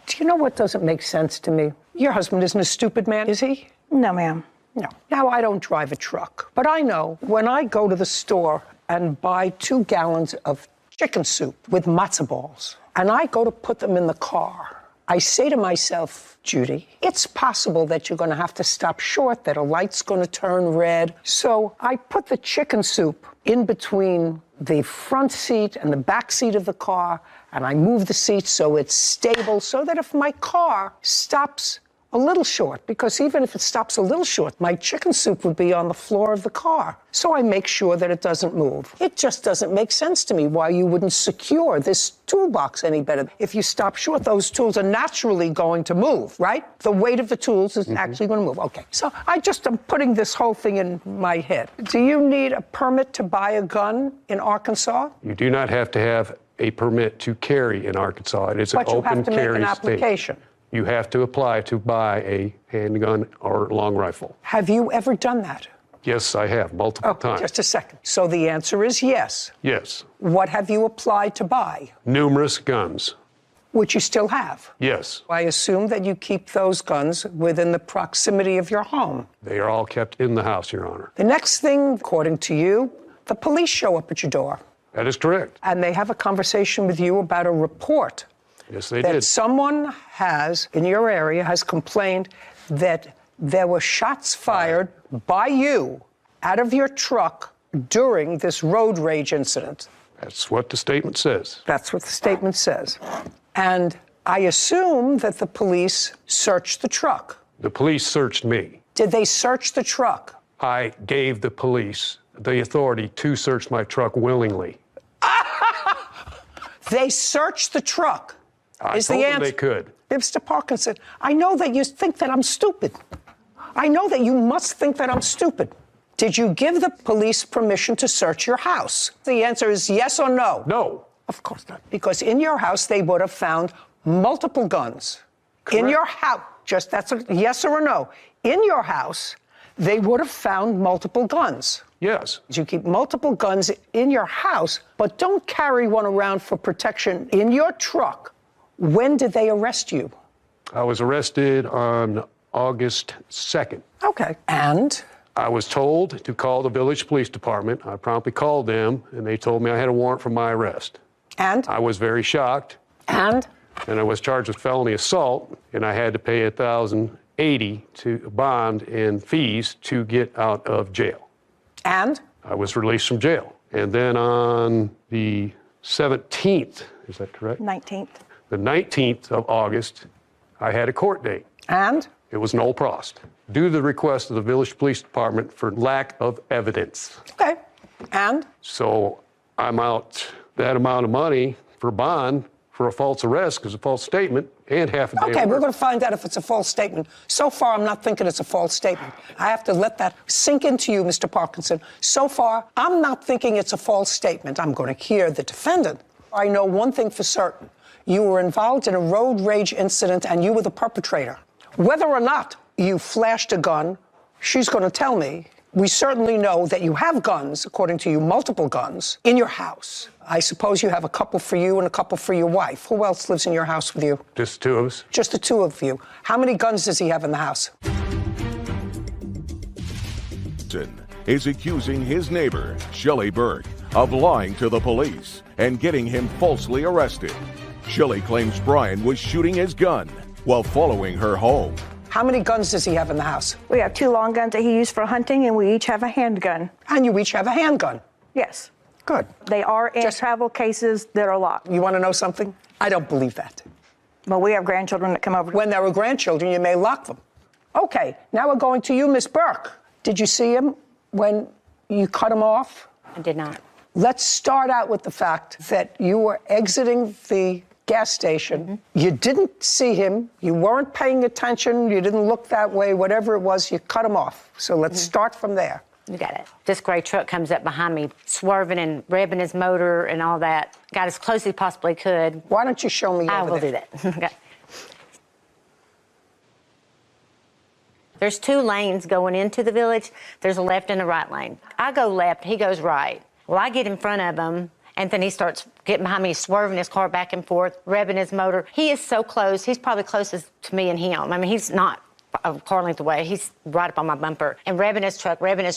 Speaker 3: do you know what doesn't make sense to me? Your husband isn't a stupid man, is he?
Speaker 8: No, ma'am.
Speaker 3: No. Now, I don't drive a truck, but I know when I go to the store and buy 2 gallons of chicken soup with matzo balls, and I go to put them in the car, I say to myself, Judy, it's possible that you're going to have to stop short, that a light's going to turn red. So I put the chicken soup in between the front seat and the back seat of the car, and I move the seat so it's stable, so that if my car stops A little short, because even if it stops a little short, my chicken soup would be on the floor of the car. So I make sure that it doesn't move. It just doesn't make sense to me why you wouldn't secure this toolbox any better. If you stop short, those tools are naturally going to move, right? The weight of the tools is actually going to move. Okay, so I just am putting this whole thing in my head. Do you need a permit to buy a gun in Arkansas?
Speaker 20: You do not have to have a permit to carry in Arkansas. It is an
Speaker 3: But you
Speaker 20: open
Speaker 3: have to make
Speaker 20: carry
Speaker 3: an
Speaker 20: state.
Speaker 3: application.
Speaker 20: You have to apply to buy a handgun or long rifle.
Speaker 3: Have you ever done that?
Speaker 20: Yes, I have, multiple times.
Speaker 3: Just a second. So the answer is yes.
Speaker 20: Yes.
Speaker 3: What have you applied to buy?
Speaker 20: Numerous guns.
Speaker 3: Which you still have.
Speaker 20: Yes.
Speaker 3: I assume that you keep those guns within the proximity of your home.
Speaker 20: They are all kept in the house, Your Honor.
Speaker 3: The next thing, according to you, the police show up at your door.
Speaker 20: That is correct.
Speaker 3: And they have a conversation with you about a report.
Speaker 20: Yes, they
Speaker 3: that
Speaker 20: did.
Speaker 3: someone has, in your area, has complained that there were shots fired by you out of your truck during this road rage incident.
Speaker 20: That's what the statement says.
Speaker 3: That's what the statement says. And I assume that the police searched the truck.
Speaker 20: The police searched me.
Speaker 3: Did they search the truck?
Speaker 20: I gave the police the authority to search my truck willingly.
Speaker 3: They searched the truck.
Speaker 20: I told them they could.
Speaker 3: Mr. Parkinson, I know that you think that I'm stupid. I know that you must think that I'm stupid. Did you give the police permission to search your house? The answer is yes or no.
Speaker 20: No.
Speaker 3: Of course not. Because in your house, they would have found multiple guns.
Speaker 20: Correct.
Speaker 3: In your house, just that's a yes or a no. In your house, they would have found multiple guns.
Speaker 20: Yes.
Speaker 3: You keep multiple guns in your house, but don't carry one around for protection in your truck. When did they arrest you?
Speaker 20: I was arrested on August 2nd.
Speaker 3: Okay. And?
Speaker 20: I was told to call the village police department. I promptly called them, and they told me I had a warrant for my arrest.
Speaker 3: And?
Speaker 20: I was very shocked.
Speaker 3: And?
Speaker 20: And I was charged with felony assault, and I had to pay $1,080 to bond and fees to get out of jail.
Speaker 3: And?
Speaker 20: I was released from jail. And then on the 17th, is that correct?
Speaker 8: 19th.
Speaker 20: The 19th of August, I had a court date.
Speaker 3: And?
Speaker 20: It was nolle prost, due to the request of the village police department for lack of evidence.
Speaker 3: Okay. And?
Speaker 20: So I'm out that amount of money for bond for a false arrest because a false statement and half a day.
Speaker 3: Okay, we're going to find out if it's a false statement. So far, I'm not thinking it's a false statement. I have to let that sink into you, Mr. Parkinson. So far, I'm not thinking it's a false statement. I'm going to hear the defendant. I know one thing for certain. You were involved in a road rage incident and you were the perpetrator. Whether or not you flashed a gun, she's going to tell me. We certainly know that you have guns, according to you, multiple guns, in your house. I suppose you have a couple for you and a couple for your wife. Who else lives in your house with you?
Speaker 20: Just two of us.
Speaker 3: Just the two of you. How many guns does he have in the house?
Speaker 4: Is accusing his neighbor, Shelley Burke, of lying to the police and getting him falsely arrested. Shelley claims Brian was shooting his gun while following her home.
Speaker 3: How many guns does he have in the house?
Speaker 8: We have 2 long guns that he used for hunting, and we each have a handgun.
Speaker 3: And you each have a handgun?
Speaker 8: Yes.
Speaker 3: Good.
Speaker 8: They are in travel cases that are locked.
Speaker 3: You want to know something? I don't believe that.
Speaker 8: But we have grandchildren that come over.
Speaker 3: When there are grandchildren, you may lock them. Okay, now we're going to you, Miss Burke. Did you see him when you cut him off?
Speaker 21: I did not.
Speaker 3: Let's start out with the fact that you were exiting the gas station. Mm-hmm. You didn't see him. You weren't paying attention. You didn't look that way. Whatever it was, you cut him off. So let's start from there.
Speaker 21: You got it. This gray truck comes up behind me, swerving and revving his motor and all that. Got as close as he possibly could.
Speaker 3: Why don't you show me
Speaker 21: I
Speaker 3: over
Speaker 21: will
Speaker 3: there?
Speaker 21: do that. Okay. There's 2 lanes going into the village. There's a left and a right lane. I go left, he goes right. Well, I get in front of him, and then he starts getting behind me, swerving his car back and forth, revving his motor. He is so close. He's probably closest to me and him. I mean, he's not a car length away. He's right up on my bumper. And revving his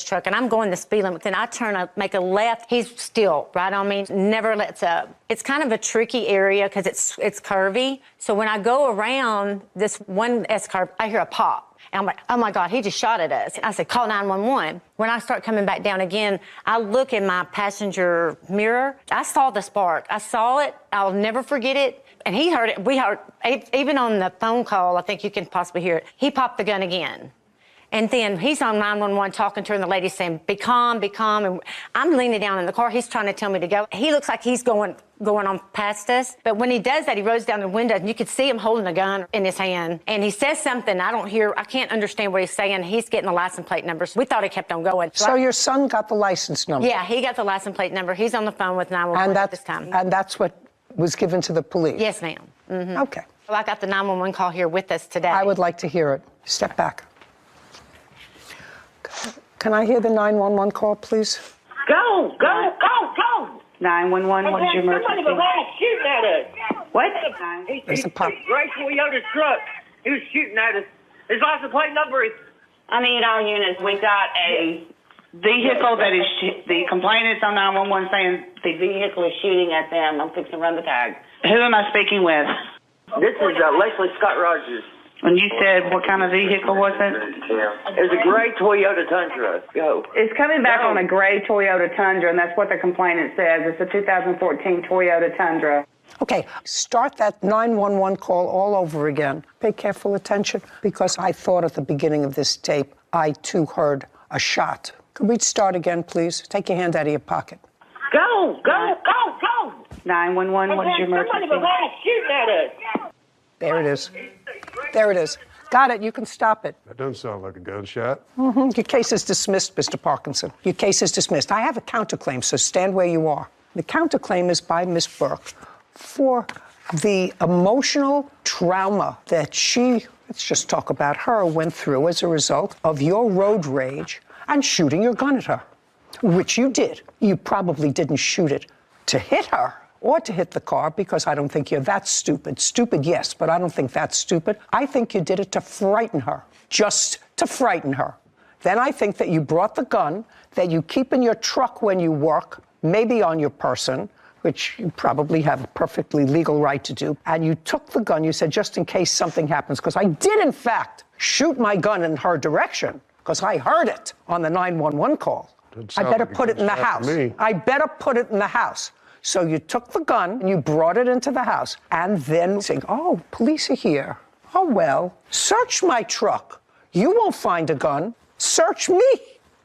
Speaker 21: truck, and I'm going the speed limit. Then I turn, make a left. He's still right on me, never lets up. It's kind of a tricky area because it's curvy. So when I go around this one S-curve, I hear a pop. And I'm like, oh my God, he just shot at us. I said, call 911. When I start coming back down again, I look in my passenger mirror. I saw the spark. I saw it. I'll never forget it. And he heard it. We heard, even on the phone call, I think you can possibly hear it. He popped the gun again. And then he's on 911 talking to her, and the lady's saying, be calm, be calm. And I'm leaning down in the car. He's trying to tell me to go. He looks like he's going on past us. But when he does that, he rolls down the window, and you could see him holding a gun in his hand. And he says something I can't understand what he's saying. He's getting the license plate numbers. We thought he kept on going.
Speaker 3: So your son got the license number?
Speaker 21: Yeah, he got the license plate number. He's on the phone with 911 at this time.
Speaker 3: And that's what was given to the police?
Speaker 21: Yes, ma'am. Mm-hmm.
Speaker 3: Okay.
Speaker 21: Well, I got the 911 call here with us today.
Speaker 3: I would like to hear it. Step back. Can I hear the 911 call, please?
Speaker 7: Go, go, go, go! 911, what's your emergency? Somebody was shooting at us. What? He's a gray Toyota truck. He was shooting at us. His license plate number is... I need all units. We got a vehicle that is... The complainant's on 911 saying the vehicle is shooting at them. I'm fixing to run the tag. Who am I speaking with? This is Leslie Scott Rogers. And you said what kind of vehicle was it? It was a gray Toyota Tundra. Go. It's coming back on a gray Toyota Tundra, and that's what the complainant says. It's a 2014 Toyota Tundra.
Speaker 3: Okay, start that 911 call all over again. Pay careful attention, because I thought at the beginning of this tape, I too heard a shot. Could we start again, please? Take your hand out of your pocket.
Speaker 7: Go, go, go, go! 911, what's your emergency? Somebody was shooting at us.
Speaker 3: There it is. There it is. Got it. You can stop it.
Speaker 20: That doesn't sound like a gunshot.
Speaker 3: Mm-hmm. Your case is dismissed, Mr. Parkinson. Your case is dismissed. I have a counterclaim, so stand where you are. The counterclaim is by Miss Burke for the emotional trauma that she, let's just talk about her, went through as a result of your road rage and shooting your gun at her, which you did. You probably didn't shoot it to hit her or to hit the car, because I don't think you're that stupid. Stupid, yes, but I don't think that's stupid. I think you did it to frighten her, just to frighten her. Then I think that you brought the gun that you keep in your truck when you work, maybe on your person, which you probably have a perfectly legal right to do, and you took the gun, you said, just in case something happens, because I did, in fact, shoot my gun in her direction, because I heard it on the 911 call. I better put it in the house. I better put it in the house. So you took the gun and you brought it into the house, and then saying, oh, police are here. Oh, well, search my truck. You won't find a gun. Search me.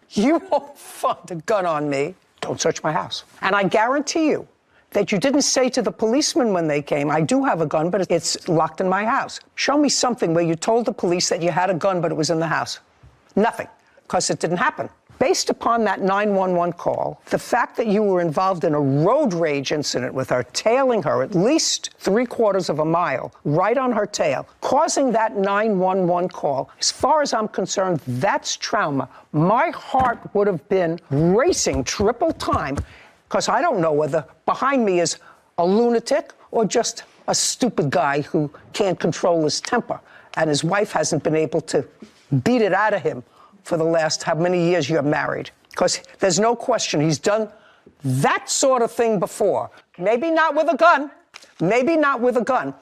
Speaker 3: You won't find a gun on me. Don't search my house. And I guarantee you that you didn't say to the policemen when they came, I do have a gun, but it's locked in my house. Show me something where you told the police that you had a gun, but it was in the house. Nothing, because it didn't happen. Based upon that 911 call, the fact that you were involved in a road rage incident with her, tailing her at least 3/4 of a mile, right on her tail, causing that 911 call, as far as I'm concerned, that's trauma. My heart would have been racing triple time, because I don't know whether behind me is a lunatic or just a stupid guy who can't control his temper, and his wife hasn't been able to beat it out of him for the last how many years you're married. Because there's no question he's done that sort of thing before. Maybe not with a gun. Maybe not with a gun.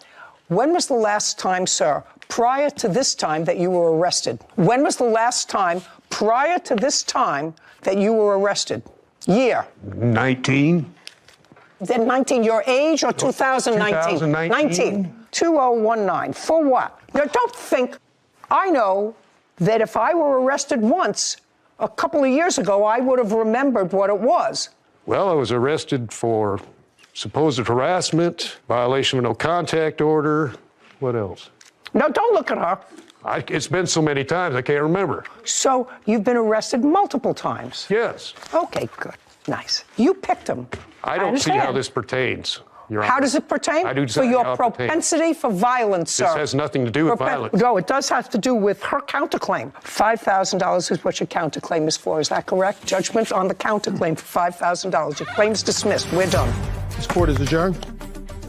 Speaker 3: When was the last time, sir, prior to this time, that you were arrested? When was the last time prior to this time that you were arrested? Year?
Speaker 20: 19.
Speaker 3: Then 19, your age, or 2019?
Speaker 20: 2019.
Speaker 3: 2019. For what? Now, don't think, I know that if I were arrested once, a couple of years ago, I would have remembered what it was.
Speaker 20: Well, I was arrested for supposed harassment, violation of no contact order. What else?
Speaker 3: No, don't look at her.
Speaker 20: It's been so many times, I can't remember.
Speaker 3: So you've been arrested multiple times?
Speaker 20: Yes.
Speaker 3: Okay, good. Nice. You picked him.
Speaker 20: I don't see how this pertains.
Speaker 3: How does it pertain?
Speaker 20: I do
Speaker 3: for your propensity for violence, sir.
Speaker 20: This has nothing to do with violence.
Speaker 3: No, it does have to do with her counterclaim. $5,000 is what your counterclaim is for. Is that correct? Judgment on the counterclaim for $5,000. Your claim's dismissed. We're done.
Speaker 6: This court is adjourned.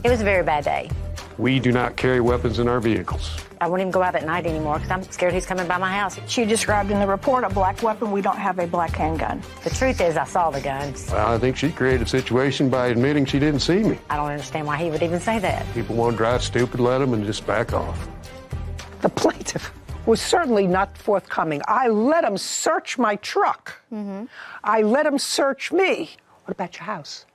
Speaker 21: It was a very bad day.
Speaker 20: We do not carry weapons in our vehicles.
Speaker 21: I won't even go out at night anymore because I'm scared he's coming by my house.
Speaker 8: She described in the report a black weapon. We don't have a black handgun.
Speaker 21: The truth is, I saw the guns.
Speaker 20: Well, I think she created a situation by admitting she didn't see me.
Speaker 21: I don't understand why he would even say that.
Speaker 20: People want to drive stupid, let them, and just back off.
Speaker 3: The plaintiff was certainly not forthcoming. I let him search my truck. I let him search me. What about your house?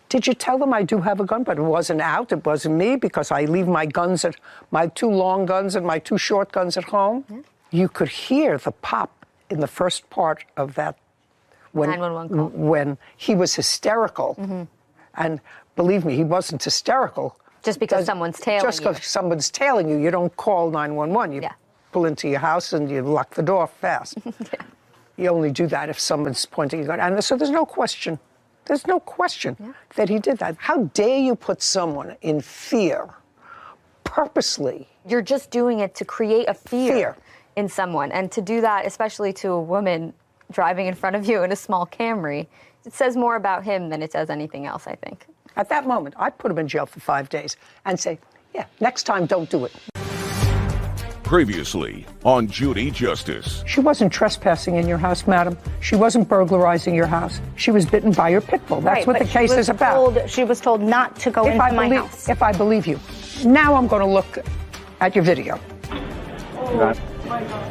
Speaker 3: Did you tell them I do have a gun? But it wasn't out. It wasn't me because I leave my guns at my 2 long guns and my 2 short guns at home. Yeah. You could hear the pop in the first part of that when
Speaker 9: 911 call.
Speaker 3: When he was hysterical. And believe me, he wasn't hysterical.
Speaker 9: Just because someone's tailing you.
Speaker 3: Just because someone's tailing you. You don't call 911. You pull into your house and you lock the door fast. You only do that if someone's pointing a gun. And so there's no question. There's no question that he did that. How dare you put someone in fear purposely?
Speaker 9: You're just doing it to create a fear in someone. And to do that, especially to a woman driving in front of you in a small Camry, it says more about him than it does anything else, I think.
Speaker 3: At that moment, I'd put him in jail for 5 days and say, yeah, next time, don't do it.
Speaker 4: Previously on Judy Justice.
Speaker 3: She wasn't trespassing in your house, madam. She wasn't burglarizing your house. She was bitten by your pit bull. That's what the case is about.
Speaker 2: She was told not to go into my house.
Speaker 3: If I believe you. Now I'm going to look at your video.
Speaker 2: Oh, my God.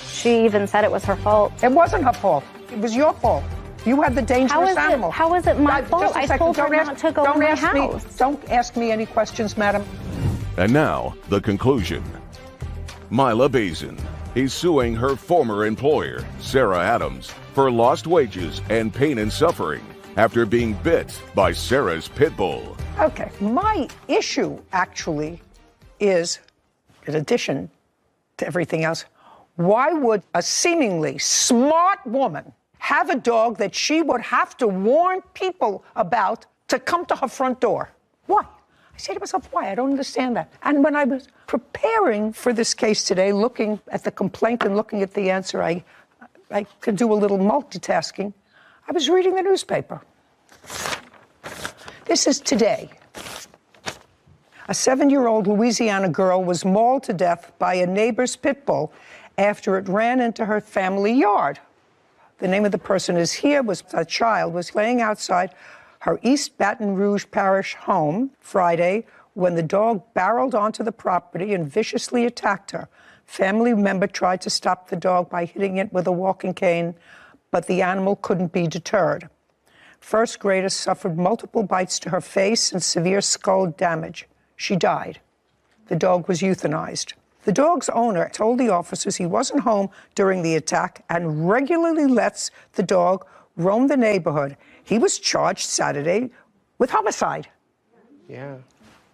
Speaker 2: She even said it was her fault.
Speaker 3: It wasn't her fault. It was your fault. You had the dangerous animal.
Speaker 2: How is it my fault? I told her not to go in my house.
Speaker 3: Don't ask me any questions, madam.
Speaker 4: And now, the conclusion. Mila Bazin is suing her former employer, Sarah Adams, for lost wages and pain and suffering after being bit by Sarah's pit bull.
Speaker 3: Okay, my issue actually is, in addition to everything else, why would a seemingly smart woman have a dog that she would have to warn people about to come to her front door? Why? I say to myself, why? I don't understand that. And when I was preparing for this case today, looking at the complaint and looking at the answer, I could do a little multitasking. I was reading the newspaper. This is today. A 7-year-old Louisiana girl was mauled to death by a neighbor's pit bull after it ran into her family yard. The name of the person is here. A child was playing outside her East Baton Rouge Parish home Friday when the dog barreled onto the property and viciously attacked her. Family member tried to stop the dog by hitting it with a walking cane, but the animal couldn't be deterred. First grader suffered multiple bites to her face and severe skull damage. She died. The dog was euthanized. The dog's owner told the officers he wasn't home during the attack and regularly lets the dog roam the neighborhood. He was charged Saturday with homicide.
Speaker 22: Yeah.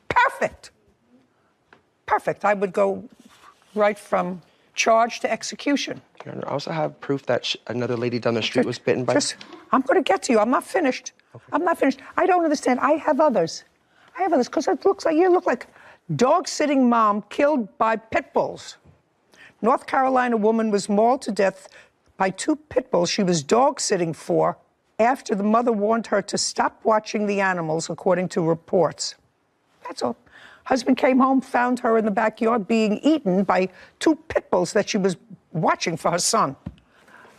Speaker 3: Perfect. Perfect. I would go right from charge to execution.
Speaker 22: Your Honor, I also have proof that another lady down the street was bitten by...
Speaker 3: I'm going to get to you. I'm not finished. Okay. I'm not finished. I don't understand. I have others because it looks like you look like dog-sitting mom killed by pit bulls. North Carolina woman was mauled to death by 2 pit bulls she was dog-sitting for after the mother warned her to stop watching the animals, according to reports. That's all. Husband came home, found her in the backyard being eaten by 2 pit bulls that she was watching for her son.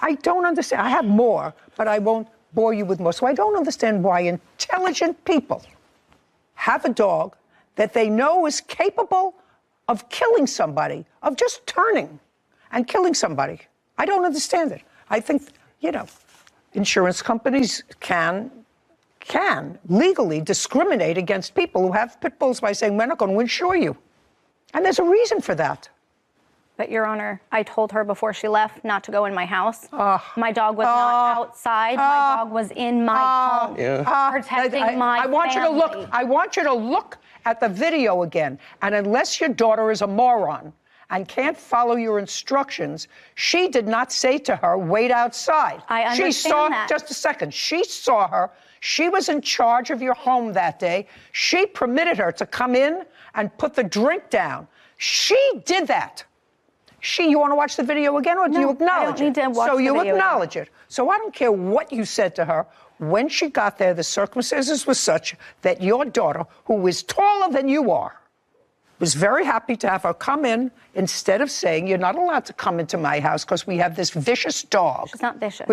Speaker 3: I don't understand. I have more, but I won't bore you with more. So I don't understand why intelligent people have a dog that they know is capable of killing somebody, of just turning and killing somebody. I don't understand it. I think, insurance companies can legally discriminate against people who have pit bulls by saying, we're not going to insure you. And there's a reason for that.
Speaker 2: But, Your Honor, I told her before she left not to go in my house. My dog was not outside. My dog was in my home, protecting my family.
Speaker 3: I want you to look at the video again. And unless your daughter is a moron and can't follow your instructions, she did not say to her, wait outside.
Speaker 2: I understand that.
Speaker 3: Just a second. She saw her. She was in charge of your home that day. She permitted her to come in and put the drink down. She did that. You want to watch the video again, or do you acknowledge it?
Speaker 2: I don't need to watch the video.
Speaker 3: So you acknowledge it. So I don't care what you said to her. When she got there, the circumstances were such that your daughter, who is taller than you are, was very happy to have her come in instead of saying, you're not allowed to come into my house because we have this vicious dog.
Speaker 2: She's not vicious.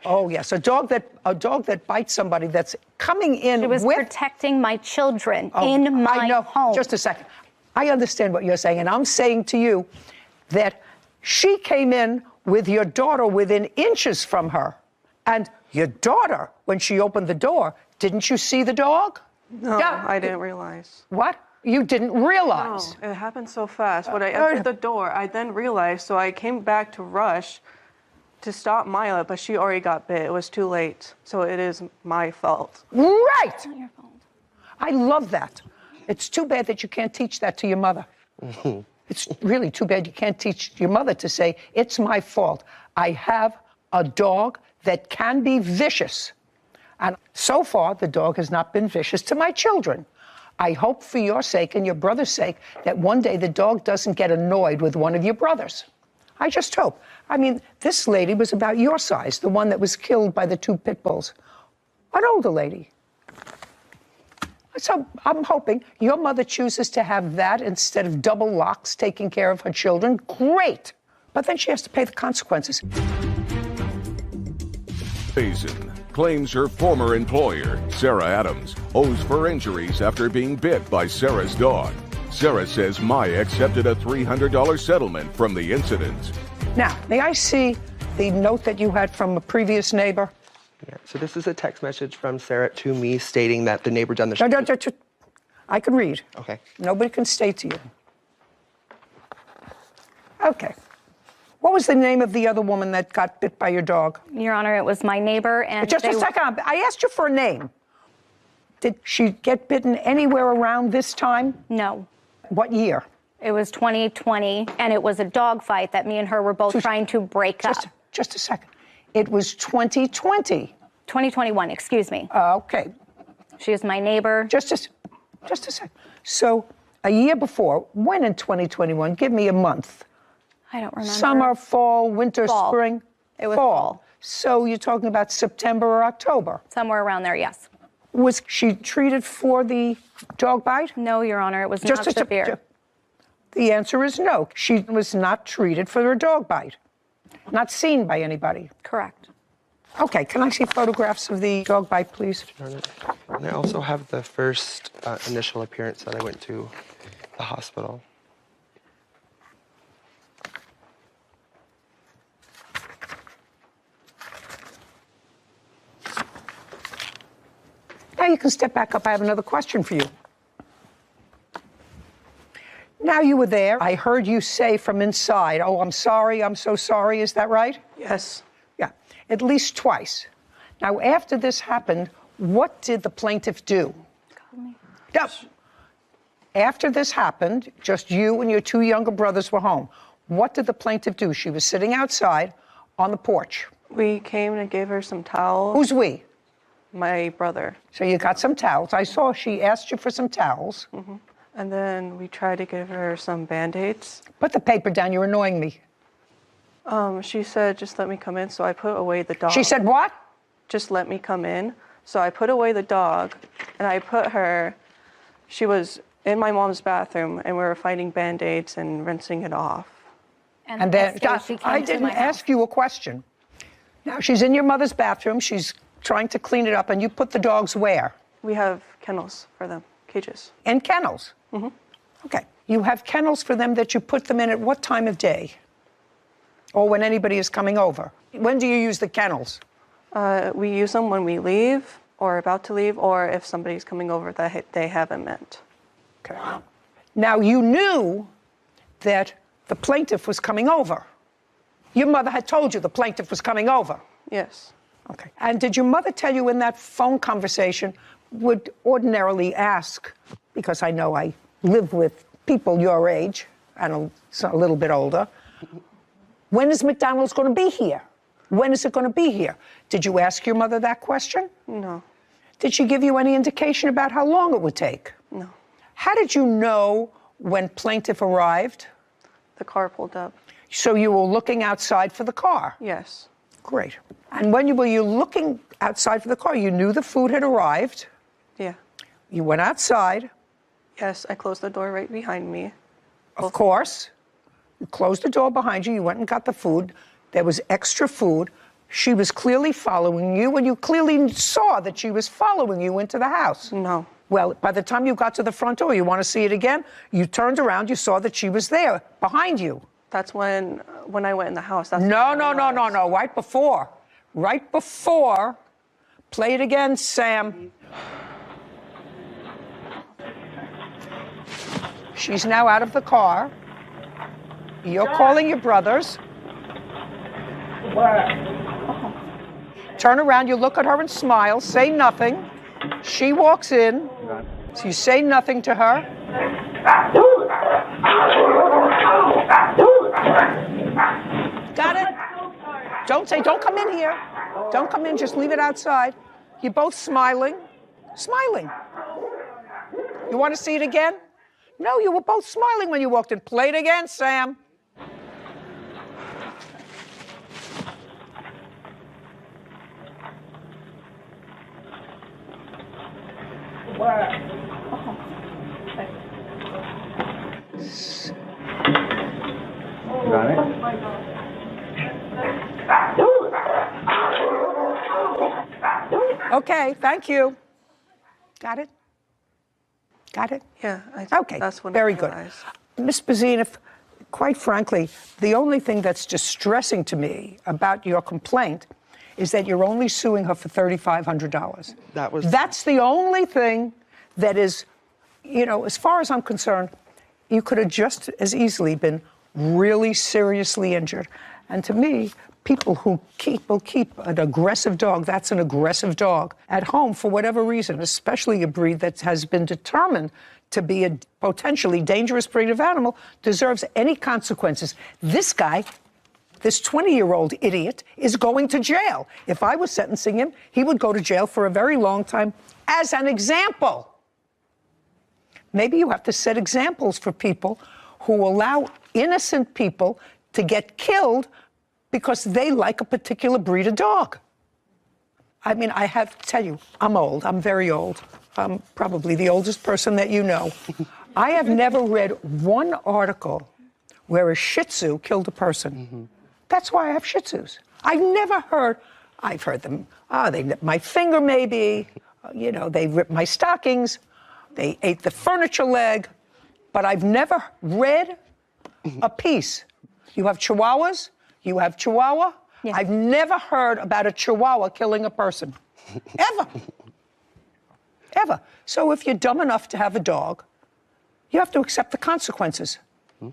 Speaker 3: Oh, yes, a dog that bites somebody that's coming in
Speaker 2: She was
Speaker 3: with...
Speaker 2: protecting my children in my home.
Speaker 3: Just a second. I understand what you're saying, and I'm saying to you that she came in with your daughter within inches from her. And your daughter, when she opened the door, didn't you see the dog?
Speaker 1: No, I didn't realize.
Speaker 3: What? You didn't realize?
Speaker 1: No, it happened so fast. When I entered the door, I then realized, so I came back to rush to stop Mila, but she already got bit. It was too late. So it is my fault.
Speaker 3: Right! It's not your fault. I love that. It's too bad that you can't teach that to your mother. It's really too bad you can't teach your mother to say, it's my fault. I have a dog that can be vicious. And so far, the dog has not been vicious to my children. I hope for your sake and your brother's sake that one day the dog doesn't get annoyed with one of your brothers. I just hope. I mean, this lady was about your size, the one that was killed by the 2 pit bulls. An older lady. So I'm hoping your mother chooses to have that instead of double locks taking care of her children. Great. But then she has to pay the consequences.
Speaker 4: Basin claims her former employer, Sarah Adams, owes for injuries after being bit by Sarah's dog. Sarah says Maya accepted a $300 settlement from the incident.
Speaker 3: Now, may I see the note that you had from a previous neighbor?
Speaker 22: Yeah, so this is a text message from Sarah to me stating that the neighbor down the street...
Speaker 3: No, I can read.
Speaker 22: Okay.
Speaker 3: Nobody can state to you. Okay. What was the name of the other woman that got bit by your dog?
Speaker 2: Your Honor, it was my neighbor, and
Speaker 3: just a second. I asked you for a name. Did she get bitten anywhere around this time?
Speaker 2: No.
Speaker 3: What year?
Speaker 2: It was 2020, and it was a dog fight that me and her were both trying to break up.
Speaker 3: Just a second. It was 2020.
Speaker 2: 2021, excuse me.
Speaker 3: Okay.
Speaker 2: She was my neighbor.
Speaker 3: Just a second. So a year before, when in 2021? Give me a month.
Speaker 2: I don't remember.
Speaker 3: Summer, fall, winter,
Speaker 2: fall.
Speaker 3: spring?
Speaker 2: It was fall.
Speaker 3: So you're talking about September or October?
Speaker 2: Somewhere around there, yes.
Speaker 3: Was she treated for the dog bite?
Speaker 2: No, Your Honor, it was not severe.
Speaker 3: The answer is no. She was not treated for her dog bite. Not seen by anybody.
Speaker 2: Correct.
Speaker 3: Okay, can I see photographs of the dog bite, please?
Speaker 22: And I also have the first initial appearance that I went to the hospital.
Speaker 3: Now you can step back up. I have another question for you. Now you were there. I heard you say from inside, oh, I'm sorry, I'm so sorry. Is that right?
Speaker 1: Yes.
Speaker 3: Yeah, at least twice. Now, after this happened, what did the plaintiff do?
Speaker 2: Call me.
Speaker 3: No. After this happened, just you and your 2 younger brothers were home. What did the plaintiff do? She was sitting outside on the porch.
Speaker 1: We came and gave her some towels.
Speaker 3: Who's we?
Speaker 1: My brother.
Speaker 3: So you got some towels. I saw she asked you for some towels.
Speaker 1: Mm-hmm. And then we tried to give her some Band-Aids.
Speaker 3: Put the paper down. You're annoying me.
Speaker 1: She said, just let me come in. So I put away the dog.
Speaker 3: She said what?
Speaker 1: Just let me come in. So I put away the dog, and I put her, she was in my mom's bathroom, and we were finding Band-Aids and rinsing it off.
Speaker 3: And then, I didn't ask you a question. Now, she's in your mother's bathroom. She's trying to clean it up, and you put the dogs where?
Speaker 1: We have kennels for them, cages.
Speaker 3: And kennels?
Speaker 1: Mm-hmm.
Speaker 3: Okay. You have kennels for them that you put them in at what time of day? Or when anybody is coming over? When do you use the kennels?
Speaker 1: We use them when we leave, or about to leave, or if somebody's coming over that they haven't met.
Speaker 3: Okay. Now, you knew that the plaintiff was coming over. Your mother had told you the plaintiff was coming over.
Speaker 1: Yes.
Speaker 3: Okay. And did your mother tell you in that phone conversation, would ordinarily ask, because I know I live with people your age and a little bit older, when is McDonald's going to be here? When is it going to be here? Did you ask your mother that question?
Speaker 1: No.
Speaker 3: Did she give you any indication about how long it would take?
Speaker 1: No.
Speaker 3: How did you know when plaintiff arrived?
Speaker 1: The car pulled up.
Speaker 3: So you were looking outside for the car?
Speaker 1: Yes.
Speaker 3: Great. And when were you looking outside for the car? You knew the food had arrived?
Speaker 1: Yeah.
Speaker 3: You went outside?
Speaker 1: Yes, I closed the door right behind me.
Speaker 3: Of course. You closed the door behind you. You went and got the food. There was extra food. she was clearly following you, and you clearly saw that she was following you into the house.
Speaker 1: No.
Speaker 3: Well, by the time you got to the front door, you want to see it again? You turned around, you saw that she was there, behind you.
Speaker 1: That's when I went in the house. That's
Speaker 3: No. Right before. Right before. Play it again, Sam. She's now out of the car. You're calling your brothers. Turn around, you look at her and smile, say nothing. She walks in, so you say nothing to her. Got it? Don't come in here. Don't come in, just leave it outside. You're both smiling. Smiling. You want to see it again? No, you were both smiling when you walked in. Play it again, Sam.
Speaker 13: Got it?
Speaker 3: Okay, thank you. Got it? Got it?
Speaker 1: Yeah.
Speaker 3: Okay,
Speaker 1: that's when
Speaker 3: very
Speaker 1: I
Speaker 3: good.
Speaker 1: realized.
Speaker 3: Ms. Bazine, quite frankly, the only thing that's distressing to me about your complaint is that you're only suing her for $3,500. That's the only thing that is, as far as I'm concerned, you could have just as easily been really seriously injured. And to me, people who will keep an aggressive dog, that's an aggressive dog, at home for whatever reason, especially a breed that has been determined to be a potentially dangerous breed of animal, deserves any consequences. This guy, this 20-year-old idiot, is going to jail. If I was sentencing him, he would go to jail for a very long time as an example. Maybe you have to set examples for people who allow innocent people to get killed because they like a particular breed of dog. I mean, I have to tell you, I'm old. I'm very old. I'm probably the oldest person that you know. I have never read one article where a Shih Tzu killed a person. That's why I have Shih Tzus. I've heard them, they nipped my finger maybe, they ripped my stockings, they ate the furniture leg, but I've never read a piece. You have Chihuahuas, you have Chihuahua. Yeah. I've never heard about a Chihuahua killing a person, ever. Ever. So if you're dumb enough to have a dog, you have to accept the consequences.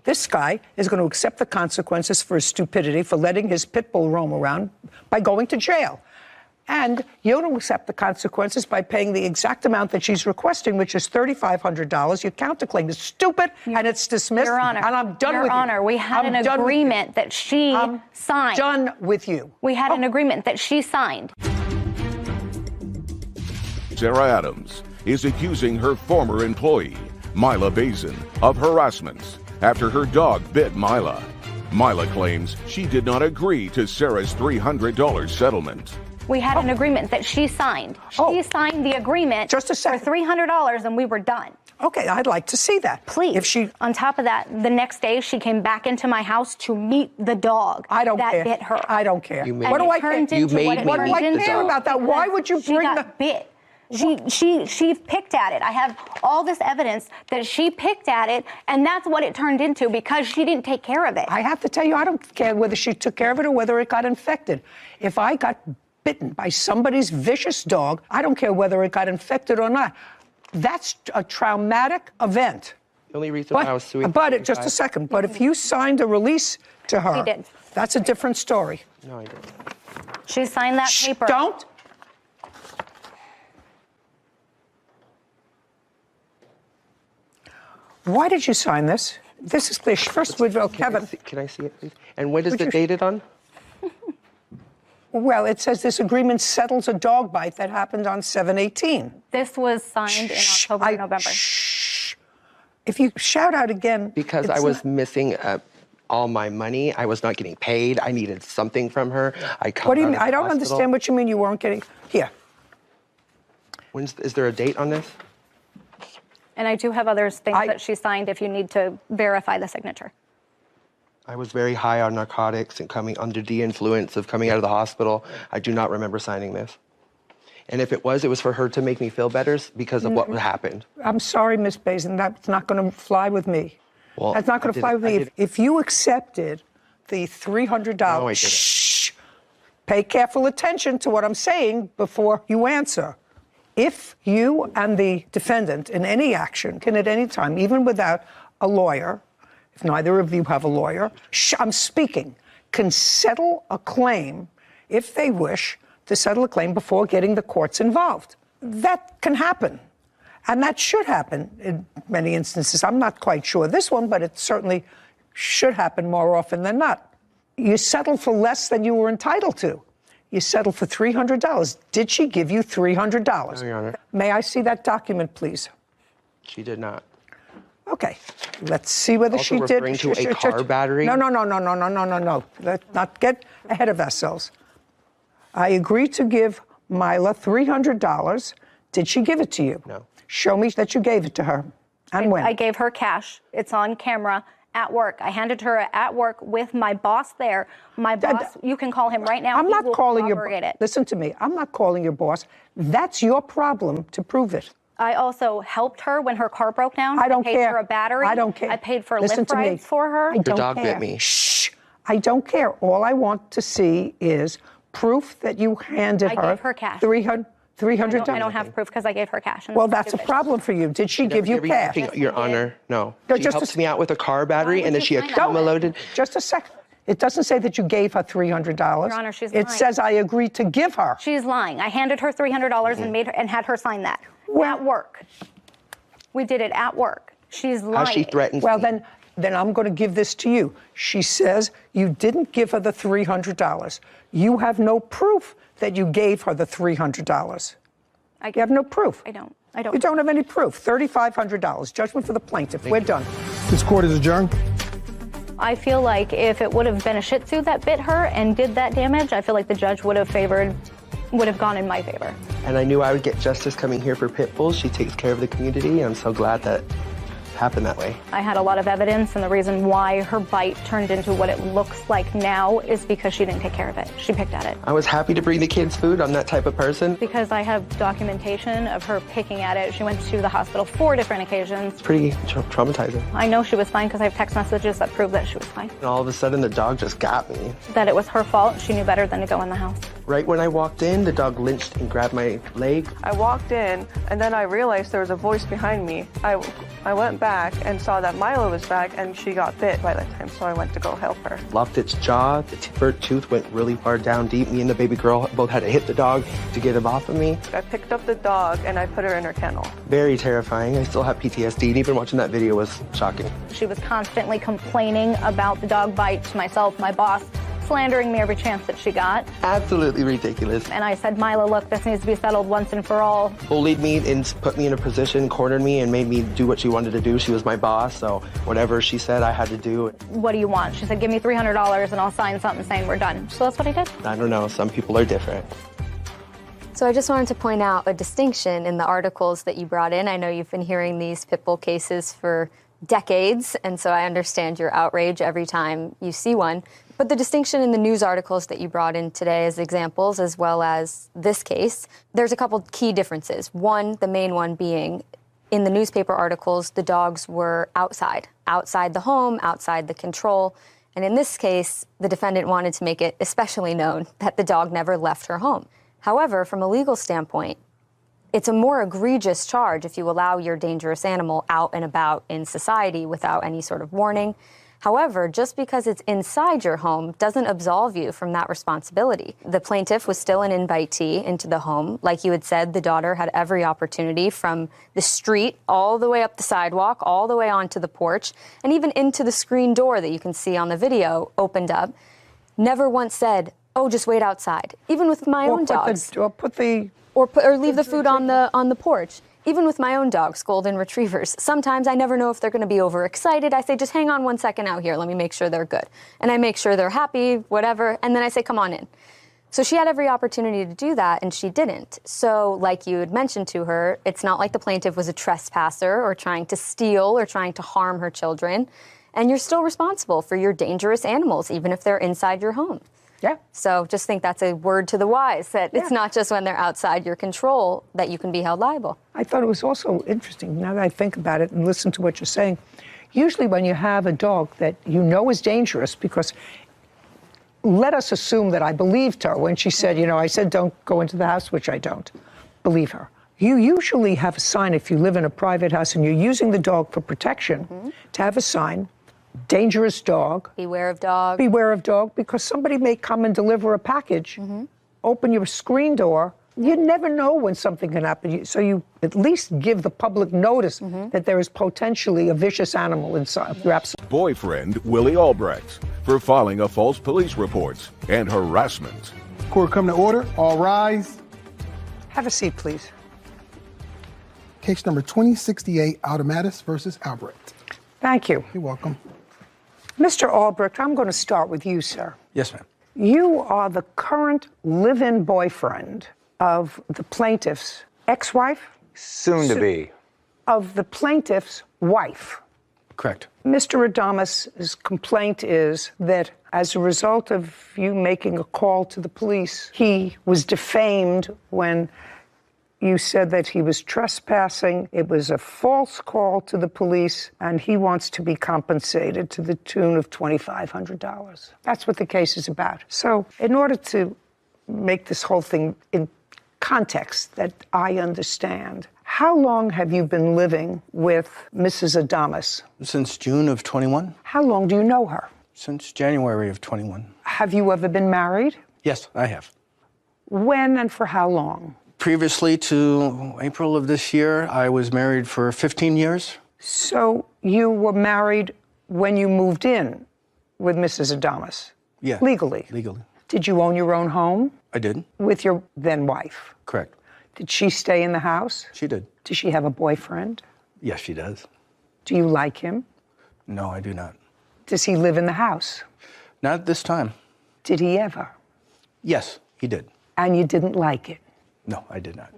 Speaker 3: This guy is going to accept the consequences for his stupidity, for letting his pit bull roam around, by going to jail. And you're going to accept the consequences by paying the exact amount that she's requesting, which is $3,500. Your counterclaim is stupid, and it's dismissed.
Speaker 2: Your Honor,
Speaker 3: and I'm done with you.
Speaker 2: Your Honor, we had an agreement that she signed.
Speaker 3: Done with you.
Speaker 2: We had an agreement that she signed.
Speaker 4: Sarah Adams is accusing her former employee, Mila Bazin, of harassment after her dog bit Mila. Mila claims she did not agree to Sarah's $300 settlement.
Speaker 2: We had an agreement that she signed. She signed the agreement for $300, and we were done.
Speaker 3: Okay, I'd like to see that.
Speaker 2: Please.
Speaker 3: If she,
Speaker 2: on top of that, the next day she came back into my house to meet the dog that bit her.
Speaker 3: I don't care.
Speaker 2: What do I care
Speaker 3: about that? Why would you bring
Speaker 2: the bit? She picked at it. I have all this evidence that she picked at it, and that's what it turned into because she didn't take care of it.
Speaker 3: I have to tell you, I don't care whether she took care of it or whether it got infected. If I got bitten by somebody's vicious dog, I don't care whether it got infected or not. That's a traumatic event.
Speaker 22: The only reason why I was suing.
Speaker 3: But just a second. But if you signed a release to her,
Speaker 2: She did.
Speaker 3: That's a different story.
Speaker 22: No, I didn't.
Speaker 2: She signed that paper.
Speaker 3: Don't. Why did you sign this? This is clear. First, Woodville, Kevin.
Speaker 22: Can I see it, please? And when is it dated on?
Speaker 3: Well, it says this agreement settles a dog bite that happened on 7/18.
Speaker 2: This was signed in October, November.
Speaker 3: If you shout out again.
Speaker 22: Because I was missing all my money. I was not getting paid. I needed something from her.
Speaker 3: What do you mean? I don't understand what you mean you weren't getting. Here.
Speaker 22: Is there a date on this?
Speaker 2: And I do have other things that she signed if you need to verify the signature.
Speaker 22: I was very high on narcotics and coming under the influence of coming out of the hospital. I do not remember signing this. And if it was for her to make me feel better because of what happened.
Speaker 3: I'm sorry, Miss Bazin, that's not going to fly with me.
Speaker 22: Well,
Speaker 3: that's not going to fly with me. If you accepted the $300,
Speaker 22: no, I didn't.
Speaker 3: Pay careful attention to what I'm saying before you answer. If you and the defendant in any action can at any time, even without a lawyer, if neither of you have a lawyer, I'm speaking, can settle a claim if they wish to settle a claim before getting the courts involved. That can happen. And that should happen in many instances. I'm not quite sure this one, but it certainly should happen more often than not. You settled for less than you were entitled to. You settled for $300. Did she give you $300?
Speaker 22: No, Your Honor.
Speaker 3: May I see that document, please?
Speaker 22: She did not.
Speaker 3: Okay. Let's see whether
Speaker 22: Also
Speaker 3: she did.
Speaker 22: referring to a car battery?
Speaker 3: No. Let's not get ahead of ourselves. I agreed to give Mila $300. Did she give it to you?
Speaker 22: No.
Speaker 3: Show me that you gave it to her. And when?
Speaker 2: I gave her cash. It's on camera at work. I handed her at work with my boss there. My boss, you can call him right now.
Speaker 3: I'm not calling your
Speaker 2: boss.
Speaker 3: Listen to me. I'm not calling your boss. That's your problem to prove it.
Speaker 2: I also helped her when her car broke down.
Speaker 3: I don't
Speaker 2: paid
Speaker 3: care.
Speaker 2: for a battery.
Speaker 3: I don't care.
Speaker 2: I paid for
Speaker 3: Listen
Speaker 2: lift
Speaker 3: to me.
Speaker 2: rides for her.
Speaker 3: I don't
Speaker 22: Your dog
Speaker 3: care.
Speaker 22: bit me.
Speaker 3: Shh. I don't care. All I want to see is proof that you handed her.
Speaker 2: I gave her cash.
Speaker 3: $300.
Speaker 2: I don't have proof because I gave her cash.
Speaker 3: Well, that's a problem for you. Did she give you cash?
Speaker 22: Your Honor, no.
Speaker 3: No,
Speaker 22: She
Speaker 3: just
Speaker 22: helped me out with a car battery, and then she
Speaker 2: sign that?
Speaker 22: accumulated.
Speaker 3: Just a second. It doesn't say that you gave her $300.
Speaker 2: Your Honor, she's
Speaker 3: It
Speaker 2: lying.
Speaker 3: says I agreed to give her.
Speaker 2: She's lying. I handed her $300 and made her and had her sign that at work. We did it at work. She's lying.
Speaker 22: How she threatened
Speaker 3: Well,
Speaker 22: me.
Speaker 3: then I'm going to give this to you. She says you didn't give her the $300. You have no proof that you gave her the $300. You have no proof.
Speaker 2: I don't.
Speaker 3: You don't have any proof. $3,500. Judgment for the plaintiff. We're done.
Speaker 6: This court is adjourned.
Speaker 2: I feel like if it would have been a Shih Tzu that bit her and did that damage, I feel like the judge would have gone in my favor.
Speaker 22: And I knew I would get justice coming here for pit bulls. She takes care of the community. I'm so glad that happened that way.
Speaker 2: I had a lot of evidence, and the reason why her bite turned into what it looks like now is because she didn't take care of it. She picked at it.
Speaker 22: I was happy to bring the kids food. I'm that type of person.
Speaker 2: Because I have documentation of her picking at it. She went to the hospital 4 different occasions.
Speaker 22: It's pretty traumatizing.
Speaker 2: I know she was fine because I have text messages that prove that she was fine.
Speaker 22: And all of a sudden, the dog just got me.
Speaker 2: That it was her fault. She knew better than to go in the house.
Speaker 22: Right when I walked in, the dog lynched and grabbed my leg.
Speaker 1: I walked in, and then I realized there was a voice behind me. I went back and saw that Milo was back, and she got bit by that time, so I went to go help her.
Speaker 22: Locked its jaw. The burnt tooth went really far down deep. Me and the baby girl both had to hit the dog to get him off of me.
Speaker 1: I picked up the dog, and I put her in her kennel.
Speaker 22: Very terrifying. I still have PTSD, and even watching that video was shocking.
Speaker 2: She was constantly complaining about the dog bite to myself, my boss, slandering me every chance that she got.
Speaker 22: Absolutely ridiculous.
Speaker 2: And I said, Mila, look, this needs to be settled once and for all.
Speaker 22: Bullied me and put me in a position, cornered me, and made me do what she wanted to do. She was my boss, so whatever she said, I had to do.
Speaker 2: What do you want? She said, give me $300 and I'll sign something saying we're done. So that's what I did.
Speaker 22: I don't know. Some people are different.
Speaker 9: So I just wanted to point out a distinction in the articles that you brought in. I know you've been hearing these pit bull cases for decades, and so I understand your outrage every time you see one. But the distinction in the news articles that you brought in today as examples, as well as this case, there's a couple key differences. One, the main one being, in the newspaper articles, the dogs were outside the home, outside the control. And in this case, the defendant wanted to make it especially known that the dog never left her home. However, from a legal standpoint, it's a more egregious charge if you allow your dangerous animal out and about in society without any sort of warning. However, just because it's inside your home doesn't absolve you from that responsibility. The plaintiff was still an invitee into the home. Like you had said, the daughter had every opportunity from the street all the way up the sidewalk, all the way onto the porch, and even into the screen door that you can see on the video opened up. Never once said, oh, just wait outside. Even with my own dogs. Or leave the food on the porch. Even with my own dogs, golden retrievers, sometimes I never know if they're going to be overexcited. I say, just hang on 1 second out here. Let me make sure they're good. And I make sure they're happy, whatever. And then I say, come on in. So she had every opportunity to do that, and she didn't. So like you had mentioned to her, it's not like the plaintiff was a trespasser or trying to steal or trying to harm her children. and you're still responsible for your dangerous animals, even if they're inside your home.
Speaker 3: Yeah.
Speaker 9: So just think that's a word to the wise, that it's not just when they're outside your control that you can be held liable.
Speaker 3: I thought it was also interesting, now that I think about it and listen to what you're saying, usually when you have a dog that you know is dangerous, because let us assume that I believed her when she said, I said don't go into the house, which I don't believe her. You usually have a sign if you live in a private house and you're using the dog for protection, to have a sign, dangerous dog.
Speaker 9: Beware of dog.
Speaker 3: Beware of dog, because somebody may come and deliver a package, open your screen door. You never know when something can happen. So you at least give the public notice that there is potentially a vicious animal inside. You're absolutely.
Speaker 4: Boyfriend Willie Albrecht for filing a false police report and harassment.
Speaker 6: Court come to order. All rise.
Speaker 3: Have a seat, please.
Speaker 6: Case number 2068, Automatis versus Albrecht.
Speaker 3: Thank you.
Speaker 6: You're welcome.
Speaker 3: Mr. Albrecht, I'm going to start with you, sir.
Speaker 12: Yes, ma'am.
Speaker 3: You are the current live-in boyfriend of the plaintiff's ex-wife?
Speaker 10: Soon to be.
Speaker 3: Of the plaintiff's wife.
Speaker 12: Correct.
Speaker 3: Mr. Adamus' complaint is that as a result of you making a call to the police, he was defamed when you said that he was trespassing. It was a false call to the police, and he wants to be compensated to the tune of $2,500. That's what the case is about. So in order to make this whole thing in context that I understand, how long have you been living with Mrs. Adamus?
Speaker 12: Since June of 21.
Speaker 3: How long do you know her?
Speaker 12: Since January of 21.
Speaker 3: Have you ever been married?
Speaker 12: Yes, I have.
Speaker 3: When and for how long?
Speaker 12: Previously to April of this year, I was married for 15 years.
Speaker 3: So you were married when you moved in with Mrs. Adamus?
Speaker 12: Yeah.
Speaker 3: Legally?
Speaker 12: Legally.
Speaker 3: Did you own your own home?
Speaker 12: I did.
Speaker 3: With your then wife?
Speaker 12: Correct.
Speaker 3: Did she stay in the house?
Speaker 12: She did.
Speaker 3: Does she have a boyfriend?
Speaker 12: Yes, she does.
Speaker 3: Do you like him?
Speaker 12: No, I do not.
Speaker 3: Does he live in the house?
Speaker 12: Not at this time.
Speaker 3: Did he ever?
Speaker 12: Yes, he did.
Speaker 3: And you didn't like it?
Speaker 12: No, I did not.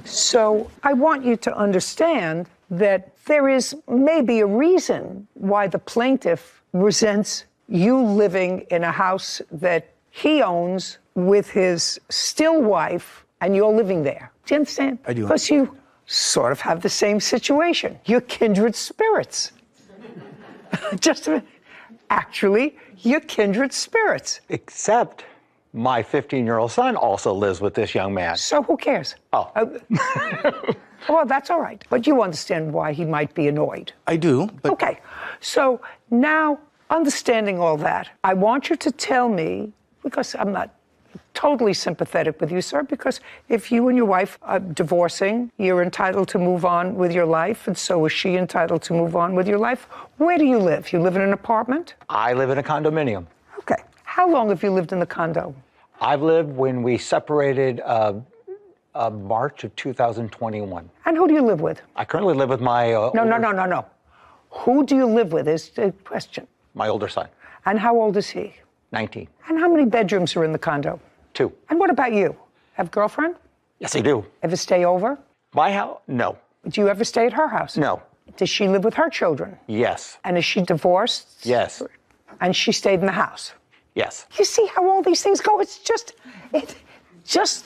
Speaker 3: So I want you to understand that there is maybe a reason why the plaintiff resents you living in a house that he owns with his still wife, and you're living there. Do you understand?
Speaker 12: I do.
Speaker 3: Because you sort of have the same situation. You're kindred spirits. Actually, you're kindred spirits.
Speaker 10: Except my 15-year-old son also lives with this young man.
Speaker 3: So who cares?
Speaker 10: Oh.
Speaker 3: Well, that's all right. But you understand why he might be annoyed.
Speaker 12: I do, but...
Speaker 3: Okay. So now, understanding all that, I want you to tell me, because I'm not totally sympathetic with you, sir, because if you and your wife are divorcing, you're entitled to move on with your life, and so is she entitled to move on with your life. Where do you live? You live in an apartment?
Speaker 10: I live in a condominium.
Speaker 3: Okay. How long have you lived in the condo?
Speaker 10: I've lived when we separated March of 2021.
Speaker 3: And who do you live with?
Speaker 10: I currently live with my...
Speaker 3: No. Who do you live with is the question.
Speaker 10: My older son.
Speaker 3: And how old is he?
Speaker 10: 19.
Speaker 3: And how many bedrooms are in the condo?
Speaker 10: 2.
Speaker 3: And what about you? Have a girlfriend?
Speaker 10: Yes, I do.
Speaker 3: Ever stay over?
Speaker 10: My house? No.
Speaker 3: Do you ever stay at her house?
Speaker 10: No.
Speaker 3: Does she live with her children?
Speaker 10: Yes.
Speaker 3: And is she divorced?
Speaker 10: Yes.
Speaker 3: And she stayed in the house?
Speaker 10: Yes.
Speaker 3: You see how all these things go? It's just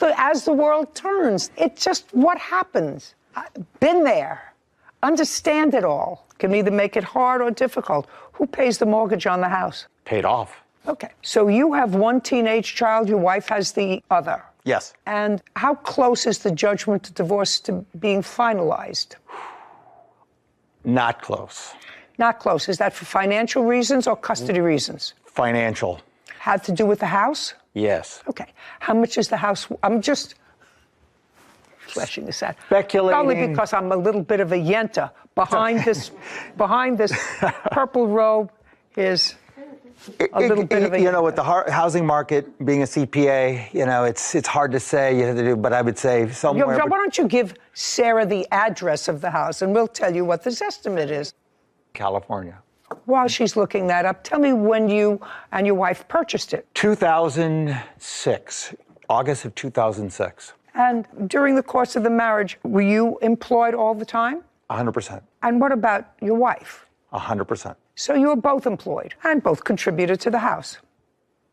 Speaker 3: as the world turns. It's just what happens. I've been there. Understand it all. Can either make it hard or difficult. Who pays the mortgage on the house?
Speaker 10: Paid off.
Speaker 3: Okay. So you have one teenage child, your wife has the other.
Speaker 10: Yes.
Speaker 3: And how close is the judgment to divorce to being finalized?
Speaker 10: Not close.
Speaker 3: Not close. Is that for financial reasons or custody reasons?
Speaker 10: Financial.
Speaker 3: Had to do with the house?
Speaker 10: Yes.
Speaker 3: Okay. How much is the house? I'm just fleshing this out.
Speaker 10: Speculating.
Speaker 3: Only because I'm a little bit of a yenta. Behind this purple robe is a little bit of a...
Speaker 10: You know, with the housing market, being a CPA, it's hard to say, you have to do, but I would say somewhere...
Speaker 3: Why don't you give Sarah the address of the house, and we'll tell you what this estimate is.
Speaker 10: California.
Speaker 3: While she's looking that up, tell me when you and your wife purchased it.
Speaker 10: 2006, August of 2006.
Speaker 3: And during the course of the marriage, were you employed all the time?
Speaker 10: 100%.
Speaker 3: And what about your wife?
Speaker 10: 100%.
Speaker 3: So you were both employed and both contributed to the house.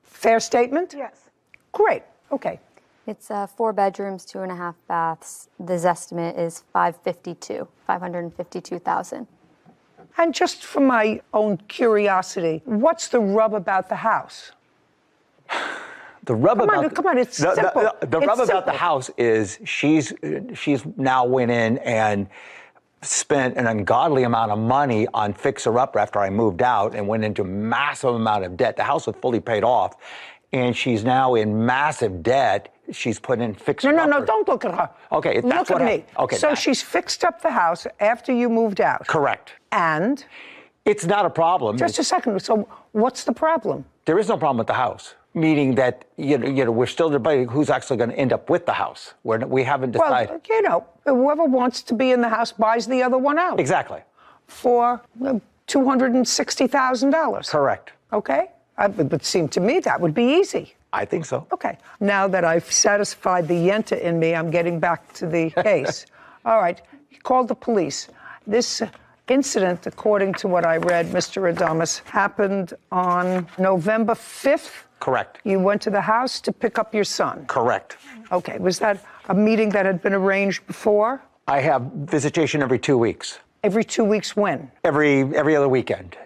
Speaker 3: Fair statement?
Speaker 8: Yes.
Speaker 3: Great. Okay.
Speaker 2: It's 4 bedrooms, 2.5 baths. The estimate is $552,000.
Speaker 3: And just for my own curiosity, what's the rub about the house?
Speaker 10: The rub
Speaker 3: Come
Speaker 10: about
Speaker 3: on, come on, it's simple.
Speaker 10: The
Speaker 3: It's
Speaker 10: rub about the
Speaker 3: simple.
Speaker 10: house is she's now went in and spent an ungodly amount of money on fixer-upper after I moved out and went into massive amount of debt. The house was fully paid off, and she's now in massive debt. She's put in fixer-upper.
Speaker 3: No, don't look at her.
Speaker 10: Okay, that's
Speaker 3: look
Speaker 10: what
Speaker 3: at me.
Speaker 10: Okay,
Speaker 3: so she's fixed up the house after you moved out.
Speaker 10: Correct.
Speaker 3: And?
Speaker 10: It's not a problem.
Speaker 3: Just a second. So what's the problem?
Speaker 10: There is no problem with the house, meaning that we're still debating who's actually going to end up with the house. We haven't decided.
Speaker 3: Well, whoever wants to be in the house buys the other one out.
Speaker 10: Exactly.
Speaker 3: For $260,000.
Speaker 10: Correct.
Speaker 3: Okay? It would seem to me that would be easy.
Speaker 10: I think so.
Speaker 3: Okay. Now that I've satisfied the yenta in me, I'm getting back to the case. All right. You called the police. This incident, according to what I read, Mr. Adamus, happened on November 5th?
Speaker 10: Correct.
Speaker 3: You went to the house to pick up your son?
Speaker 10: Correct.
Speaker 3: Okay. Was that a meeting that had been arranged before?
Speaker 10: I have visitation every 2 weeks.
Speaker 3: Every 2 weeks when?
Speaker 10: Every other weekend.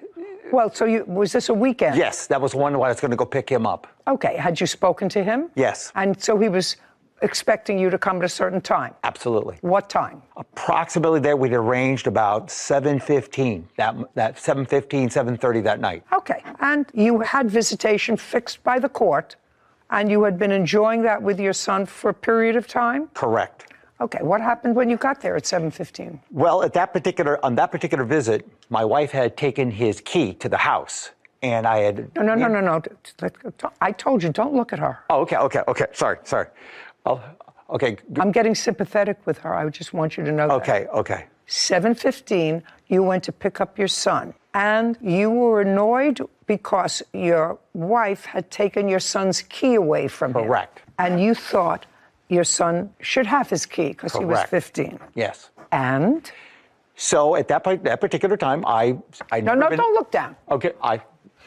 Speaker 3: Well, so was this a weekend?
Speaker 10: Yes, that was one where I was going to go pick him up.
Speaker 3: Okay. Had you spoken to him?
Speaker 10: Yes.
Speaker 3: And so he was expecting you to come at a certain time?
Speaker 10: Absolutely.
Speaker 3: What time?
Speaker 10: Approximately there, we'd arranged about 7:15, that 7:15, 7:30 that night.
Speaker 3: Okay. And you had visitation fixed by the court, and you had been enjoying that with your son for a period of time?
Speaker 10: Correct.
Speaker 3: Okay. What happened when you got there at 7:15?
Speaker 10: Well, on that particular visit, my wife had taken his key to the house, and I had...
Speaker 3: No. I told you, don't look at her.
Speaker 10: Oh, okay. Sorry. Okay.
Speaker 3: I'm getting sympathetic with her. I just want you to know that.
Speaker 10: Okay.
Speaker 3: 7:15, you went to pick up your son, and you were annoyed because your wife had taken your son's key away from him.
Speaker 10: Correct.
Speaker 3: And you thought your son should have his key because he was 15.
Speaker 10: Yes.
Speaker 3: And?
Speaker 10: So at that particular time, I
Speaker 3: don't look down.
Speaker 10: Okay,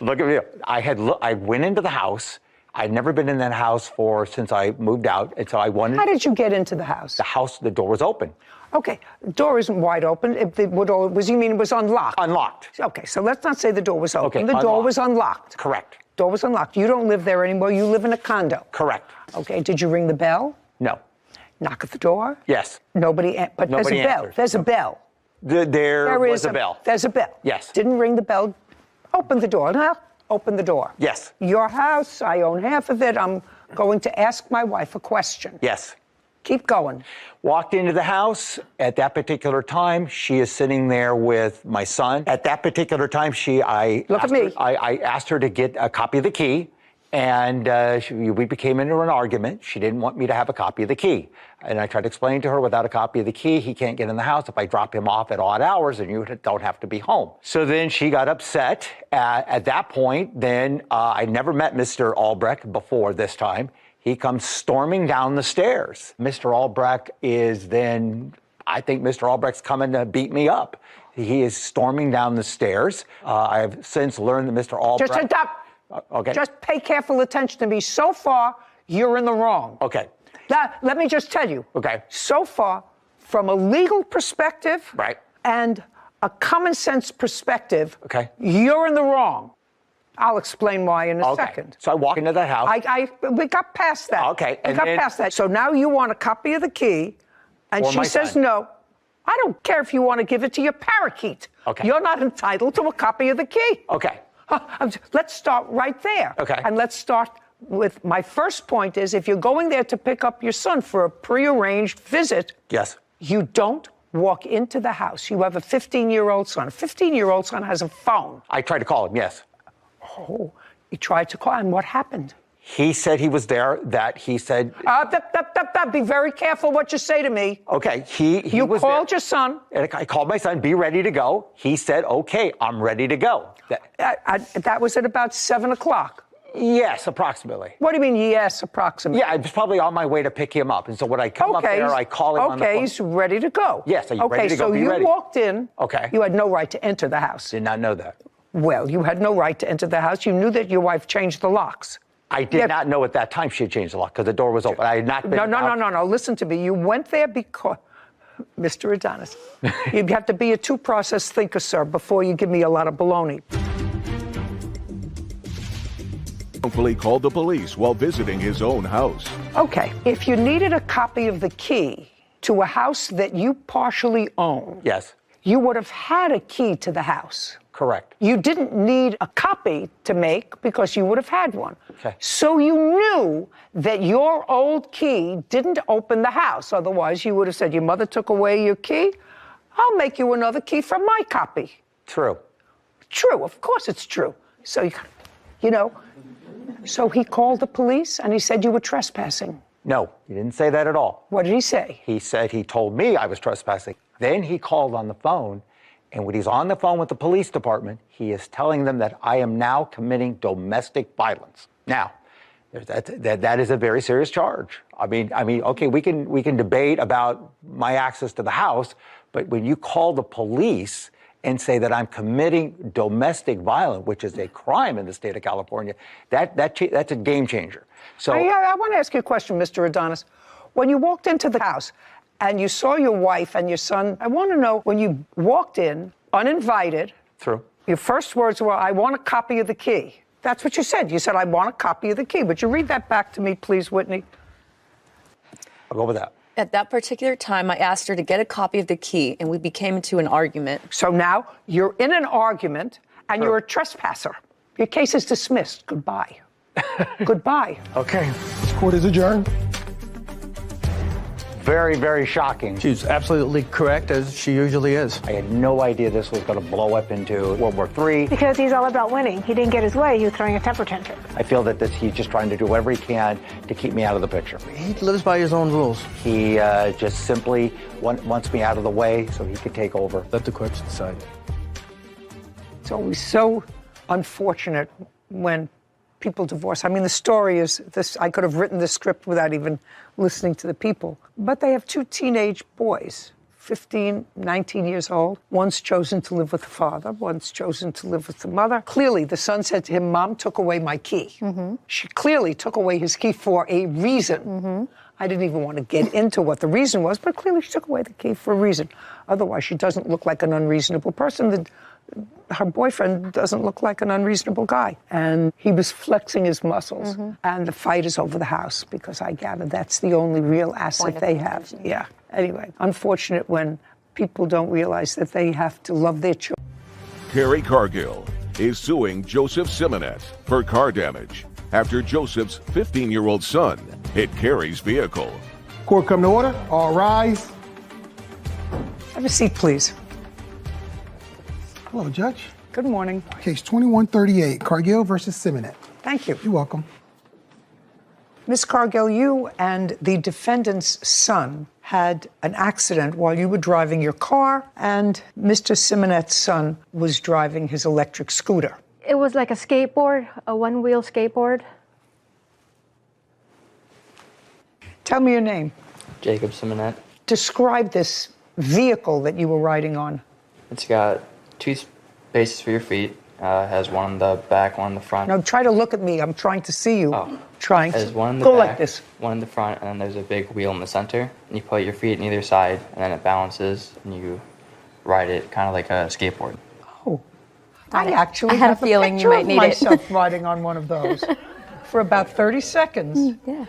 Speaker 10: look at me. I went into the house. I'd never been in that house since I moved out, and so I wanted.
Speaker 3: How did you get into the house?
Speaker 10: The door was open.
Speaker 3: Okay, the door isn't wide open. You mean it was unlocked?
Speaker 10: Unlocked.
Speaker 3: Okay, so let's not say the door was open.
Speaker 10: Okay,
Speaker 3: the door was unlocked.
Speaker 10: Correct.
Speaker 3: Door was unlocked. You don't live there anymore. You live in a condo.
Speaker 10: Correct.
Speaker 3: Okay, did you ring the bell?
Speaker 10: No.
Speaker 3: Knock at the door?
Speaker 10: Yes.
Speaker 3: Nobody there's a bell. There's a bell.
Speaker 10: There was a bell.
Speaker 3: There's a bell.
Speaker 10: Yes.
Speaker 3: Didn't ring the bell. Open the door. Now, open the door.
Speaker 10: Yes.
Speaker 3: Your house, I own half of it. I'm going to ask my wife a question.
Speaker 10: Yes.
Speaker 3: Keep going.
Speaker 10: Walked into the house. At that particular time, she is sitting there with my son. At that particular time, I asked her to get a copy of the key, and we became into an argument. She didn't want me to have a copy of the key. And I tried to explain to her, without a copy of the key, he can't get in the house. If I drop him off at odd hours, then you don't have to be home. So then she got upset. At that point, then I never met Mr. Albrecht before this time. He comes storming down the stairs. Mr. Albrecht I think Mr. Albrecht's coming to beat me up. He is storming down the stairs. I've since learned that Mr. Albrecht...
Speaker 3: Just stop.
Speaker 10: Okay.
Speaker 3: Just pay careful attention to me. So far, you're in the wrong.
Speaker 10: Okay.
Speaker 3: Let me just tell you.
Speaker 10: Okay.
Speaker 3: So far, from a legal perspective...
Speaker 10: Right.
Speaker 3: And a common sense perspective...
Speaker 10: Okay.
Speaker 3: You're in the wrong. I'll explain why in a second.
Speaker 10: So I walk into the house.
Speaker 3: We got past that.
Speaker 10: Okay.
Speaker 3: We got past that. So now you want a copy of the key, and she says no. I don't care if you want to give it to your parakeet.
Speaker 10: Okay.
Speaker 3: You're not entitled to a copy of the key.
Speaker 10: Okay.
Speaker 3: Let's start right there.
Speaker 10: Okay.
Speaker 3: And let's start with my first point is if you're going there to pick up your son for a prearranged visit,
Speaker 10: yes,
Speaker 3: you don't walk into the house. You have a 15-year-old son. A 15-year-old son has a phone.
Speaker 10: I tried to call him, yes.
Speaker 3: Oh, you tried to call him. What happened?
Speaker 10: He said he was there, he said...
Speaker 3: Be very careful what you say to me.
Speaker 10: Okay, he
Speaker 3: You
Speaker 10: was
Speaker 3: called
Speaker 10: there.
Speaker 3: your son.
Speaker 10: And I called my son, be ready to go. He said, okay, I'm ready to go.
Speaker 3: That was at about 7 o'clock.
Speaker 10: Yes, approximately.
Speaker 3: What do you mean, yes, approximately?
Speaker 10: Yeah, I was probably on my way to pick him up. And so when I come up there, I call him on the phone.
Speaker 3: Okay, he's ready to go.
Speaker 10: Yes, are you ready to go?
Speaker 3: Okay, so you walked in.
Speaker 10: Okay.
Speaker 3: You had no right to enter the house.
Speaker 10: Did not know that.
Speaker 3: Well, you had no right to enter the house. You knew that your wife changed the locks.
Speaker 10: I did not know at that time she had changed the lock because the door was open. I had not been
Speaker 3: No. Listen to me. You went there because, Mr. Adonis, you have to be a two-process thinker, sir, before you give me a lot of baloney.
Speaker 4: Wrongfully called the police while visiting his own house.
Speaker 3: Okay, if you needed a copy of the key to a house that you partially own,
Speaker 10: yes,
Speaker 3: you would have had a key to the house.
Speaker 10: Correct.
Speaker 3: You didn't need a copy to make because you would have had one.
Speaker 10: Okay.
Speaker 3: So you knew that your old key didn't open the house. Otherwise, you would have said, your mother took away your key. I'll make you another key from my copy.
Speaker 10: True.
Speaker 3: True. Of course it's true. So, so he called the police and he said you were trespassing.
Speaker 10: No, he didn't say that at all.
Speaker 3: What did he say?
Speaker 10: He said he told me I was trespassing. Then he called on the phone. And when he's on the phone with the police department, he is telling them that I am now committing domestic violence. Now, that is a very serious charge. I mean, okay, we can debate about my access to the house, but when you call the police and say that I'm committing domestic violence, which is a crime in the state of California, that's a game changer. So
Speaker 3: I want to ask you a question, Mr. Adonis. When you walked into the house, and you saw your wife and your son, I want to know, when you walked in, uninvited,
Speaker 10: True.
Speaker 3: Your first words were, I want a copy of the key. That's what you said. You said, I want a copy of the key. Would you read that back to me, please, Whitney?
Speaker 10: I'll go with that.
Speaker 11: At that particular time, I asked her to get a copy of the key, and we became into an argument.
Speaker 3: So now you're in an argument, and you're a trespasser. Your case is dismissed. Goodbye. Goodbye.
Speaker 10: Okay.
Speaker 6: This court is adjourned.
Speaker 10: Very, very shocking.
Speaker 12: She's absolutely correct, as she usually is.
Speaker 10: I had no idea this was going to blow up into World War III.
Speaker 8: Because he's all about winning. He didn't get his way. He was throwing a temper tantrum.
Speaker 10: I feel that he's just trying to do whatever he can to keep me out of the picture.
Speaker 12: He lives by his own rules.
Speaker 10: He just simply wants me out of the way so he can take over.
Speaker 12: Let the courts decide.
Speaker 3: It's always so unfortunate when people divorce. I mean, the story is this. I could have written the script without even listening to the people. But they have two teenage boys, 15, 19 years old. One's chosen to live with the father. One's chosen to live with the mother. Clearly, the son said to him, Mom took away my key. Mm-hmm. She clearly took away his key for a reason. Mm-hmm. I didn't even want to get into what the reason was, but clearly she took away the key for a reason. Otherwise, she doesn't look like an unreasonable person. Her boyfriend doesn't look like an unreasonable guy. And he was flexing his muscles. Mm-hmm. And the fight is over the house because I gather that's the only real asset they have. Yeah. Anyway, unfortunate when people don't realize that they have to love their children.
Speaker 4: Carrie Cargill is suing Joseph Simonet for car damage after Joseph's 15-year-old son hit Carrie's vehicle.
Speaker 6: Court come to order. All rise.
Speaker 3: Have a seat, please.
Speaker 6: Hello, Judge.
Speaker 3: Good morning.
Speaker 6: Case 2138, Cargill versus Simonet.
Speaker 3: Thank you.
Speaker 6: You're welcome.
Speaker 3: Ms. Cargill, you and the defendant's son had an accident while you were driving your car, and Mr. Simonet's son was driving his electric scooter.
Speaker 14: It was like a skateboard, a one-wheel skateboard.
Speaker 3: Tell me your name.
Speaker 23: Jacob Simonet.
Speaker 3: Describe this vehicle that you were riding on.
Speaker 23: It's got 2 spaces for your feet. Has one in the back, one in the front.
Speaker 3: No, try to look at me. I'm trying to see you.
Speaker 23: Oh.
Speaker 3: Trying
Speaker 23: There's
Speaker 3: to
Speaker 23: one in the
Speaker 3: go
Speaker 23: back,
Speaker 3: like this.
Speaker 23: one in the front, and then there's a big wheel in the center. And you put your feet on either side, and then it balances, and you ride it kind of like a skateboard.
Speaker 3: Oh, I actually
Speaker 14: had a
Speaker 3: have
Speaker 14: feeling you
Speaker 3: picture
Speaker 14: might
Speaker 3: of
Speaker 14: need it.
Speaker 3: myself riding on one of those for about 30 seconds.
Speaker 14: Yeah.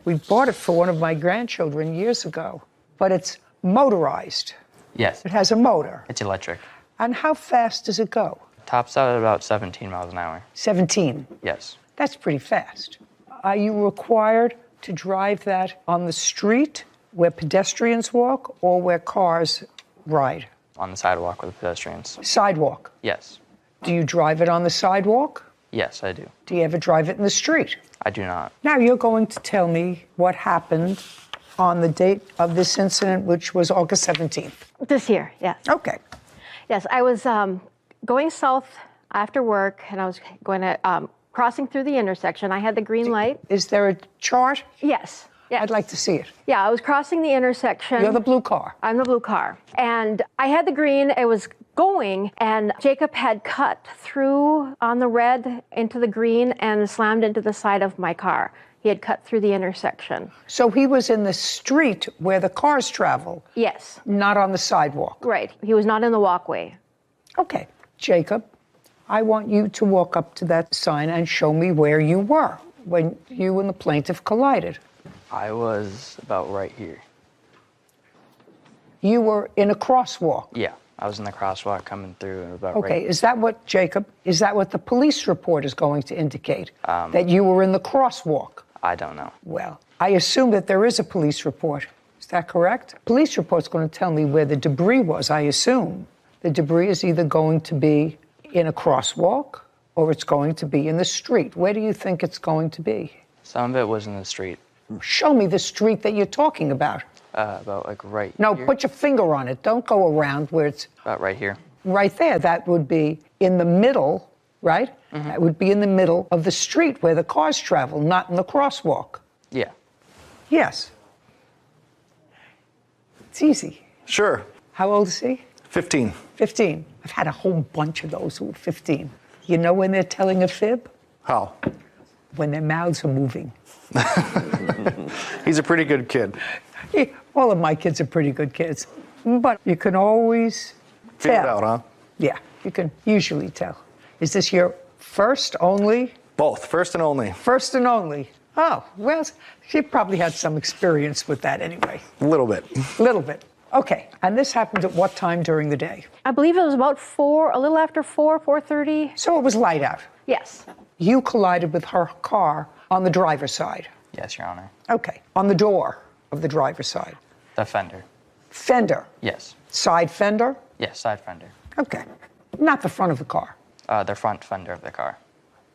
Speaker 3: We bought it for one of my grandchildren years ago, but it's motorized.
Speaker 23: Yes.
Speaker 3: It has a motor.
Speaker 23: It's electric.
Speaker 3: And how fast does it go?
Speaker 23: Tops out at about 17 miles an hour.
Speaker 3: 17.
Speaker 23: Yes.
Speaker 3: That's pretty fast. Are you required to drive that on the street where pedestrians walk or where cars ride?
Speaker 23: On the sidewalk with the pedestrians.
Speaker 3: Sidewalk.
Speaker 23: Yes.
Speaker 3: Do you drive it on the sidewalk?
Speaker 23: Yes, I do.
Speaker 3: Do you ever drive it in the street?
Speaker 23: I do not.
Speaker 3: Now you're going to tell me what happened on the date of this incident, which was August 17th.
Speaker 14: This year, yes.
Speaker 3: Okay.
Speaker 14: Yes, I was going south after work, and I was going to crossing through the intersection. I had the green light.
Speaker 3: Is there a chart?
Speaker 14: Yes. Yes.
Speaker 3: I'd like to see it.
Speaker 14: Yeah, I was crossing the intersection.
Speaker 3: You're the blue car.
Speaker 14: I'm the blue car. And I had the green, it was going, and Jacob had cut through on the red into the green and slammed into the side of my car. He had cut through the intersection.
Speaker 3: So he was in the street where the cars travel?
Speaker 14: Yes.
Speaker 3: Not on the sidewalk?
Speaker 14: Right. He was not in the walkway.
Speaker 3: Okay. Jacob, I want you to walk up to that sign and show me where you were when you and the plaintiff collided.
Speaker 23: I was about right here.
Speaker 3: You were in a crosswalk?
Speaker 23: Yeah, I was in the crosswalk coming through and about
Speaker 3: Okay,
Speaker 23: right.
Speaker 3: is that what, Jacob, is that what the police report is going to indicate? That you were in the crosswalk?
Speaker 23: I don't know.
Speaker 3: Well, I assume that there is a police report. Is that correct? Police report's going to tell me where the debris was, I assume. The debris is either going to be in a crosswalk or it's going to be in the street. Where do you think it's going to be?
Speaker 23: Some of it was in the street.
Speaker 3: Show me the street that you're talking about.
Speaker 23: About like right
Speaker 3: No,
Speaker 23: here.
Speaker 3: put your finger on it. Don't go around where it's
Speaker 23: About right here.
Speaker 3: right there. That would be in the middle, right?
Speaker 23: Mm-hmm.
Speaker 3: That would be in the middle of the street where the cars travel, not in the crosswalk.
Speaker 23: Yeah.
Speaker 3: Yes. It's easy.
Speaker 15: Sure.
Speaker 3: How old is he?
Speaker 15: 15.
Speaker 3: 15. I've had a whole bunch of those who are 15. You know when they're telling a fib?
Speaker 15: How?
Speaker 3: When their mouths are moving.
Speaker 15: He's a pretty good kid.
Speaker 3: Yeah, all of my kids are pretty good kids. But you can always
Speaker 15: Figure
Speaker 3: tell.
Speaker 15: it out, huh?
Speaker 3: Yeah, you can usually tell. Is this your first only?
Speaker 15: Both, first and only.
Speaker 3: First and only. Oh, well, she probably had some experience with that anyway.
Speaker 15: A little bit.
Speaker 3: A little bit. Okay, and this happened at what time during the day?
Speaker 14: I believe it was about 4, a little after 4:30.
Speaker 3: So it was light out.
Speaker 14: Yes.
Speaker 3: You collided with her car on the driver's side.
Speaker 23: Yes, Your Honor.
Speaker 3: Okay, on the door of the driver's side.
Speaker 23: The fender.
Speaker 3: Fender.
Speaker 23: Yes.
Speaker 3: Side fender?
Speaker 23: Yes, side fender.
Speaker 3: Okay. Not the front of the car.
Speaker 23: The front fender of the car.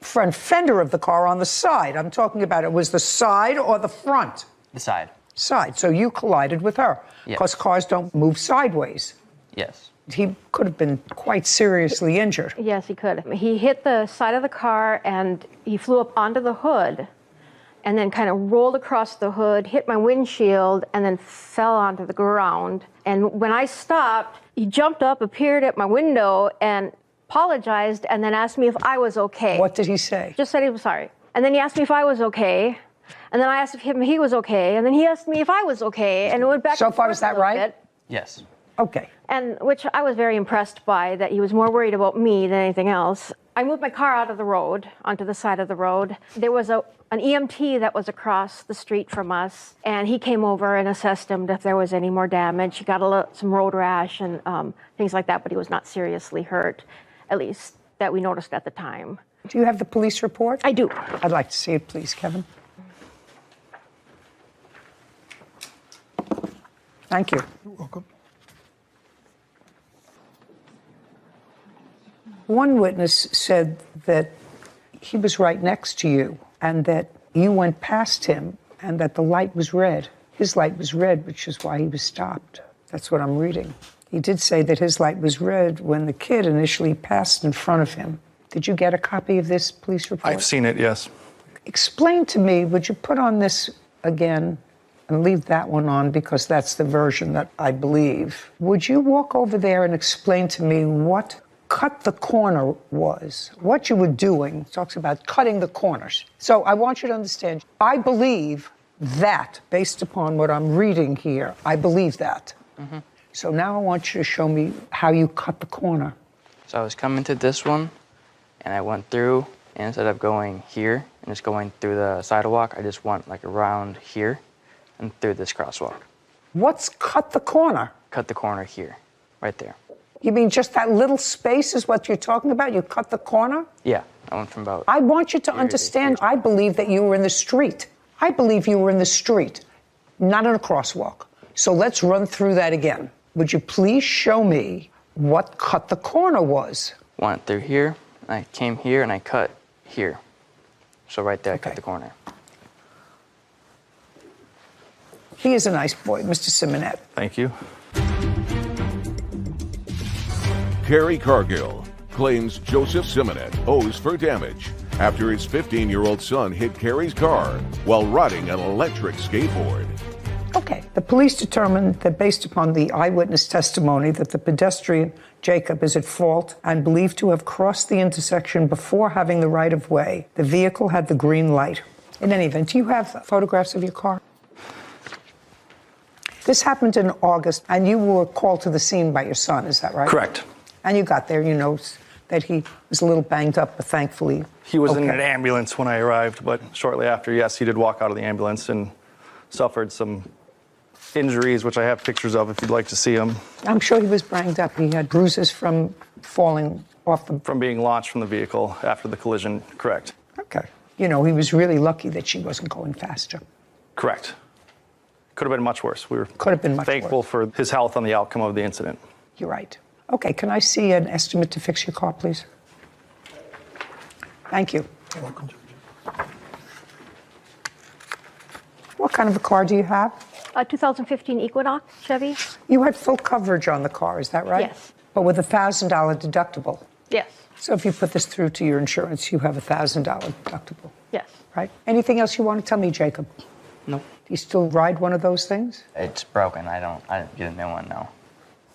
Speaker 3: Front fender of the car on the side. I'm talking about it was the side or the front?
Speaker 23: The side.
Speaker 3: Side. So you collided with her.
Speaker 23: Yes.
Speaker 3: Because cars don't move sideways.
Speaker 23: Yes.
Speaker 3: He could have been quite seriously injured.
Speaker 14: Yes, he could. He hit the side of the car and he flew up onto the hood and then kind of rolled across the hood, hit my windshield, and then fell onto the ground. And when I stopped, he jumped up, appeared at my window, and apologized, and then asked me if I was okay.
Speaker 3: What did he say?
Speaker 14: Just said he was sorry. And then he asked me if I was okay. And then I asked him if he was okay. And then he asked me if I was okay. And it went back
Speaker 3: so
Speaker 14: and
Speaker 3: far,
Speaker 14: forth
Speaker 3: is that
Speaker 14: a little
Speaker 3: right?
Speaker 14: bit.
Speaker 23: Yes.
Speaker 3: Okay.
Speaker 14: And which I was very impressed by, that he was more worried about me than anything else. I moved my car out of the road, onto the side of the road. There was an EMT that was across the street from us, and he came over and assessed him if there was any more damage. He got some road rash and things like that, but he was not seriously hurt, at least that we noticed at the time.
Speaker 3: Do you have the police report?
Speaker 14: I do.
Speaker 3: I'd like to see it, please, Kevin. Thank you.
Speaker 6: You're welcome.
Speaker 3: One witness said that he was right next to you and that you went past him and that the light was red. His light was red, which is why he was stopped. That's what I'm reading. He did say that his light was red when the kid initially passed in front of him. Did you get a copy of this police report?
Speaker 15: I've seen it, yes.
Speaker 3: Explain to me, would you put on this again and leave that one on because that's the version that I believe. Would you walk over there and explain to me what cut the corner was, what you were doing? It talks about cutting the corners. So I want you to understand, I believe that, based upon what I'm reading here, I believe that.
Speaker 23: Mm-hmm.
Speaker 3: So now I want you to show me how you cut the corner.
Speaker 23: So I was coming to this one, and I went through, and instead of going here and just going through the sidewalk, I just went like around here and through this crosswalk.
Speaker 3: What's cut the corner?
Speaker 23: Cut the corner here, right there.
Speaker 3: You mean just that little space is what you're talking about? You cut the corner?
Speaker 23: Yeah, I went from about...
Speaker 3: I want you to understand, I believe that you were in the street. I believe you were in the street, not in a crosswalk. So let's run through that again. Would you please show me what cut the corner was?
Speaker 23: Went through here, I came here, and I cut here. So right there, I cut the corner.
Speaker 3: He is a nice boy, Mr. Simonet.
Speaker 15: Thank you.
Speaker 4: Carrie Cargill claims Joseph Simonet owes for damage after his 15-year-old son hit Carrie's car while riding an electric skateboard.
Speaker 3: Okay. The police determined that based upon the eyewitness testimony that the pedestrian, Jacob, is at fault and believed to have crossed the intersection before having the right-of-way. The vehicle had the green light. In any event, do you have photographs of your car? This happened in August, and you were called to the scene by your son, is that right?
Speaker 15: Correct.
Speaker 3: And you got there, you know that he was a little banged up, but thankfully
Speaker 15: He was in
Speaker 3: okay.
Speaker 15: an ambulance when I arrived, but shortly after, yes, he did walk out of the ambulance and suffered some injuries, which I have pictures of if you'd like to see them.
Speaker 3: I'm sure he was banged up. He had bruises from falling off the...
Speaker 15: From being launched from the vehicle after the collision, correct.
Speaker 3: Okay. You know, he was really lucky that she wasn't going faster.
Speaker 15: Correct. Could have been much worse. We were
Speaker 3: Could have been much
Speaker 15: thankful
Speaker 3: worse.
Speaker 15: for his health and the outcome of the incident.
Speaker 3: You're right. Okay, can I see an estimate to fix your car, please? Thank you.
Speaker 6: You're welcome.
Speaker 3: What kind of a car do you have?
Speaker 14: A 2015 Equinox Chevy?
Speaker 3: You had full coverage on the car, is that right?
Speaker 14: Yes.
Speaker 3: But with a $1,000 deductible.
Speaker 14: Yes.
Speaker 3: So if you put this through to your insurance, you have a $1,000 deductible.
Speaker 14: Yes.
Speaker 3: Right? Anything else you want to tell me, Jacob?
Speaker 23: No.
Speaker 3: Do you still ride one of those things?
Speaker 23: It's broken. I didn't get a new one, no.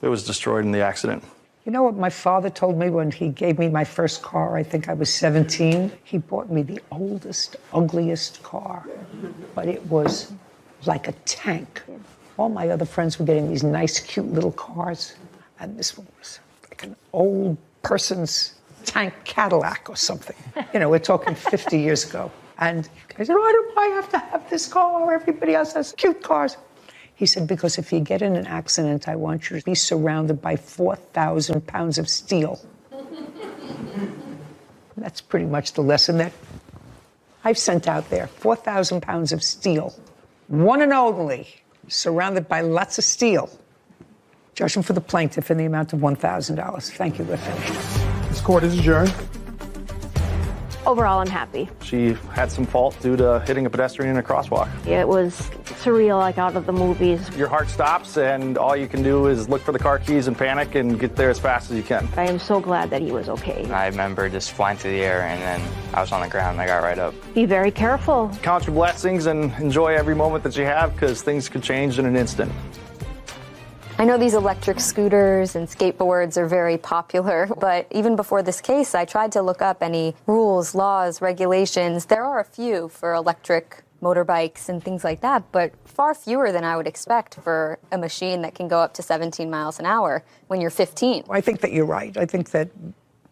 Speaker 15: It was destroyed in the accident.
Speaker 3: You know what my father told me when he gave me my first car? I think I was 17. He bought me the oldest, ugliest car, but it was like a tank. All my other friends were getting these nice, cute little cars, and this one was like an old person's tank Cadillac or something. You know, we're talking 50 years ago. And I said, why do I have to have this car? Everybody else has cute cars. He said, because if you get in an accident, I want you to be surrounded by 4,000 pounds of steel. That's pretty much the lesson that I've sent out there. 4,000 pounds of steel. One and only, surrounded by lots of steel. Judgment for the plaintiff in the amount of $1,000. Thank you, we're finished.
Speaker 6: This court is adjourned.
Speaker 14: Overall, I'm happy.
Speaker 15: She had some fault due to hitting a pedestrian in a crosswalk.
Speaker 14: It was surreal, like out of the movies.
Speaker 15: Your heart stops, and all you can do is look for the car keys and panic and get there as fast as you can.
Speaker 14: I am so glad that he was okay.
Speaker 23: I remember just flying through the air, and then I was on the ground and I got right up.
Speaker 14: Be very careful.
Speaker 15: Count your blessings and enjoy every moment that you have, because things could change in an instant.
Speaker 9: I know these electric scooters and skateboards are very popular, but even before this case, I tried to look up any rules, laws, regulations. There are a few for electric motorbikes and things like that, but far fewer than I would expect for a machine that can go up to 17 miles an hour when you're 15.
Speaker 3: I think that you're right. I think that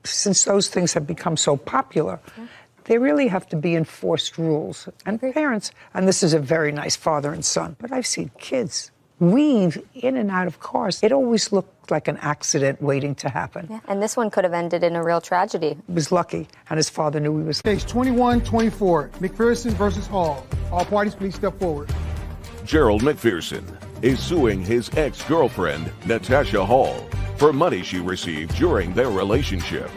Speaker 3: since those things have become so popular, they really have to be enforced rules. And parents, and this is a very nice father and son, but I've seen kids weave in and out of cars. It always looked like an accident waiting to happen.
Speaker 9: Yeah. And this one could have ended in a real tragedy.
Speaker 3: He was lucky, and his father knew he was.
Speaker 6: Case 2124, McPherson versus Hall. All parties, please step forward.
Speaker 4: Gerald McPherson is suing his ex-girlfriend, Natasha Hall, for money she received during their relationship.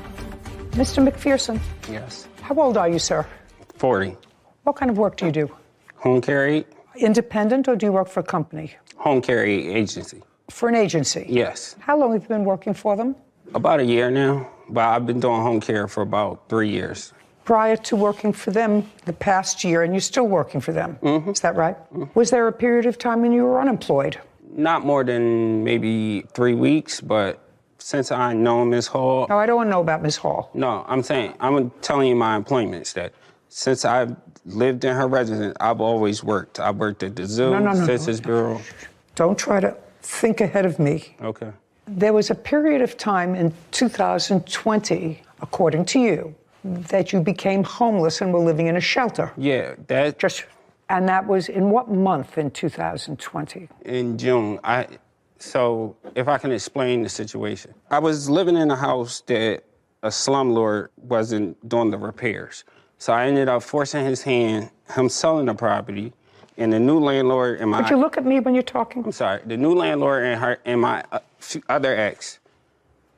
Speaker 3: Mr. McPherson.
Speaker 12: Yes.
Speaker 3: How old are you, sir?
Speaker 12: 40.
Speaker 3: What kind of work do you do?
Speaker 12: Home care aid?
Speaker 3: Independent, or do you work for a company?
Speaker 12: Home care aid agency.
Speaker 3: For an agency?
Speaker 12: Yes.
Speaker 3: How long have you been working for them?
Speaker 12: About a year now, but I've been doing home care for about 3 years.
Speaker 3: Prior to working for them the past year, and you're still working for them, is that right? Was there a period of time when you were unemployed?
Speaker 12: Not more than maybe 3 weeks, but since I know Ms. Hall...
Speaker 3: No, I don't want to know about Ms. Hall.
Speaker 12: No, I'm telling you my employments that since I've lived in her residence, I've always worked. I worked at the zoo, Census Bureau.
Speaker 3: Don't try to think ahead of me.
Speaker 12: Okay.
Speaker 3: There was a period of time in 2020, according to you, that you became homeless and were living in a shelter.
Speaker 12: Yeah,
Speaker 3: and that was in what month in 2020?
Speaker 12: In June. So if I can explain the situation. I was living in a house that a slumlord wasn't doing the repairs. So I ended up forcing his hand, him selling the property, and the new landlord and my...
Speaker 3: Could you look at me when you're talking?
Speaker 12: I'm sorry. The new landlord and my other ex,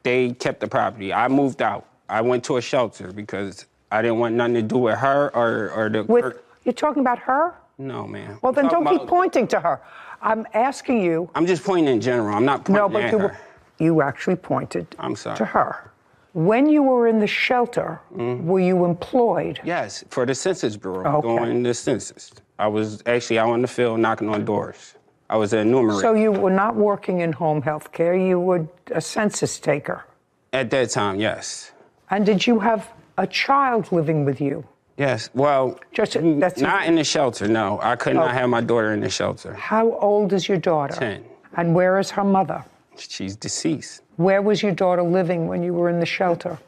Speaker 12: they kept the property. I moved out. I went to a shelter because I didn't want nothing to do with her or the...
Speaker 3: You're talking about her?
Speaker 12: No, man.
Speaker 3: Well, then don't keep pointing to her. I'm asking you...
Speaker 12: I'm just pointing in general. I'm not pointing at her.
Speaker 3: You actually pointed
Speaker 12: I'm sorry.
Speaker 3: to her. When you were in the shelter, were you employed?
Speaker 12: Yes, for the Census Bureau,
Speaker 3: Okay.
Speaker 12: doing the census. I was actually out in the field knocking on doors. I was an enumerator.
Speaker 3: So you were not working in home health care, you were a census taker.
Speaker 12: At that time, yes.
Speaker 3: And did you have a child living with you?
Speaker 12: Yes, well, not in the shelter, no. I could not
Speaker 3: Okay.
Speaker 12: have my daughter in the shelter.
Speaker 3: How old is your daughter?
Speaker 12: 10.
Speaker 3: And where is her mother?
Speaker 12: She's deceased.
Speaker 3: Where was your daughter living when you were in the shelter?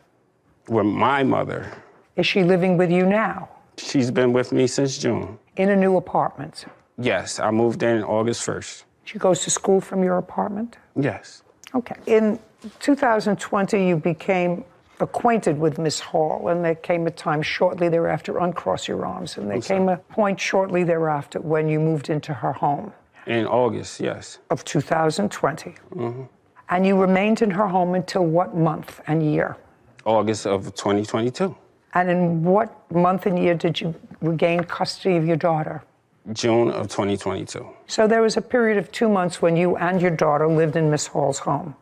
Speaker 12: With my mother.
Speaker 3: Is she living with you now?
Speaker 12: She's been with me since June.
Speaker 3: In a new apartment?
Speaker 12: Yes, I moved in August 1st.
Speaker 3: She goes to school from your apartment?
Speaker 12: Yes.
Speaker 3: Okay. In 2020, you became acquainted with Miss Hall, and there came a time shortly thereafter, uncross your arms, and there came a point shortly thereafter when you moved into her home.
Speaker 12: In August, yes.
Speaker 3: Of 2020. And you remained in her home until what month and year?
Speaker 12: August of 2022.
Speaker 3: And in what month and year did you regain custody of your daughter?
Speaker 12: June of 2022.
Speaker 3: So there was a period of 2 months when you and your daughter lived in Miss Hall's home.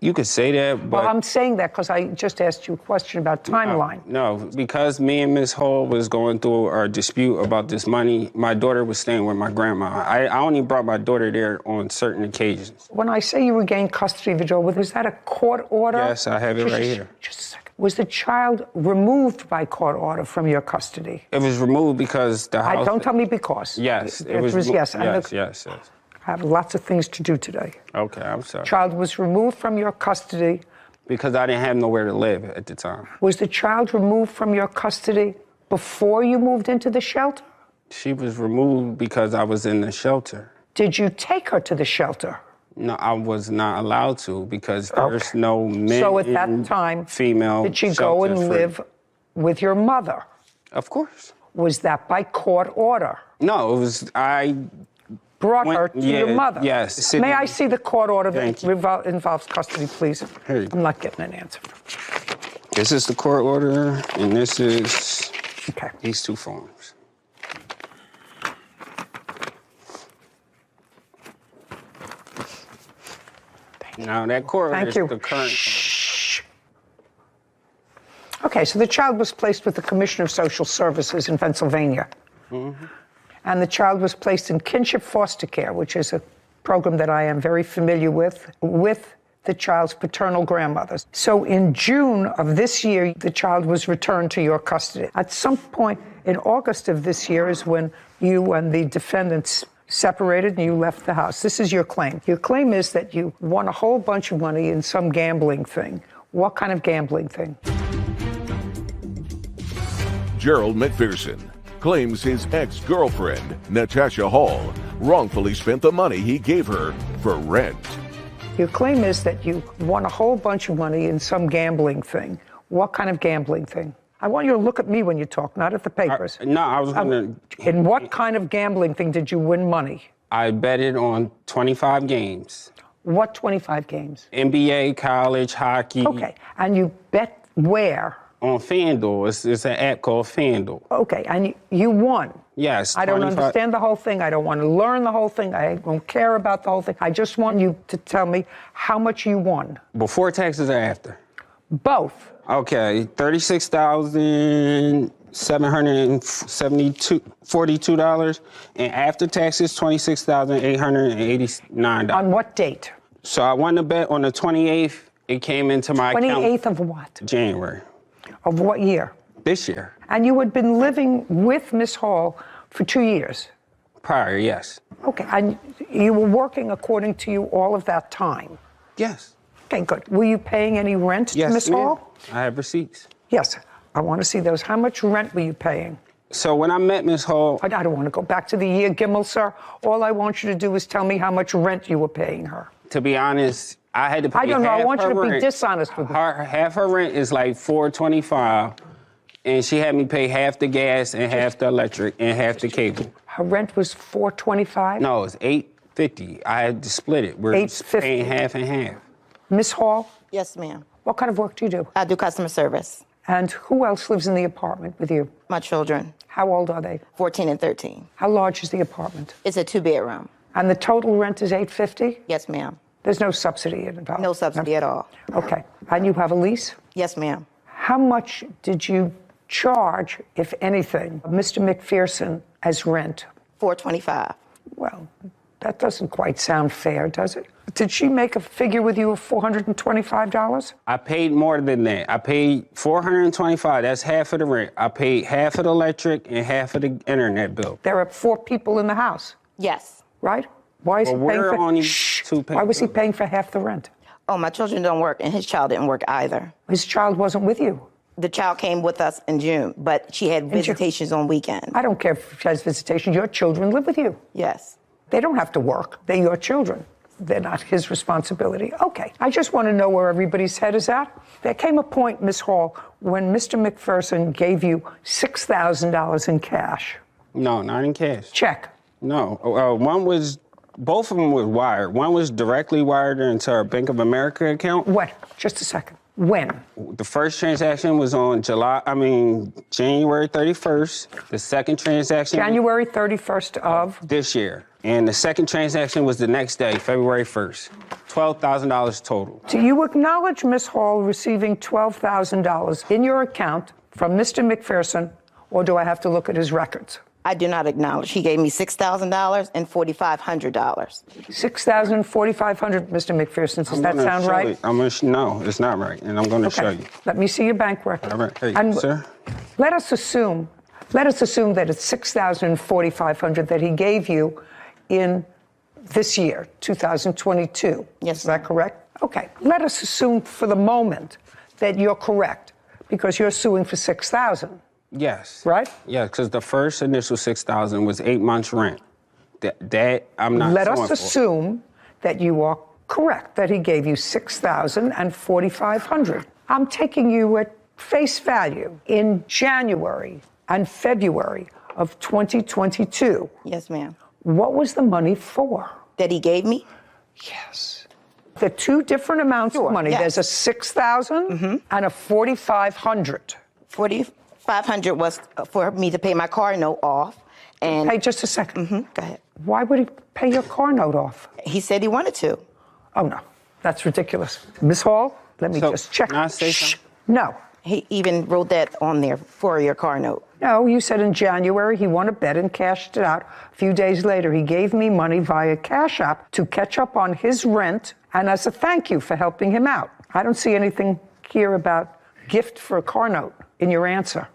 Speaker 12: You could say that, but...
Speaker 3: Well, I'm saying that because I just asked you a question about timeline.
Speaker 12: No, because me and Miss Hall was going through our dispute about this money, my daughter was staying with my grandma. I only brought my daughter there on certain occasions.
Speaker 3: When I say you regained custody of your daughter, was that a court order?
Speaker 12: Yes, I have it right here.
Speaker 3: Just a second. Was the child removed by court order from your custody?
Speaker 12: It was removed because the house...
Speaker 3: Don't tell me because.
Speaker 12: Yes,
Speaker 3: it was yes.
Speaker 12: Yes.
Speaker 3: I have lots of things to do today.
Speaker 12: Okay, I'm sorry.
Speaker 3: Child was removed from your custody.
Speaker 12: Because I didn't have nowhere to live at the time.
Speaker 3: Was the child removed from your custody before you moved into the shelter?
Speaker 12: She was removed because I was in the shelter.
Speaker 3: Did you take her to the shelter?
Speaker 12: No, I was not allowed to because there's no men.
Speaker 3: So at that time,
Speaker 12: female.
Speaker 3: did she go and live with your mother?
Speaker 12: Of course.
Speaker 3: Was that by court order?
Speaker 12: No, it was
Speaker 3: brought her to your mother.
Speaker 12: Yes.
Speaker 3: May I see the court order that involves custody, please?
Speaker 12: Here you go.
Speaker 3: I'm not getting an answer.
Speaker 12: This is the court order, and this is these two forms. Now that court order is the current.
Speaker 3: Okay, so the child was placed with the Commissioner of Social Services in Pennsylvania. And the child was placed in kinship foster care, which is a program that I am very familiar with the child's paternal grandmothers. So in June of this year, the child was returned to your custody. At some point in August of this year is when you and the defendants separated and you left the house. This is your claim. Your claim is that you won a whole bunch of money in some gambling thing. What kind of gambling thing?
Speaker 4: Gerald McPherson claims his ex-girlfriend, Natasha Hall, wrongfully spent the money he gave her for rent.
Speaker 3: Your claim is that you won a whole bunch of money in some gambling thing. What kind of gambling thing? I want you to look at me when you talk, not at the papers.
Speaker 12: I was going to...
Speaker 3: In what kind of gambling thing did you win money?
Speaker 12: I betted on 25 games.
Speaker 3: What 25 games?
Speaker 12: NBA, college, hockey.
Speaker 3: Okay, and you bet where?
Speaker 12: On FanDuel. It's an app called FanDuel.
Speaker 3: Okay, and you won?
Speaker 12: Yes.
Speaker 3: I don't understand the whole thing. I don't want to learn the whole thing. I don't care about the whole thing. I just want you to tell me how much you won.
Speaker 12: Before taxes or after?
Speaker 3: Both.
Speaker 12: Okay, $36,742, and after taxes, $26,889.
Speaker 3: On what date?
Speaker 12: So I won the bet on the 28th. It came into my account.
Speaker 3: 28th of what?
Speaker 12: January.
Speaker 3: Of what year?
Speaker 12: This year.
Speaker 3: And you had been living with Miss Hall for 2 years?
Speaker 12: Prior, yes.
Speaker 3: Okay, and you were working according to you all of that time?
Speaker 12: Yes.
Speaker 3: Okay, good. Were you paying any rent to Miss Hall?
Speaker 12: I have receipts.
Speaker 3: Yes, I want to see those. How much rent were you paying?
Speaker 12: So when I met Miss Hall...
Speaker 3: I don't want to go back to the year, Gimmel, sir. All I want you to do is tell me how much rent you were paying her.
Speaker 12: To be honest, I had to pay
Speaker 3: I don't know. I want you to
Speaker 12: rent.
Speaker 3: Be dishonest with me.
Speaker 12: Half her rent is like $425, and she had me pay half the gas and half the electric and half the cable.
Speaker 3: Her rent was $425?
Speaker 12: No, it's $850. I had to split it. We're paying half and half.
Speaker 3: Miss Hall?
Speaker 5: Yes, ma'am.
Speaker 3: What kind of work do you do?
Speaker 5: I do customer service.
Speaker 3: And who else lives in the apartment with you?
Speaker 5: My children.
Speaker 3: How old are they?
Speaker 5: 14 and 13.
Speaker 3: How large is the apartment?
Speaker 5: It's a 2-bedroom.
Speaker 3: And the total rent is $850?
Speaker 5: Yes, ma'am.
Speaker 3: There's no subsidy involved?
Speaker 5: No subsidy at all.
Speaker 3: Okay. And you have a lease?
Speaker 5: Yes, ma'am.
Speaker 3: How much did you charge, if anything, Mr. McPherson as rent?
Speaker 5: $425.
Speaker 3: Well, that doesn't quite sound fair, does it? Did she make a figure with you of $425?
Speaker 12: I paid more than that. I paid $425. That's half of the rent. I paid half of the electric and half of the internet bill.
Speaker 3: There are 4 people in the house.
Speaker 5: Yes.
Speaker 3: Right? Why is he paying
Speaker 12: we're
Speaker 3: for?
Speaker 12: only 2 people.
Speaker 3: Why was he paying for half the rent?
Speaker 5: Oh, my children don't work, and his child didn't work either.
Speaker 3: His child wasn't with you.
Speaker 5: The child came with us in June, but she had visitations on weekends.
Speaker 3: I don't care if she has visitations. Your children live with you.
Speaker 5: Yes.
Speaker 3: They don't have to work. They're your children. They're not his responsibility. Okay. I just want to know where everybody's head is at. There came a point, Ms. Hall, when Mr. McPherson gave you $6,000 in cash.
Speaker 12: No, not in cash.
Speaker 3: Check.
Speaker 12: No. Both of them was wired. One was directly wired into our Bank of America account.
Speaker 3: What? Just a second. When?
Speaker 12: The first transaction was on January 31st. The second transaction...
Speaker 3: January 31st of?
Speaker 12: This year. And the second transaction was the next day, February 1st. $12,000 total.
Speaker 3: Do you acknowledge, Ms. Hall, receiving $12,000 in your account from Mr. McPherson, or do I have to look at his records?
Speaker 5: I do not acknowledge. He gave me $6,000 and $4,500.
Speaker 3: $6,000 and $4,500, Mr. McPherson. Does that sound right?
Speaker 12: No, it's not right, and I'm going to show you.
Speaker 3: Let me see your bank record.
Speaker 12: All right. Hey,
Speaker 3: and
Speaker 12: sir.
Speaker 3: Let us assume that it's $6,000 and $4,500 that he gave you in this year, 2022.
Speaker 5: Yes.
Speaker 3: Is that correct? Okay. Let us assume for the moment that you're correct, because you're suing for $6,000.
Speaker 12: Yes.
Speaker 3: Right?
Speaker 12: Yeah, because the first initial $6,000 was 8 months' rent. That I'm not.
Speaker 3: Let us assume that you are correct, that he gave you $6,000 and $4,500. I'm taking you at face value. In January and February of 2022.
Speaker 5: Yes, ma'am.
Speaker 3: What was the money for?
Speaker 5: That he gave me?
Speaker 3: Yes. The 2 different amounts of money.
Speaker 5: Yes.
Speaker 3: There's a $6,000 and a $4,500.
Speaker 5: $4,500 was for me to pay my car note off. And
Speaker 3: hey, just a second.
Speaker 5: Go ahead.
Speaker 3: Why would he pay your car note off?
Speaker 5: He said he wanted to.
Speaker 3: Oh, no. That's ridiculous. Ms. Hall, let me just check.
Speaker 12: Can I say something?
Speaker 3: No.
Speaker 5: He even wrote that on there for your car note.
Speaker 3: No, you said in January he won a bet and cashed it out. A few days later, he gave me money via Cash App to catch up on his rent and as a thank you for helping him out. I don't see anything here about gift for a car note in your answer.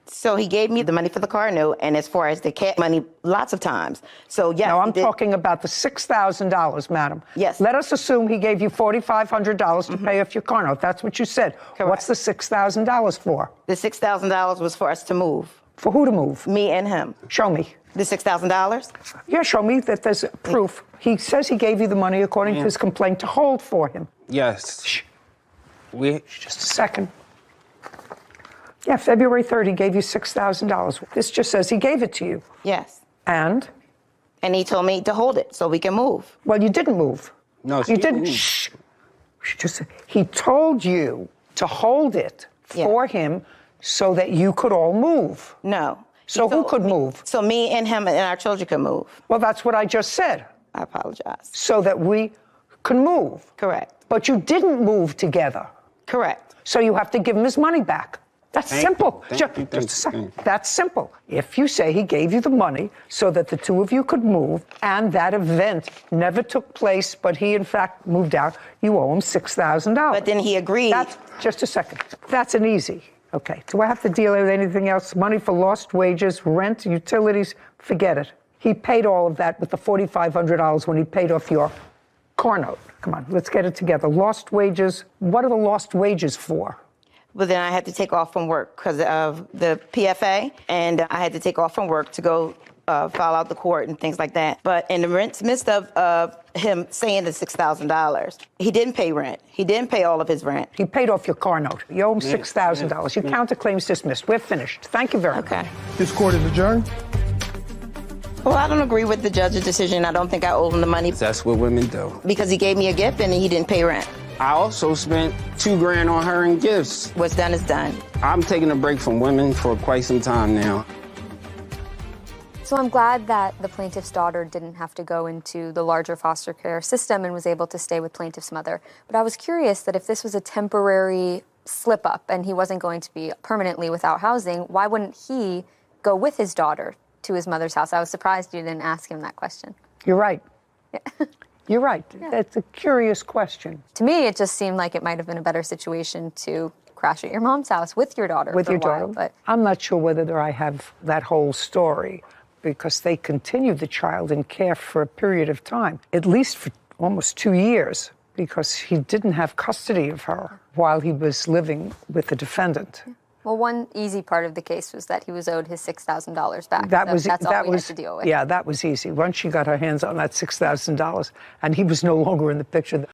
Speaker 5: So he gave me the money for the car note, and as far as the cat money, lots of times. So, yes.
Speaker 3: No, I'm talking about the $6,000, madam.
Speaker 5: Yes.
Speaker 3: Let us assume he gave you $4,500 to pay off your car note. That's what you said.
Speaker 5: Correct.
Speaker 3: What's the $6,000 for?
Speaker 5: The $6,000 was for us to move.
Speaker 3: For who to move?
Speaker 5: Me and him.
Speaker 3: Show me.
Speaker 5: The $6,000?
Speaker 3: Yeah, show me that there's proof. He says he gave you the money according to his complaint to hold for him.
Speaker 12: Yes.
Speaker 3: Shh. Just a second. Yeah, February 3rd, he gave you $6,000. This just says he gave it to you.
Speaker 5: Yes.
Speaker 3: And?
Speaker 5: And he told me to hold it so we can move.
Speaker 3: Well, you didn't move.
Speaker 12: No,
Speaker 3: you didn't.
Speaker 12: Shh.
Speaker 3: He told you to hold it for him so that you could all move.
Speaker 5: No.
Speaker 3: So who could move?
Speaker 5: So me and him and our children could move.
Speaker 3: Well, that's what I just said.
Speaker 5: I apologize.
Speaker 3: So that we can move.
Speaker 5: Correct.
Speaker 3: But you didn't move together.
Speaker 5: Correct.
Speaker 3: So you have to give him his money back. That's simple.
Speaker 12: Thank you.
Speaker 3: That's simple. If you say he gave you the money so that the 2 of you could move and that event never took place, but he in fact moved out, you owe him $6,000.
Speaker 5: But then he agreed.
Speaker 3: Just a second. That's an easy. Okay. Do I have to deal with anything else? Money for lost wages, rent, utilities? Forget it. He paid all of that with the $4,500 when he paid off your car note. Come on, let's get it together. Lost wages. What are the lost wages for?
Speaker 5: But then I had to take off from work because of the PFA, and I had to take off from work to go file out the court and things like that. But in the midst of him saying the $6,000, he didn't pay rent. He didn't pay all of his rent.
Speaker 3: He paid off your car note. You owe him $6,000. Your counterclaim's dismissed. We're finished. Thank you very much.
Speaker 5: Okay.
Speaker 6: This court is adjourned.
Speaker 5: Well, I don't agree with the judge's decision. I don't think I owe him the money.
Speaker 12: That's what women do.
Speaker 5: Because he gave me a gift and he didn't pay rent.
Speaker 12: I also spent $2,000 on her in gifts.
Speaker 5: What's done is done.
Speaker 12: I'm taking a break from women for quite some time now.
Speaker 5: So
Speaker 9: So I'm glad that the plaintiff's daughter didn't have to go into the larger foster care system and was able to stay with plaintiff's mother. But I was curious that if this was a temporary slip up and he wasn't going to be permanently without housing, why wouldn't he go with his daughter to his mother's house? I was surprised you didn't ask him that question.
Speaker 3: You're right. You're right. That's a curious question.
Speaker 9: To me, it just seemed like it might have been a better situation to crash at your mom's house with your daughter.
Speaker 3: With
Speaker 9: for
Speaker 3: your
Speaker 9: a while,
Speaker 3: daughter.
Speaker 9: but
Speaker 3: I'm not sure whether I have that whole story because they continued the child in care for a period of time, at least for almost 2 years, because he didn't have custody of her while he was living with the defendant.
Speaker 9: well, one easy part of the case was that he was owed his $6,000 back. That's all we had to deal with.
Speaker 3: Yeah, that was easy. Once she got her hands on that $6,000, and he was no longer in the picture.